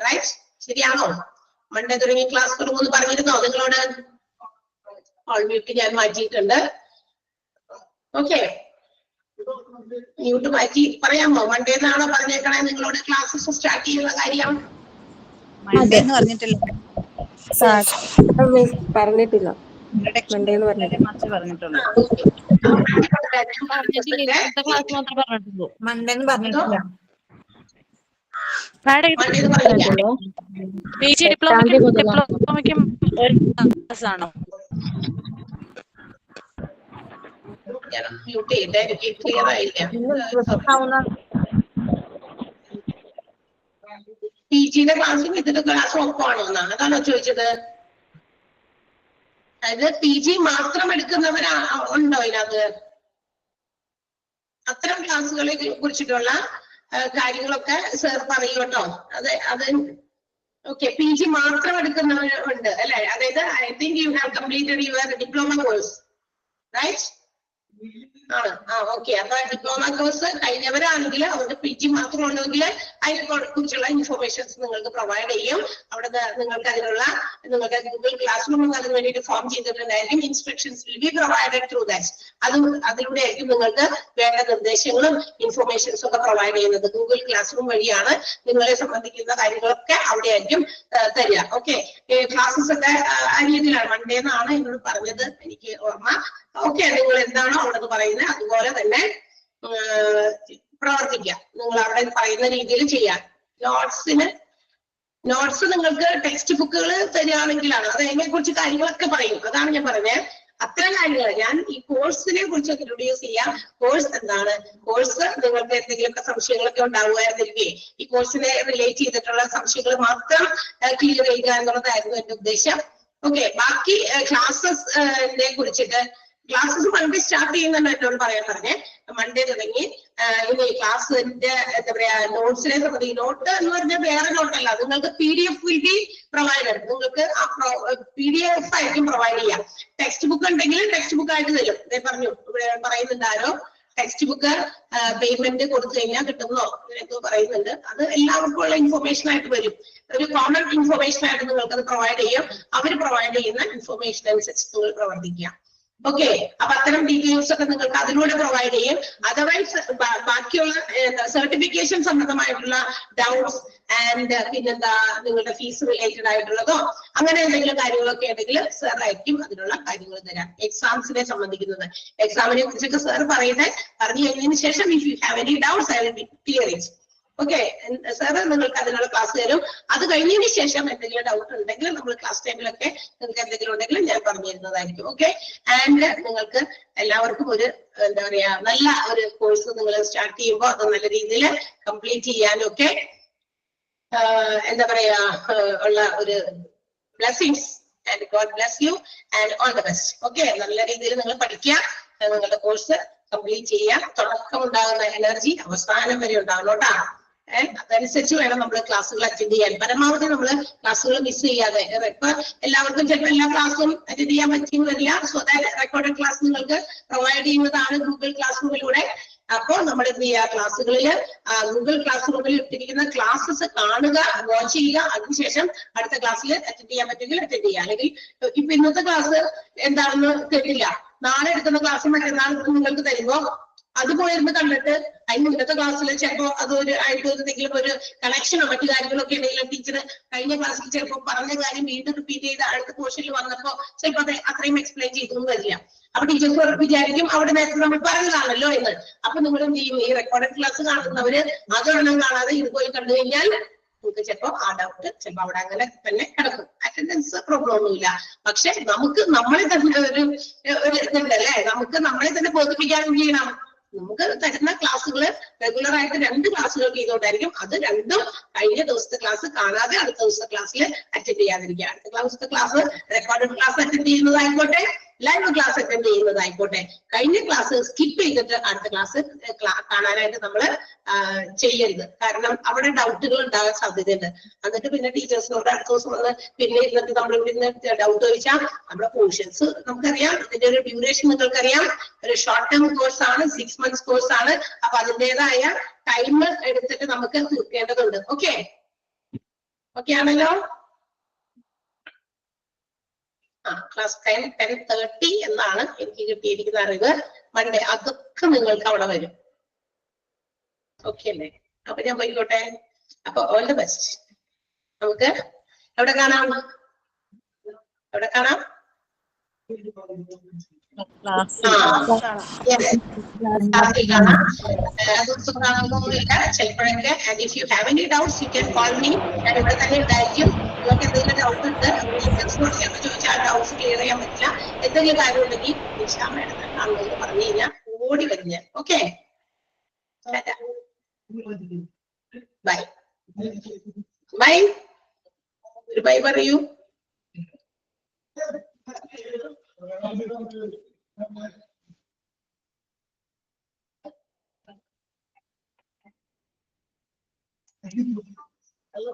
റൈറ്റ്, ശരിയാണോ? മൺഡേ തുടങ്ങി ക്ലാസ് തുടങ്ങുമെന്ന് പറഞ്ഞിരുന്നോ നിങ്ങളോട്? ഓൾ മ്യൂട്ട് ഞാൻ മാറ്റിയിട്ടുണ്ട്. ഓക്കെ, മ്യൂട്ട് മാറ്റി പറയാമോ? മൺഡേ എന്നാണോ പറഞ്ഞേക്കണേ നിങ്ങളോട് ക്ലാസ്സസ് സ്റ്റാർട്ട് ചെയ്യുന്ന കാര്യം? പറഞ്ഞിട്ടില്ല. പറഞ്ഞിട്ടില്ല. മൺഡേന്ന് പറഞ്ഞിട്ടില്ല. ഡിപ്ലോമയ്ക്കും ആണോ? മ്യൂട്ട് ചെയ്തേ, എനിക്ക് ക്ലിയർ ആയില്ല. PG-യുടെ ക്ലാസ്സും ഇതിന്റെ ക്ലാസ്സും ഒപ്പമാണോ എന്നാണ് അതാണോ ചോദിച്ചത്? അതായത് PG മാത്രം എടുക്കുന്നവരാ ഉണ്ടോ ഇതിനകത്ത്? അത്തരം ക്ലാസ്സുകളെ കുറിച്ചിട്ടുള്ള കാര്യങ്ങളൊക്കെ സർ പറയൂ കേട്ടോ. അത് ഓക്കെ, PG മാത്രം എടുക്കുന്നവരുണ്ട് അല്ലെ? അതായത് I think you have completed your diploma course, right? ആണ്. ഓക്കെ, അപ്പൊ ഡിപ്ലോമ കോഴ്സ് കഴിഞ്ഞവരാണെങ്കിൽ അവർക്ക് PG മാത്രം ഉണ്ടെങ്കിൽ അതിനെ കുറിച്ചുള്ള ഇൻഫർമേഷൻസ് നിങ്ങൾക്ക് പ്രൊവൈഡ് ചെയ്യും. അവിടെ നിങ്ങൾക്ക് അതിനുള്ള നിങ്ങളുടെ ഗൂഗിൾ ക്ലാസ് റൂം അതിന് വേണ്ടിയിട്ട് ഫോം ചെയ്തിട്ടുണ്ടായിരിക്കും. Instructions will be provided through that. അതിലൂടെ ആയിരിക്കും നിങ്ങൾക്ക് വേണ്ട നിർദ്ദേശങ്ങളും ഇൻഫർമേഷൻസും ഒക്കെ പ്രൊവൈഡ് ചെയ്യുന്നത്. ഗൂഗിൾ ക്ലാസ് റൂം വഴിയാണ് നിങ്ങളെ സംബന്ധിക്കുന്ന കാര്യങ്ങളൊക്കെ അവിടെ ആയിരിക്കും തരിക. ഓക്കെ, ക്ലാസ്സസ് ഒക്കെ ആ രീതിയിലാണ്. മൺഡേ എന്നാണ് എന്നോട് പറഞ്ഞത്, എനിക്ക് ഓർമ്മ. ഓക്കെ, നിങ്ങൾ എന്താണോ അവിടെ പറയുന്നത് അതുപോലെ തന്നെ പ്രവർത്തിക്കാം. നിങ്ങൾ അവിടെ പറയുന്ന രീതിയിൽ ചെയ്യാൻ. നോട്ട്സ് നിങ്ങൾക്ക് ടെക്സ്റ്റ് ബുക്കുകൾ തരികയാണെങ്കിലാണ് അത് അതിനെ കുറിച്ച് കാര്യങ്ങളൊക്കെ പറയും. അതാണ് ഞാൻ പറഞ്ഞത്. അത്തരം കാര്യങ്ങൾ ഞാൻ ഈ കോഴ്സിനെ കുറിച്ച് ഇൻട്രൊഡ്യൂസ് ചെയ്യാം. കോഴ്സ് എന്താണ്, കോഴ്സ് നിങ്ങൾക്ക് എന്തെങ്കിലുമൊക്കെ സംശയങ്ങളൊക്കെ ഉണ്ടാവുമായിരുന്നിരിക്കേ ഈ കോഴ്സിനെ റിലേറ്റ് ചെയ്തിട്ടുള്ള സംശയങ്ങൾ മാത്രം ക്ലിയർ ചെയ്യുക എന്നുള്ളതായിരുന്നു എന്റെ ഉദ്ദേശം. ഓക്കെ, ബാക്കി ക്ലാസ്സസിനെ കുറിച്ചിട്ട് ക്ലാസ്സസ് മൺഡേ സ്റ്റാർട്ട് ചെയ്യുന്നുണ്ട് എന്നോട് പറയാൻ പറഞ്ഞേ. മൺഡേ തുടങ്ങി ഇനി ക്ലാസ്സിന്റെ എന്താ പറയാ നോട്ട്സിനെ സംബന്ധിച്ച് നോട്ട് എന്ന് പറഞ്ഞാൽ വേറെ നോട്ടല്ല, നിങ്ങൾക്ക് PDF വിൽ ബി പ്രൊവൈഡഡ്. നിങ്ങൾക്ക് PDF ആയിരിക്കും പ്രൊവൈഡ് ചെയ്യാം. ടെക്സ്റ്റ് ബുക്ക് ഉണ്ടെങ്കിൽ ടെക്സ്റ്റ് ബുക്ക് ആയിട്ട് തരും. പറഞ്ഞു പറയുന്നുണ്ട് ആരോ ടെക്സ്റ്റ് ബുക്ക് പേയ്മെന്റ് കൊടുത്തു കഴിഞ്ഞാൽ കിട്ടുന്നോ എന്തോ പറയുന്നുണ്ട്. അത് എല്ലാവർക്കും ഉള്ള ഇൻഫർമേഷൻ ആയിട്ട് വരും. ഒരു കോമൺ ഇൻഫർമേഷൻ ആയിട്ട് നിങ്ങൾക്ക് അത് പ്രൊവൈഡ് ചെയ്യും. അവർ പ്രൊവൈഡ് ചെയ്യുന്ന ഇൻഫർമേഷൻ അനുസരിച്ച് നിങ്ങൾ പ്രവർത്തിക്കുക. ഓക്കെ, അപ്പൊ അത്തരം ഡീറ്റെയിൽസ് ഒക്കെ നിങ്ങൾക്ക് അതിലൂടെ പ്രൊവൈഡ് ചെയ്യും. അതർവൈസ് ബാക്കിയുള്ള സർട്ടിഫിക്കേഷൻ സംബന്ധമായിട്ടുള്ള ഡൗട്ട്സ് ആൻഡ് പിന്നെന്താ നിങ്ങളുടെ ഫീസ് റിലേറ്റഡ് ആയിട്ടുള്ളതോ അങ്ങനെ എന്തെങ്കിലും കാര്യങ്ങളൊക്കെ ഉണ്ടെങ്കിൽ സാർ ആയിരിക്കും അതിനുള്ള കാര്യങ്ങൾ തരാം. എക്സാംസിനെ സംബന്ധിക്കുന്നത് എക്സാമിനെ കുറിച്ചൊക്കെ സാർ പറഞ്ഞു കഴിഞ്ഞതിന് ശേഷം if you have any doubts I will be clear it. Okay, sir നിങ്ങൾക്ക് അതിനുള്ള ക്ലാസ് തരും. അത് കഴിഞ്ഞതിന് ശേഷം എന്തെങ്കിലും ഡൗട്ട് ഉണ്ടെങ്കിൽ നമ്മൾ ക്ലാസ് ടൈമിലൊക്കെ നിങ്ങൾക്ക് എന്തെങ്കിലും ഉണ്ടെങ്കിൽ ഞാൻ പറഞ്ഞു തരുന്നതായിരിക്കും. ഓക്കെ, ആൻഡ് നിങ്ങൾക്ക് എല്ലാവർക്കും ഒരു എന്താ പറയാ നല്ല ഒരു കോഴ്സ് നിങ്ങൾ സ്റ്റാർട്ട് ചെയ്യുമ്പോൾ അത് നല്ല രീതിയിൽ കംപ്ലീറ്റ് ചെയ്യാനും ഒക്കെ എന്താ പറയാ ഉള്ള ഒരു blessings and God bless you and all the best. Okay, നല്ല രീതിയിൽ നിങ്ങൾ പഠിക്കുക, നിങ്ങളുടെ കോഴ്സ് കംപ്ലീറ്റ് ചെയ്യാം. തുടക്കം ഉണ്ടാകുന്ന എനർജി അവസാനം വരെ ഉണ്ടാവണം കേട്ടോ. അതനുസരിച്ച് വേണം നമ്മൾ ക്ലാസ്സുകൾ അറ്റൻഡ് ചെയ്യാൻ. പരമാവധി നമ്മൾ ക്ലാസ്സുകൾ മിസ് ചെയ്യാതെ. ഇപ്പൊ എല്ലാവർക്കും ചിലപ്പോൾ എല്ലാ ക്ലാസ്സും അറ്റൻഡ് ചെയ്യാൻ പറ്റിയെന്ന് വരില്ല. സോ ദാറ്റ് റെക്കോർഡഡ് ക്ലാസ് നിങ്ങൾക്ക് പ്രൊവൈഡ് ചെയ്യുന്നതാണ് ഗൂഗിൾ ക്ലാസ് റൂമിലൂടെ. അപ്പോൾ നമ്മൾ എന്ത് ചെയ്യുക, ക്ലാസ്സുകളിൽ ഗൂഗിൾ ക്ലാസ് റൂമിൽ ഇട്ടിരിക്കുന്ന ക്ലാസ്സസ് കാണുക, വാച്ച് ചെയ്യുക. അതിനുശേഷം അടുത്ത ക്ലാസ്സിൽ അറ്റൻഡ് ചെയ്യാൻ പറ്റുമെങ്കിൽ അറ്റൻഡ് ചെയ്യുക. അല്ലെങ്കിൽ ഇപ്പൊ ഇന്നത്തെ ക്ലാസ് എന്താണെന്ന് കേട്ടില്ല, നാളെ എടുക്കുന്ന ക്ലാസ് മറ്റന്നാൾ നിങ്ങൾക്ക് തരുമ്പോ അത് പോയിരുന്ന് കണ്ടിട്ട് അതിന് മുന്നത്തെ ക്ലാസ്സിൽ ചിലപ്പോ അതൊരു ആയിട്ട് എന്തെങ്കിലും ഒരു കണക്ഷനോ മറ്റു കാര്യങ്ങളൊക്കെ ഉണ്ടെങ്കിലും ടീച്ചർ കഴിഞ്ഞ ക്ലാസ്സിൽ ചിലപ്പോൾ പറഞ്ഞ കാര്യം വീണ്ടും റിപ്പീറ്റ് ചെയ്ത് അടുത്ത പോർഷനിൽ വന്നപ്പോ ചിലപ്പോൾ അത് അത്രയും എക്സ്പ്ലെയിൻ ചെയ്തൊന്നും വരില്ല. അപ്പൊ ടീച്ചേഴ്സ് വിചാരിക്കും അവിടെ നേരത്തെ നമ്മൾ പറഞ്ഞതാണല്ലോ എന്ന്. അപ്പൊ നിങ്ങൾ എന്ത് ചെയ്യും, ഈ റെക്കോർഡഡ് ക്ലാസ് കാണുന്നവര് അതൊരെണ്ണം കാണാതെ ഇത് പോയി കണ്ടു കഴിഞ്ഞാൽ നിങ്ങൾക്ക് ചിലപ്പോ ആ ഡൗട്ട് ചിലപ്പോ അവിടെ അങ്ങനെ തന്നെ കിടക്കും. അറ്റൻഡൻസ് പ്രോബ്ലം ഒന്നുമില്ല. പക്ഷെ നമുക്ക് നമ്മളെ തന്നെ ഒരു ഇതുണ്ടല്ലേ, നമുക്ക് നമ്മളെ തന്നെ ബോധിപ്പിക്കാനും ചെയ്യണം. നമുക്ക് തരുന്ന ക്ലാസ്സുകൾ റെഗുലർ ആയിട്ട് 2 ക്ലാസ്സുകൾ ചെയ്തോണ്ടായിരിക്കും. അത് രണ്ടും കഴിഞ്ഞ ദിവസത്തെ ക്ലാസ് കാണാതെ അടുത്ത ദിവസത്തെ ക്ലാസ്സിൽ അറ്റൻഡ് ചെയ്യാതിരിക്കുക. അടുത്ത ദിവസത്തെ ക്ലാസ് റെക്കോർഡഡ് ക്ലാസ് അറ്റൻഡ് ചെയ്യുന്നതായിക്കോട്ടെ, ലൈവ് ക്ലാസ് അറ്റൻഡ് ചെയ്യുന്നതായിക്കോട്ടെ, കഴിഞ്ഞ ക്ലാസ് സ്കിപ്പ് ചെയ്തിട്ട് അടുത്ത ക്ലാസ് കാണാനായിട്ട് നമ്മൾ ചെയ്യരുത്. കാരണം അവിടെ ഡൗട്ടുകൾ ഉണ്ടാകാൻ സാധ്യതയുണ്ട്. എന്നിട്ട് പിന്നെ ടീച്ചേഴ്സിനോട് അടുത്ത ദിവസം വന്ന് പിന്നെ ഇരുന്നിട്ട് നമ്മൾ ഇവിടെ ഡൗട്ട് ചോദിച്ചാൽ നമ്മുടെ പോർഷൻസ് നമുക്കറിയാം, ഇതിന്റെ ഒരു ഡ്യൂറേഷൻ നിങ്ങൾക്കറിയാം. ഒരു ഷോർട്ട് ടേം കോഴ്സ് ആണ്, 6 months കോഴ്സ് ആണ്. അപ്പൊ അതിൻ്റെതായ ടൈം എടുത്തിട്ട് നമുക്ക് തീർക്കേണ്ടതുണ്ട്. ഓക്കെ, ഓക്കെ ആണല്ലോ. ക്ലാസ് 10:30 എന്നാണ് എനിക്ക് കിട്ടിയിരിക്കുന്ന അറിവ്. മൺഡേ അതൊക്കെ നിങ്ങൾക്ക് അവിടെ വരും. ഓക്കെ അല്ലേ? അപ്പൊ ഞാൻ പോയിക്കോട്ടെ. അപ്പൊ ഓൾ ദി ബെസ്റ്റ്. നമുക്ക് എവിടെ കാണാം, എവിടെ കാണാം? ചിലപ്പോഴൊക്കെ and if you have any doubts you can call me. ഞാൻ ഇവിടെ തന്നെ ഉണ്ടായിരിക്കും. നിങ്ങൾക്ക് എന്തെങ്കിലും ഡൗട്ട് ഉണ്ട് ടീച്ചേഴ്സിനോട് ചെന്ന് ചോദിച്ചാൽ ഡൗട്ട്സ് ക്ലിയർ ചെയ്യാൻ പറ്റില്ല, എന്തെങ്കിലും കാര്യം ഉണ്ടെങ്കിൽ നിഷാമയുടെ കാണുന്നത് പറഞ്ഞു കഴിഞ്ഞാൽ ഓടി വരുന്ന. Okay, bye bye. ഒരു ബൈ പറയൂ. Hello.